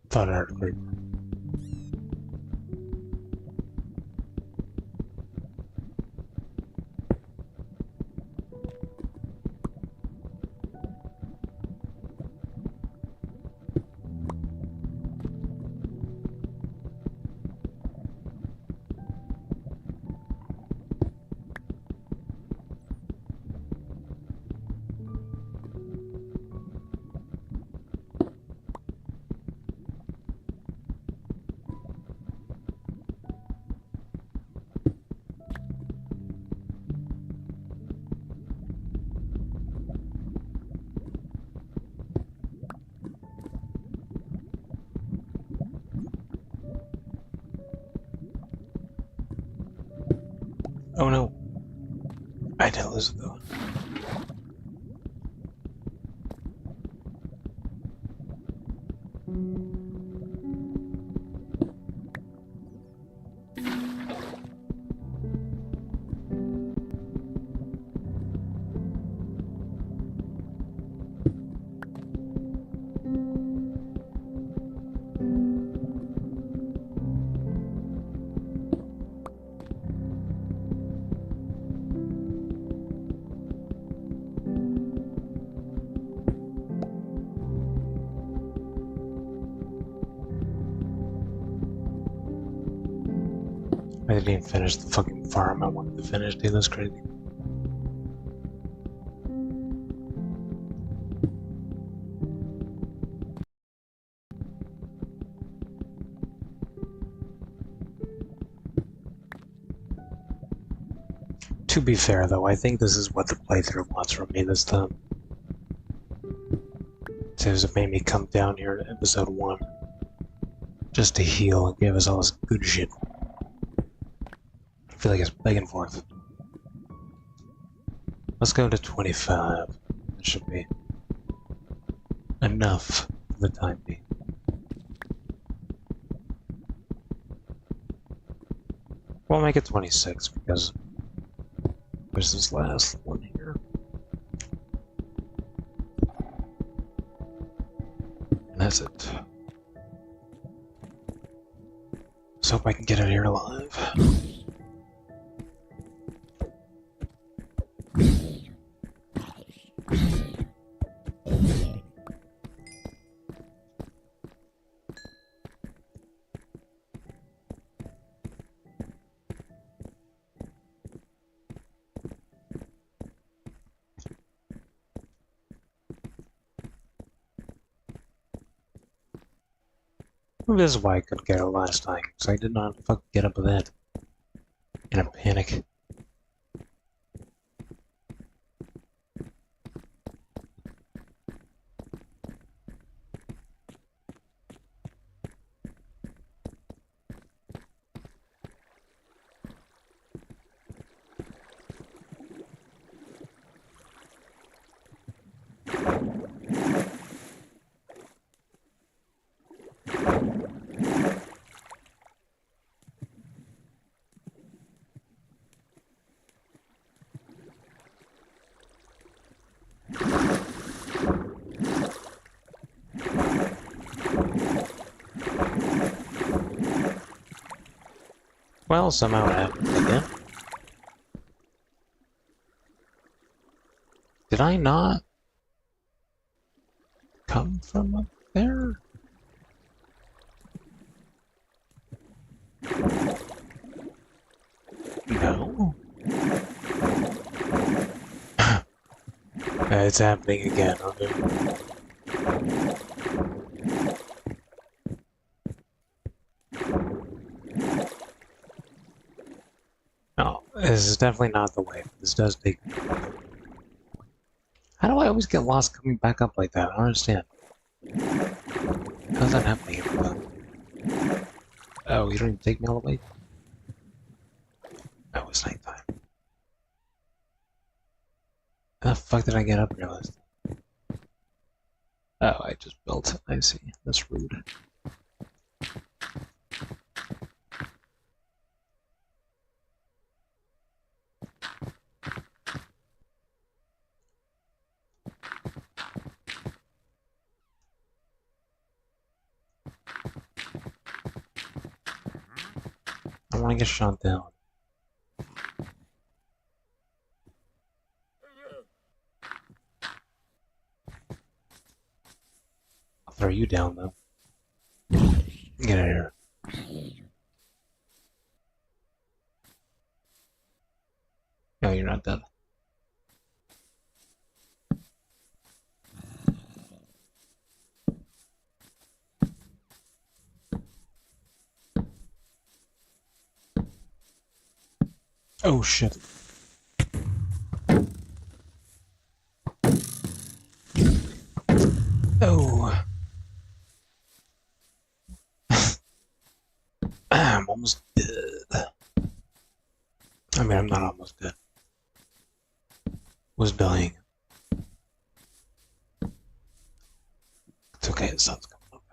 Thought I heard a creeper. Oh no. I tell this though. I didn't even finish the fucking farm I wanted to finish, dude, that's crazy. To be fair, though, I think this is what the playthrough wants from me this time. So it made me come down here to episode 1 just to heal and give us all this good shit. I feel like it's begging for it. Let's go to 25. That should be enough for the time being. We'll make it 26 because there's this last one here. And that's it. Let's hope I can get out of here alive. This is why I couldn't get it last time, because I did not fucking get up with that. In a panic. Well, somehow it happened again. Did I not come from up there? No. It's happening again. Okay. No, this is definitely not the way. This does take... How do I always get lost coming back up like that? I don't understand. How's that happening every time? Oh, you don't even take me all the way? Oh, it's nighttime. How the fuck did I get up here last time? Oh, I just built it. I see. That's rude. I want to get shot down. I'll throw you down, though. Get out of here. No, you're not dead. Oh, shit. Oh. I'm almost dead. I mean, I'm not almost dead. Was dying. It's okay, the sun's coming up.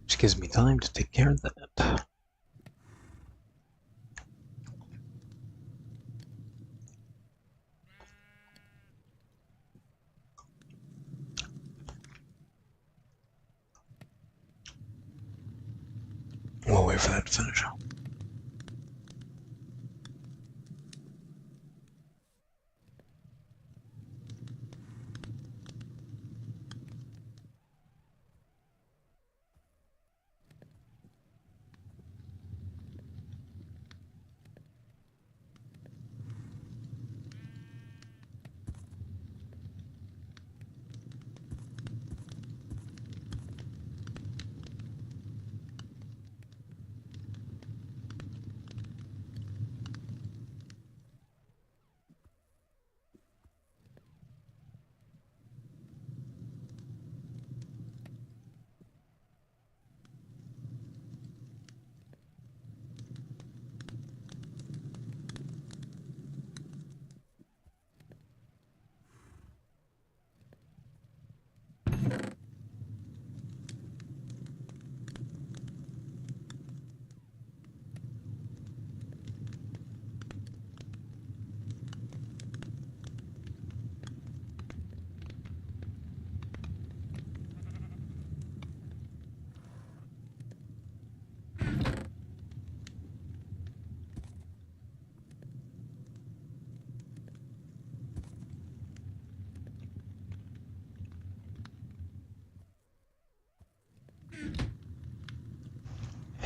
Which gives me time to take care of that. We'll wait for that to finish.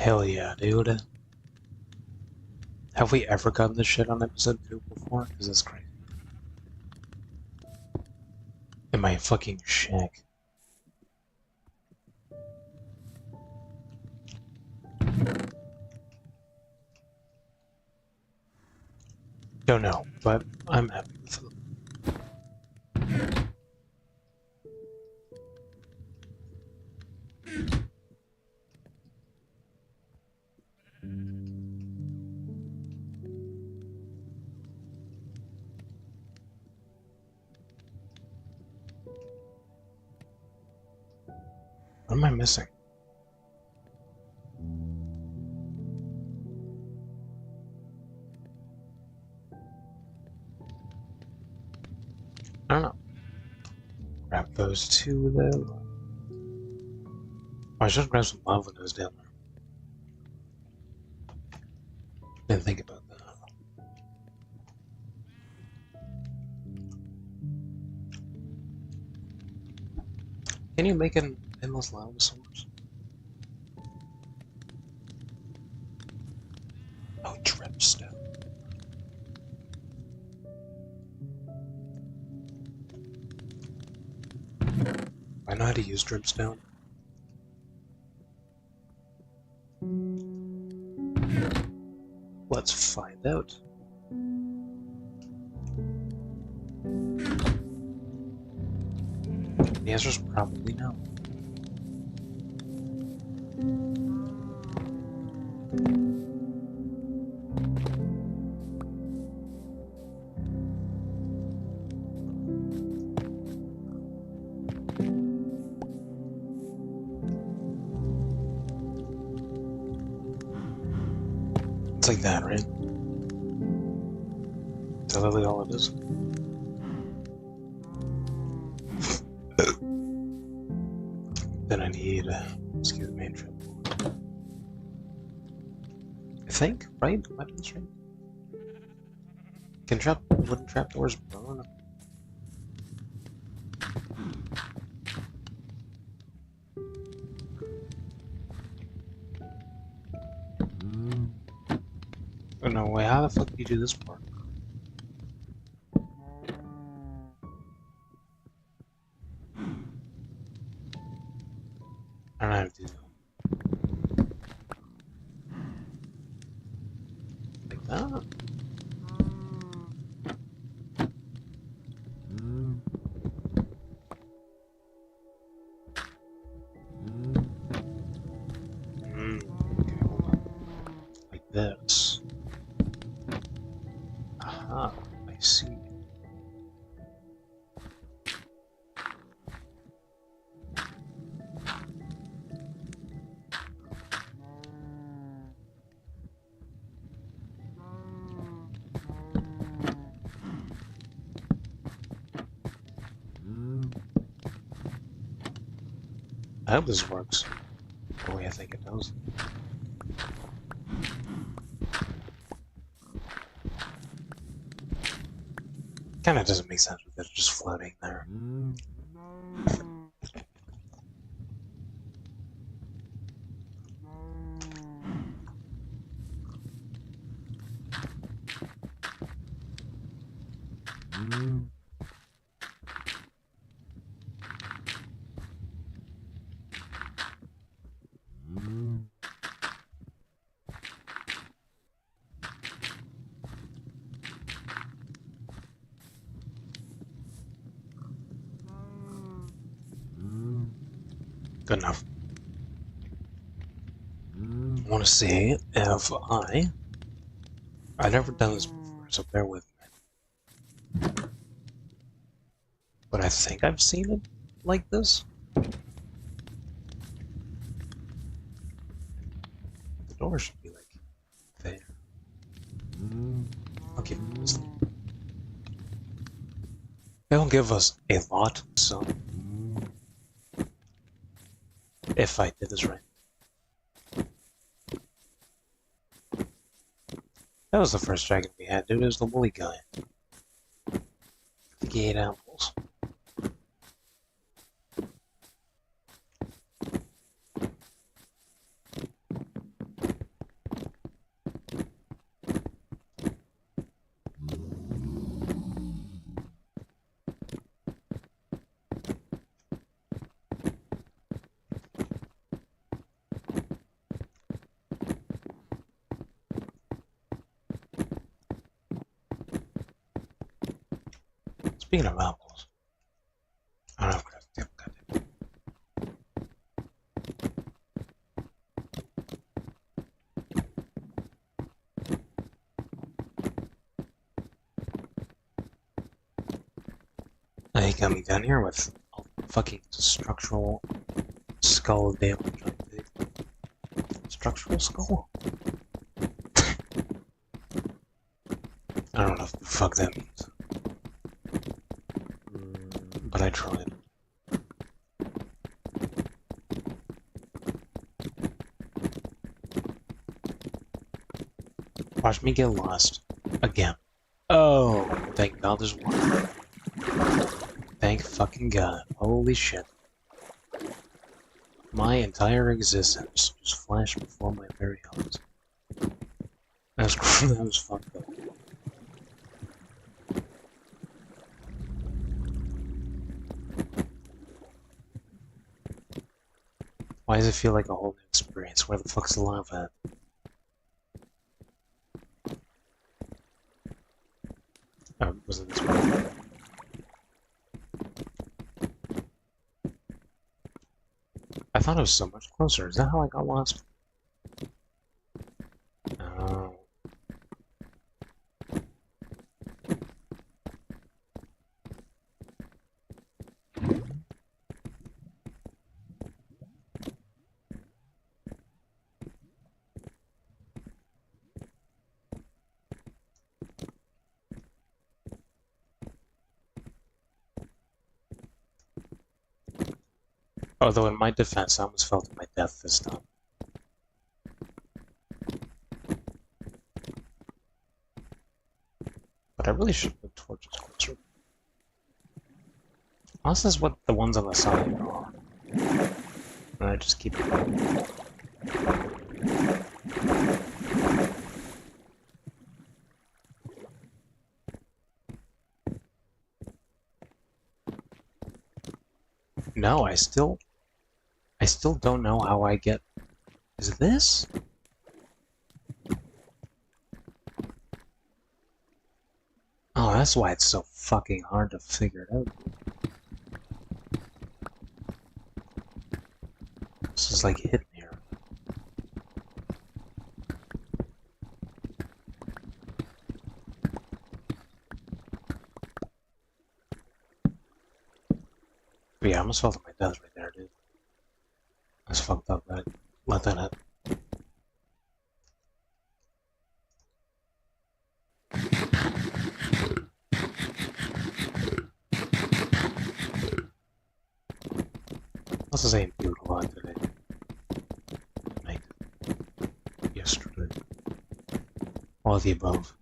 Hell yeah, dude. Have we ever gotten this shit on episode 2 before? Because that's crazy. In my fucking shack. Don't know, but I'm happy with it. What am I missing? I don't know. Grab those two though. Oh, I should grab some lava when I was down there. Didn't think about that. Can you make an endless lava source? Oh, dripstone. I know how to use dripstone. Let's find out. The answer is probably no. It's like that, right? Is that literally all it is? Then I need, excuse me, trip. I think, right? Am I doing this right? Can wooden trapdoors burn? Oh no, wait, how the fuck do you do this part? I don't know how to do that. Like that? Okay, hold on. Like this. Aha, I see. I hope this works the way I think it does. Kinda doesn't make sense with it just floating there. Good enough. I want to see if I've never done this before, so bear with me. But I think I've seen it like this. The door should be like there. Okay, they don't give us a lot, so if I did this right. That was the first dragon we had, dude. It was the woolly guy. He ate apples. Speaking of apples, I don't know. He got me down here with fucking structural skull damage. Structural skull? I don't know what the fuck that means. But I tried. Watch me get lost. Again. Oh, thank God there's one. Thank fucking God. Holy shit. My entire existence just flashed before my very eyes. That was fucked up. Why does it feel like a whole new experience? Where the fuck's the lava at? Oh, was it this way? I thought it was so much closer. Is that how I got lost? Oh. Although in my defense, I almost fell to my death this time. But I really should put torches closer. Unless that's what the ones on the side are. And I just keep going. No, I still don't know how I get... Is this? Oh, that's why it's so fucking hard to figure it out. This is like hidden here. But yeah, I almost fell to my death right there, dude. That's fucked up, right? Let that happen. This ain't beautiful a lot today. Night. Yesterday. All of the above.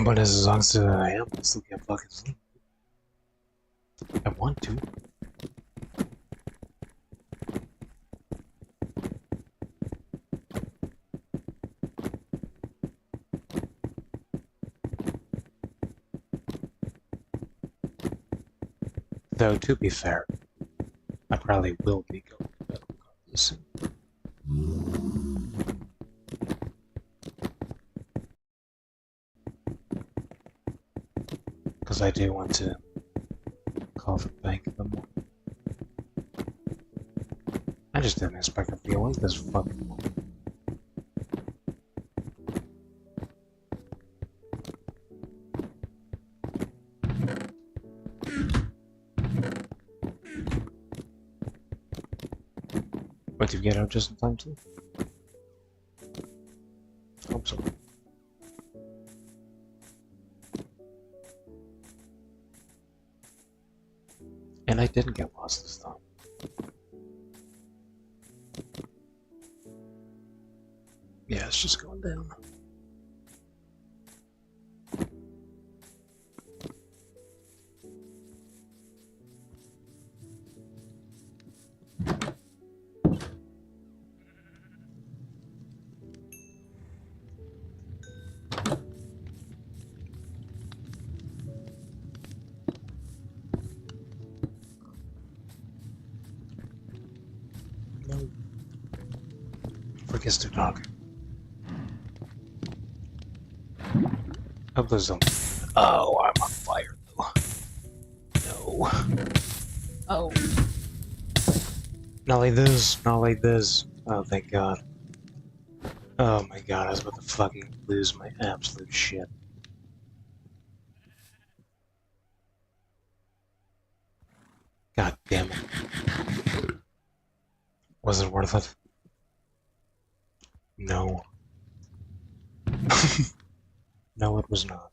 But as exhausted as I am, I still can't fucking sleep. I want to. Though, to be fair, I probably will be going to bed soon. Because I do want to call for bank in the morning. I just didn't expect to be awake this fucking morning. But did you get out just in time too? Hope so. And I didn't get lost this time. Yeah, it's just going down. Traffic is too dark. Hope those don't. Oh, I'm on fire though. No. Oh. Not like this. Not like this. Oh, thank God. Oh my God, I was about to fucking lose my absolute shit. God damn it. Was it worth it? No. No, it was not.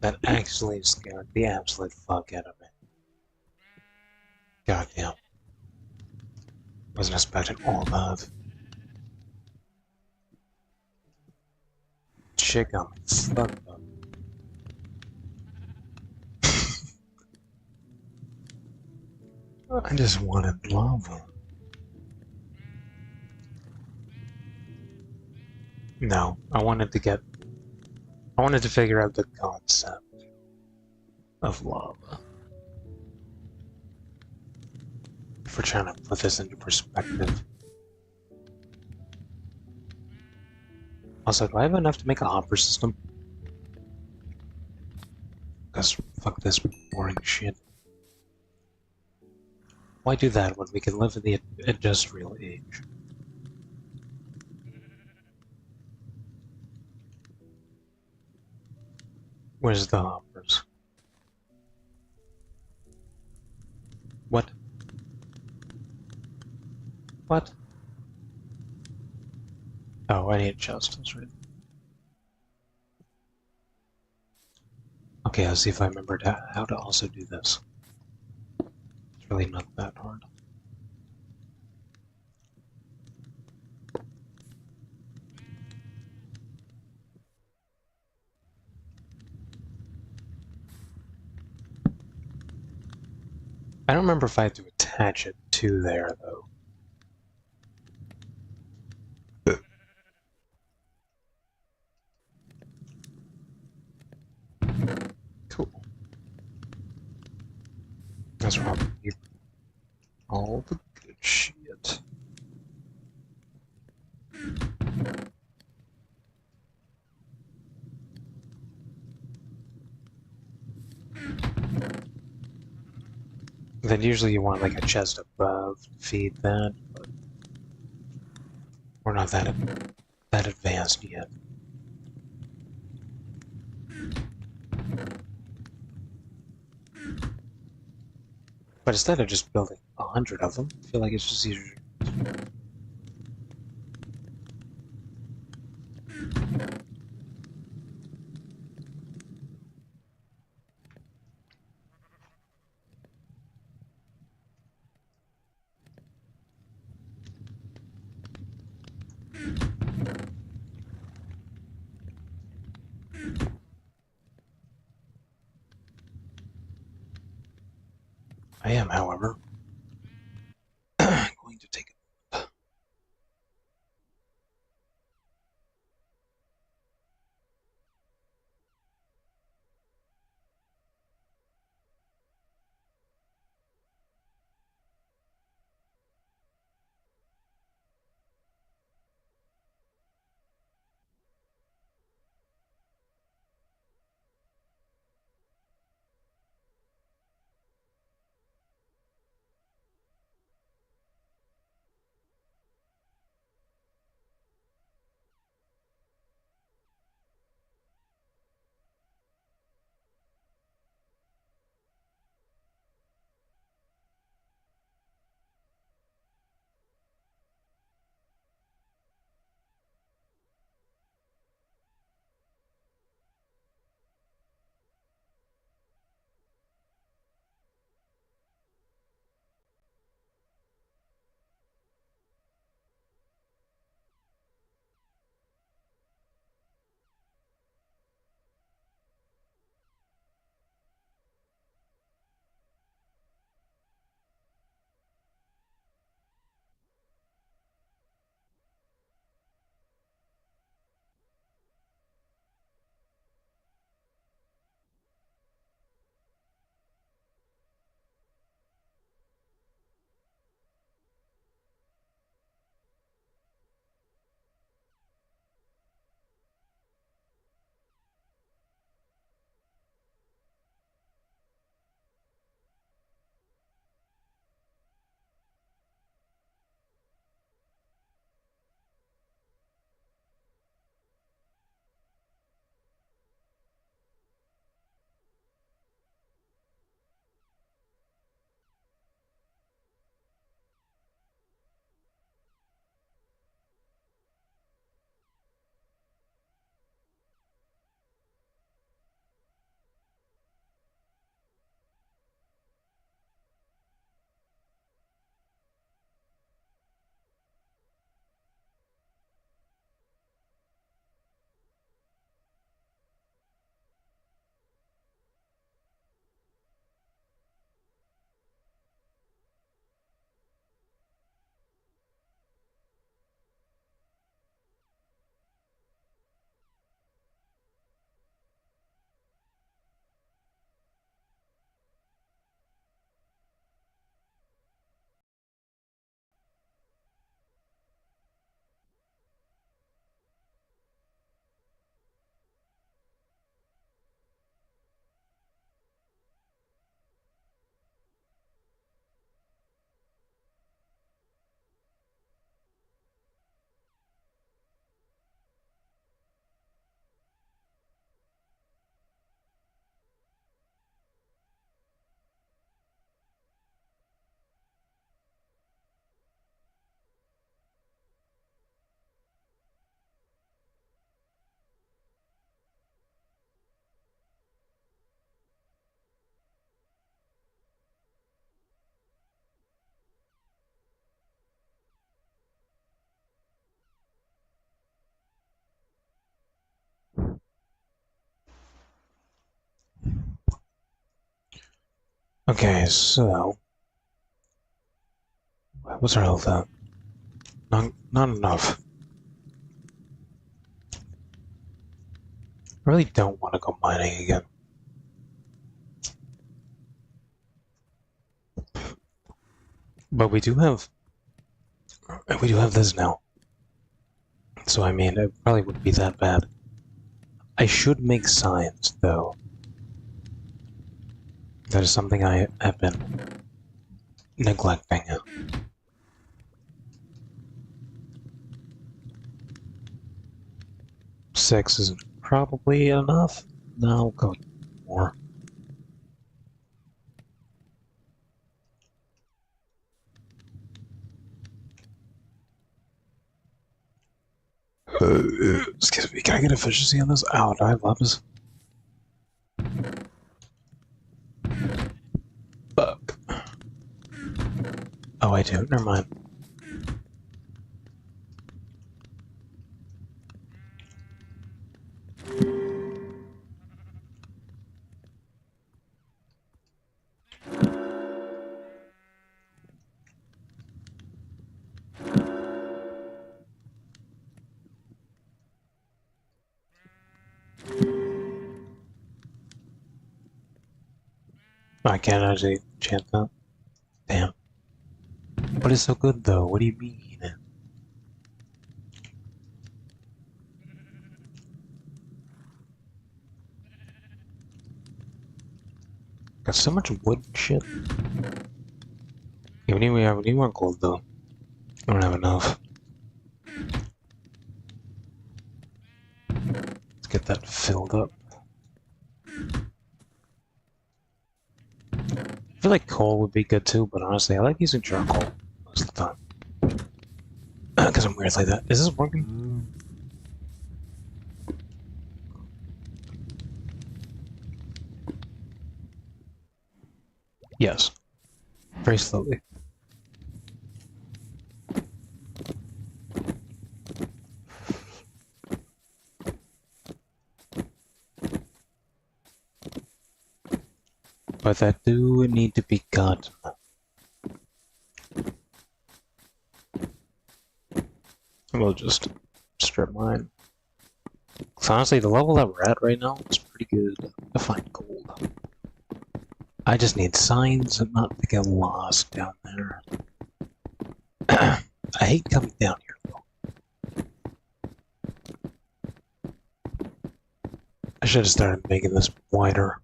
That actually scared the absolute fuck out of me. God damn. Wasn't expecting all that. Shit got me fucked up. I just wanted lava. No, I wanted to figure out the concept of lava. If we're trying to put this into perspective. Also, do I have enough to make a hopper system? Because fuck this boring shit. Why do that when we can live in the industrial age? Where's the hoppers? What? What? Oh, I need justice, right? Okay, I'll see if I remembered how to also do this. It's really not that hard. I don't remember if I had to attach it to there, though. Cool. That's probably all the good shit. Then usually you want like a chest above to feed that, but we're not that advanced yet. But instead of just building 100 of them, I feel like it's just easier. I am, however, going to take it. Okay, so what's our health at? Not enough. I really don't want to go mining again. But we do have this now. So I mean, it probably wouldn't be that bad. I should make signs, though. That is something I have been neglecting. 6 is probably enough. No, I'll go more. Excuse me, can I get efficiency on this? Ow, do I have lapis? Fuck. Oh, I do. Never mind. I can't actually chant that. Damn. What is so good, though? What do you mean? Got so much wood and shit. Yeah, we need more gold, though. I don't have enough. Let's get that filled up. I feel like coal would be good, too, but honestly, I like using charcoal most of the time. Because I'm weird like that. Is this working? Yes. Very slowly. But that do need to be cut. We'll just strip mine. So honestly, the level that we're at right now is pretty good to find gold. I just need signs and not to get lost down there. I hate coming down here, though. I should have started making this wider.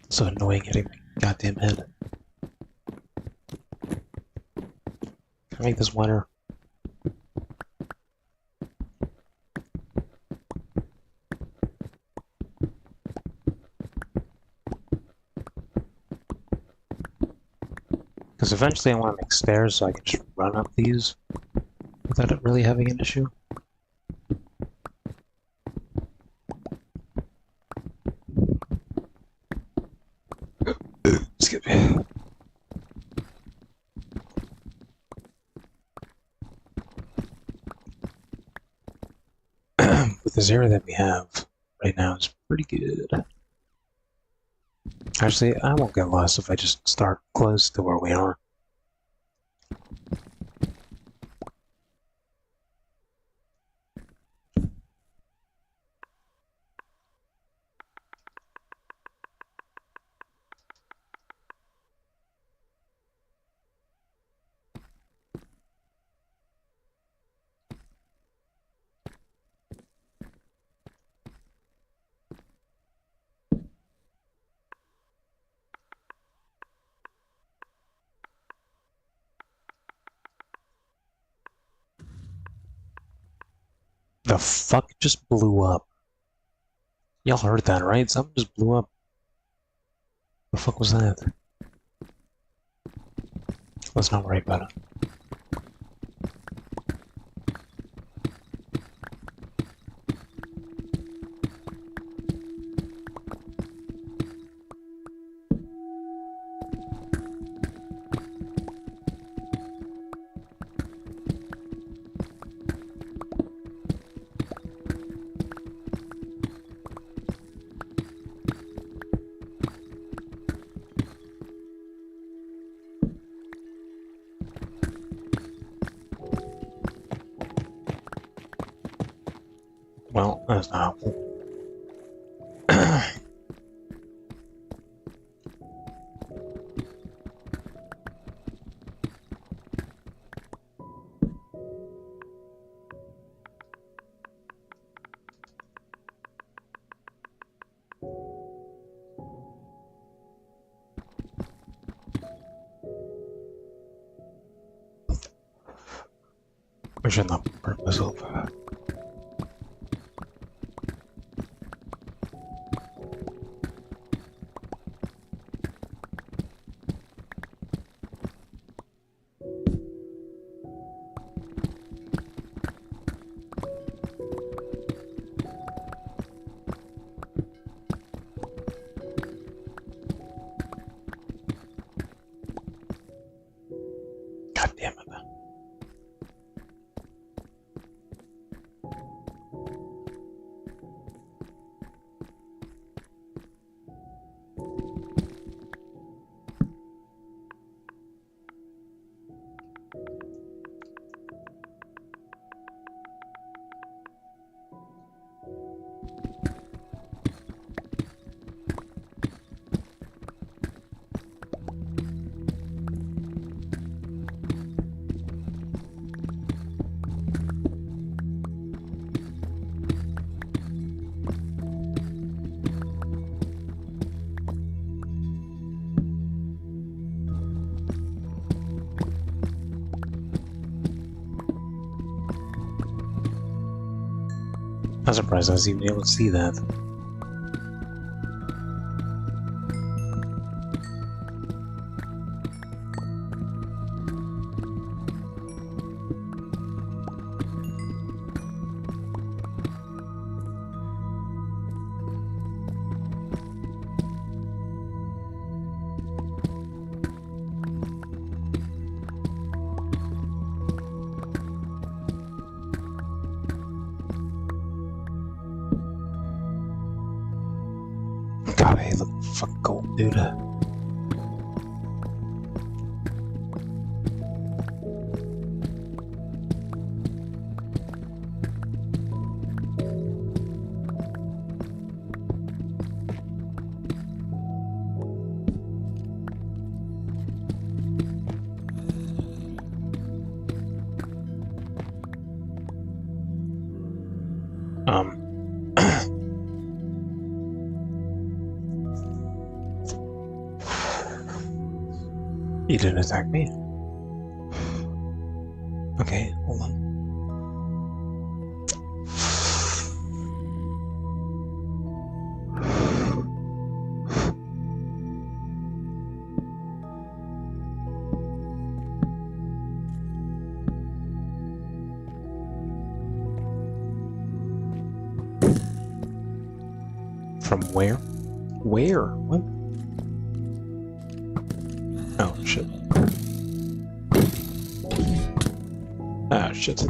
So annoying hitting my goddamn head. Can I make this wider? Because eventually I want to make stairs so I can just run up these without it really having an issue. Excuse me. With the zero that we have right now is pretty good. Actually, I won't get lost if I just start close to where we are. The fuck just blew up? Y'all heard that, right? Something just blew up. The fuck was that? Let's not worry about it. Well, that's not helpful. We should not burn myself. God damn it. I'm surprised I was even able to see that. God, I hate the fucking cold, dude. You didn't attack me. Okay, hold on. From where? Where? What? Oh, shit. Ah, shit.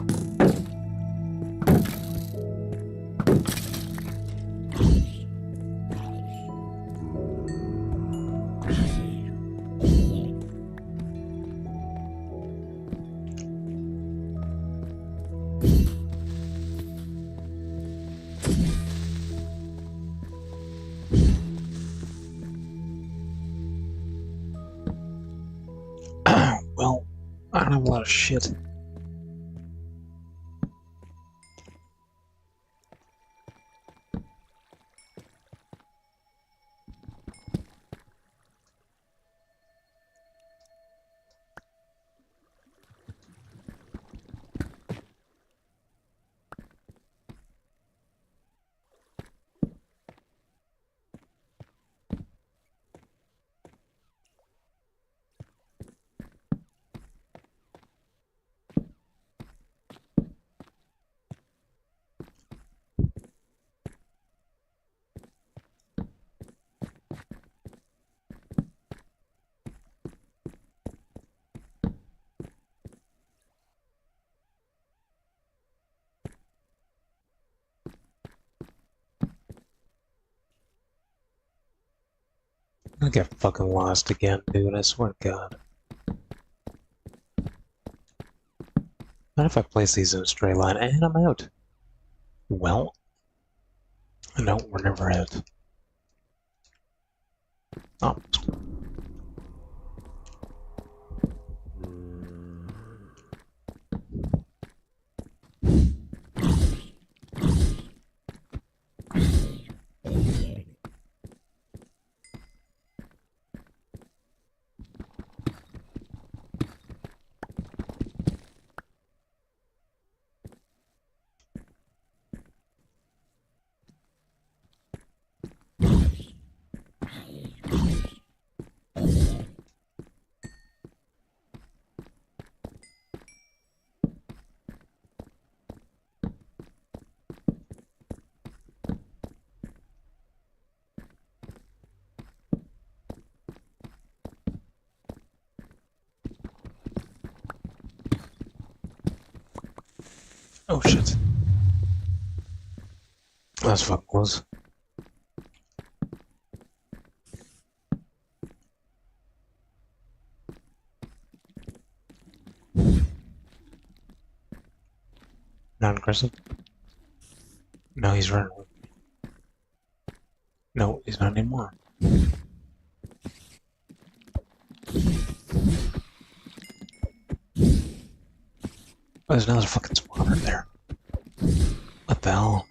Well, I don't have a lot of shit. I get fucking lost again, dude, I swear to God. What if I place these in a straight line and I'm out? Well, No, we're never out. Oh. Oh shit. That's fucking close. Non-aggressive? No, he's running with me. No, he's not anymore. Oh, there's another fucking spawner there. What the hell?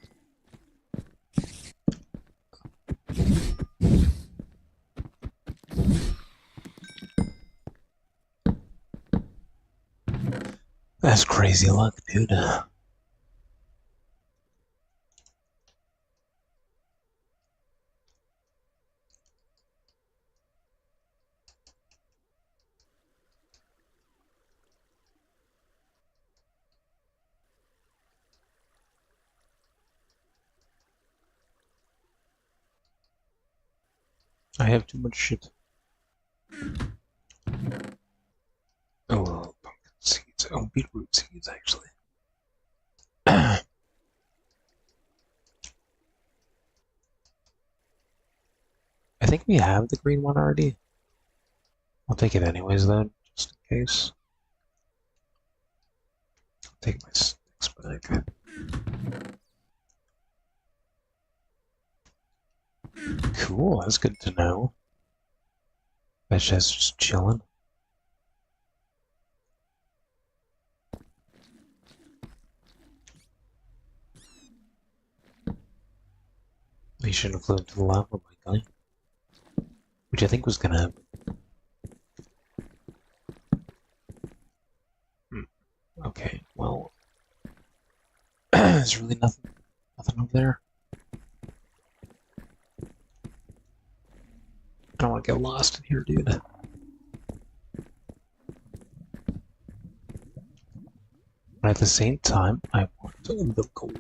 That's crazy luck, dude. I have too much shit. Oh, pumpkin seeds. Oh, beetroot seeds, actually. I think we have the green one already. I'll take it anyways, though, just in case. I'll take my sticks back. Cool, that's good to know. That's just chilling. You shouldn't have flown to the lava, my guy. Which I think was gonna happen. Okay, well... there's really nothing over there. I don't want to get lost in here, dude. But at the same time, I want the gold.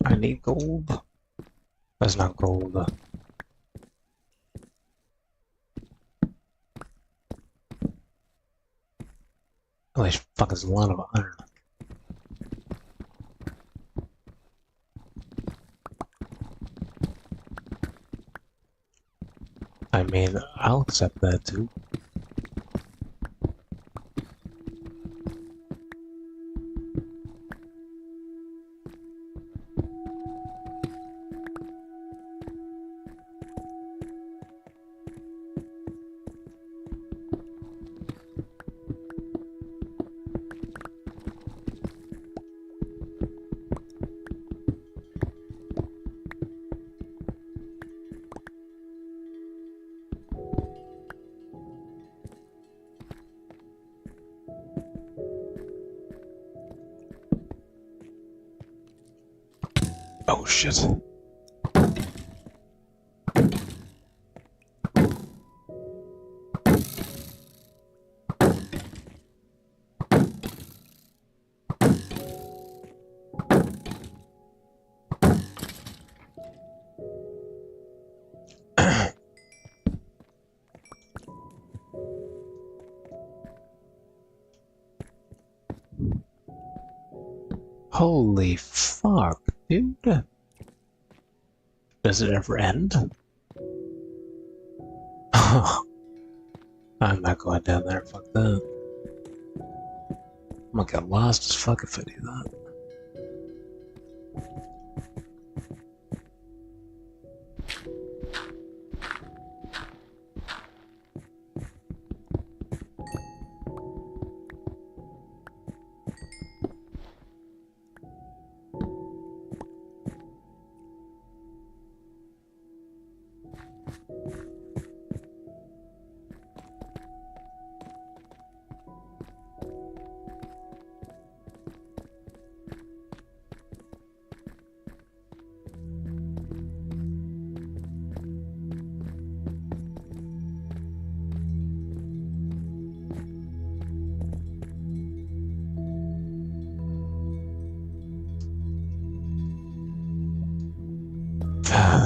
I need gold. That's not gold. Oh, there's fucking a lot of iron. I mean, I'll accept that too. Oh shit. Holy fuck, dude. Does it ever end? I'm not going down there, fuck that. I'm gonna get lost as fuck if I do that.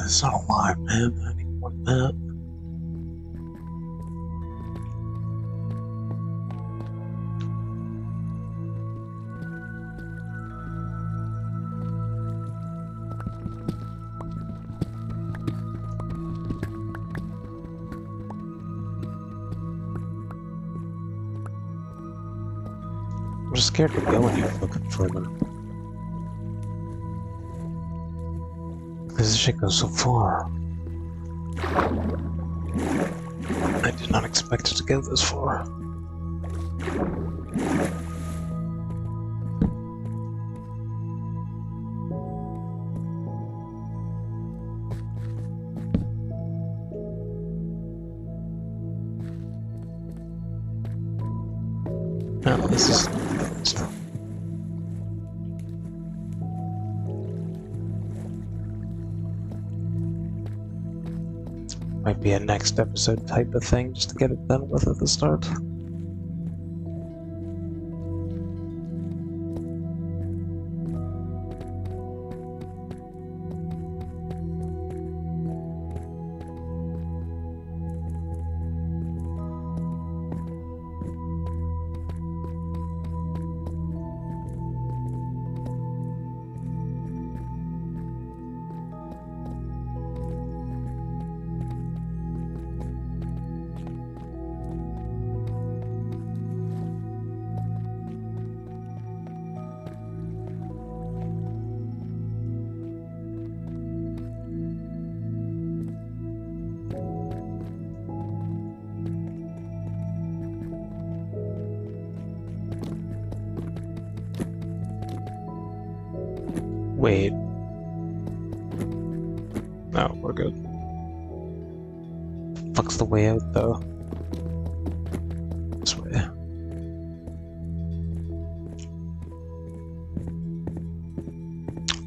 It's not a lie, man. I need more than that. I'm just scared to go any fucking further. This shit goes so far. I did not expect it to go this far. No, this is... Might be a next episode type of thing, just to get it done with at the start. Wait. No, we're good. Fuck's the way out, though? This way.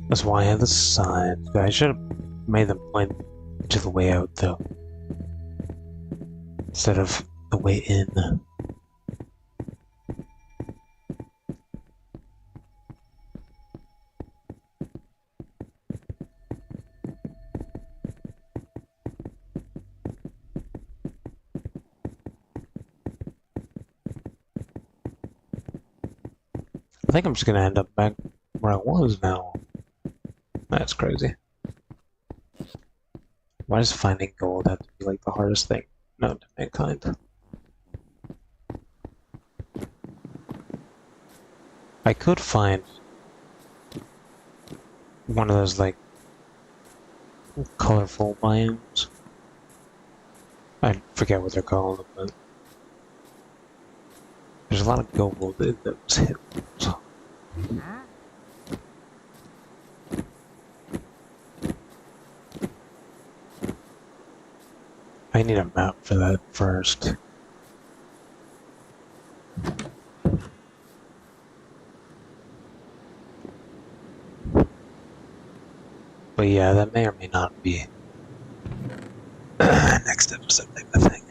That's why I have the sign. I should have made them point to the way out, though. Instead of the way in. I think I'm just gonna end up back where I was now. That's crazy. Why does finding gold have to be like the hardest thing known to mankind? I could find one of those like colorful biomes. I forget what they're called, but there's a lot of gold in those hills. I need a map for that first. But yeah, that may or may not be next episode type of thing.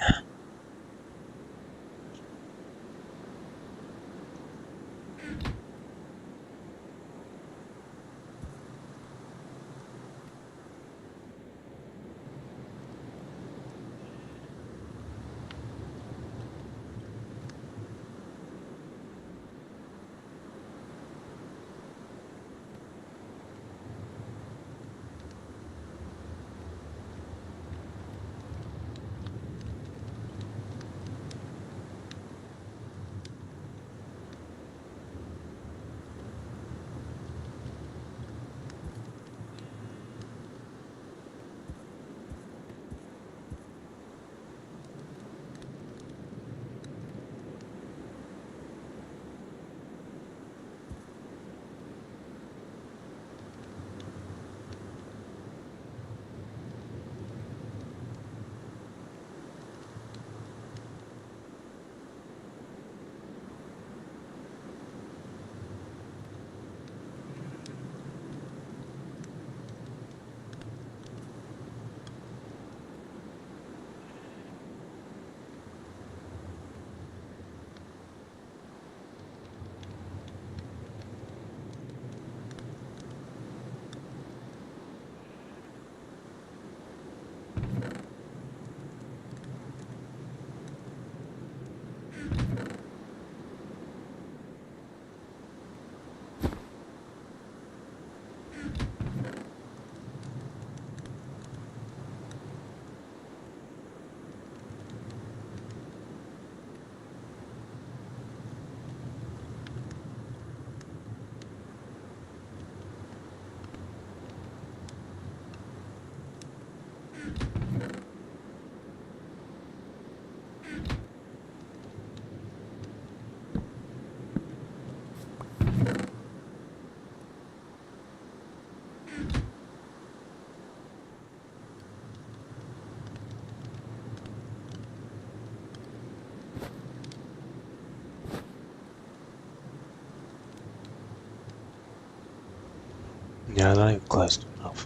Yeah, not even close enough.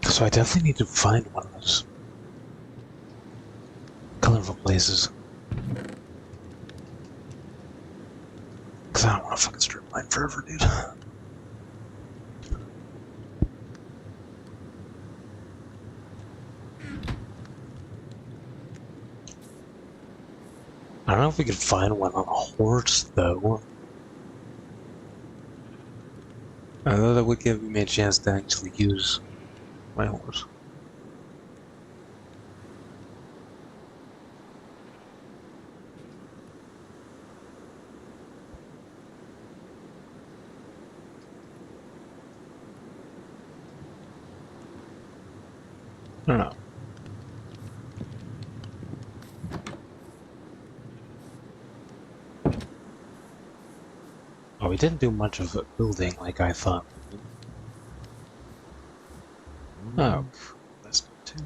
So I definitely need to find one of those colorful places. Cause I don't want to fucking strip mine forever, dude. I don't know if we could find one on a horse, though. I know that would give me a chance to actually use my horse. I don't know. Oh, we didn't do much of building like I thought. Oh, that's good too.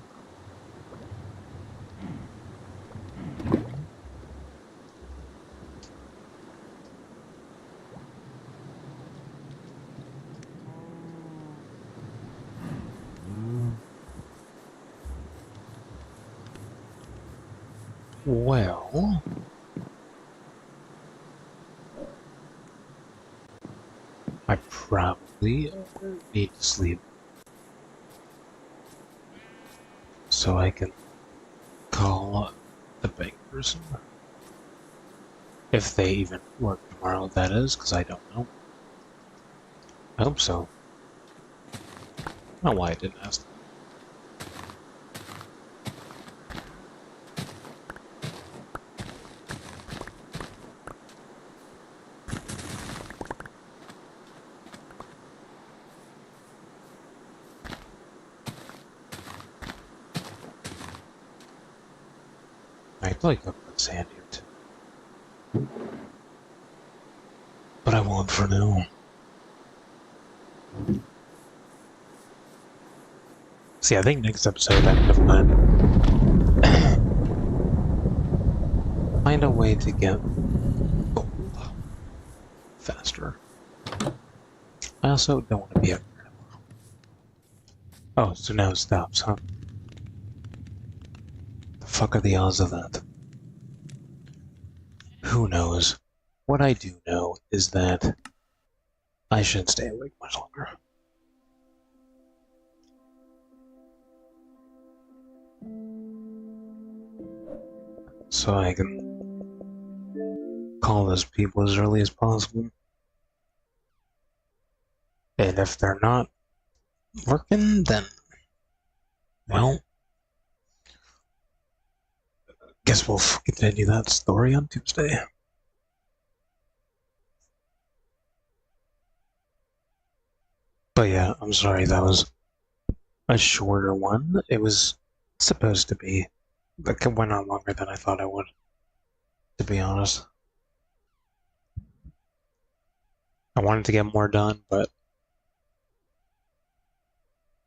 Well, I probably need to sleep so I can call the bank person. If they even work tomorrow, that is, because I don't know. I hope so. I don't know why I didn't ask them. I feel like I put sand here too. But I won't for now. See, I think next episode I'm gonna find way to get gold faster. I also don't want to be up here anymore. Oh, so now it stops, huh? The fuck are the odds of that? Who knows? What I do know is that I should stay awake much longer. So I can call those people as early as possible. And if they're not working, then, well, guess we'll continue that story on Tuesday. But yeah, I'm sorry, that was a shorter one. It was supposed to be. But it went on longer than I thought it would, to be honest. I wanted to get more done, but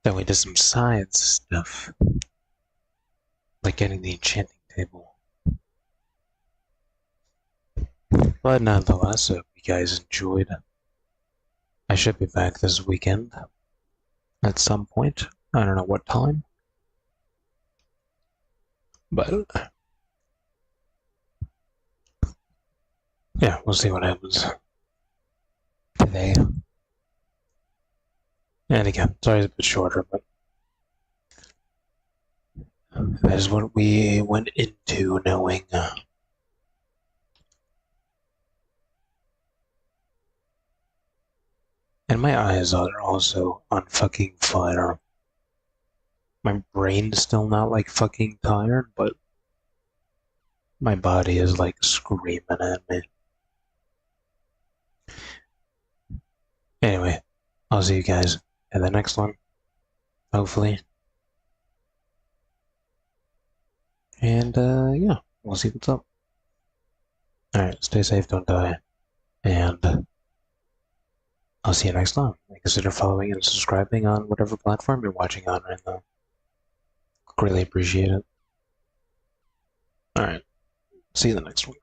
then we did some science stuff. Like getting the enchanting table. But nonetheless, I hope you guys enjoyed. I should be back this weekend at some point. I don't know what time. But yeah, we'll see what happens today. And again, sorry it's a bit shorter, but that is what we went into knowing. And my eyes are also on fucking fire. My brain's still not like fucking tired, but my body is like screaming at me. Anyway, I'll see you guys in the next one, hopefully. And yeah, we'll see what's up. Alright, stay safe, don't die, and I'll see you next time. Consider following and subscribing on whatever platform you're watching on right now. Greatly appreciate it. Alright, see you in the next one,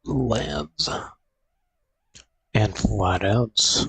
lads and flat outs.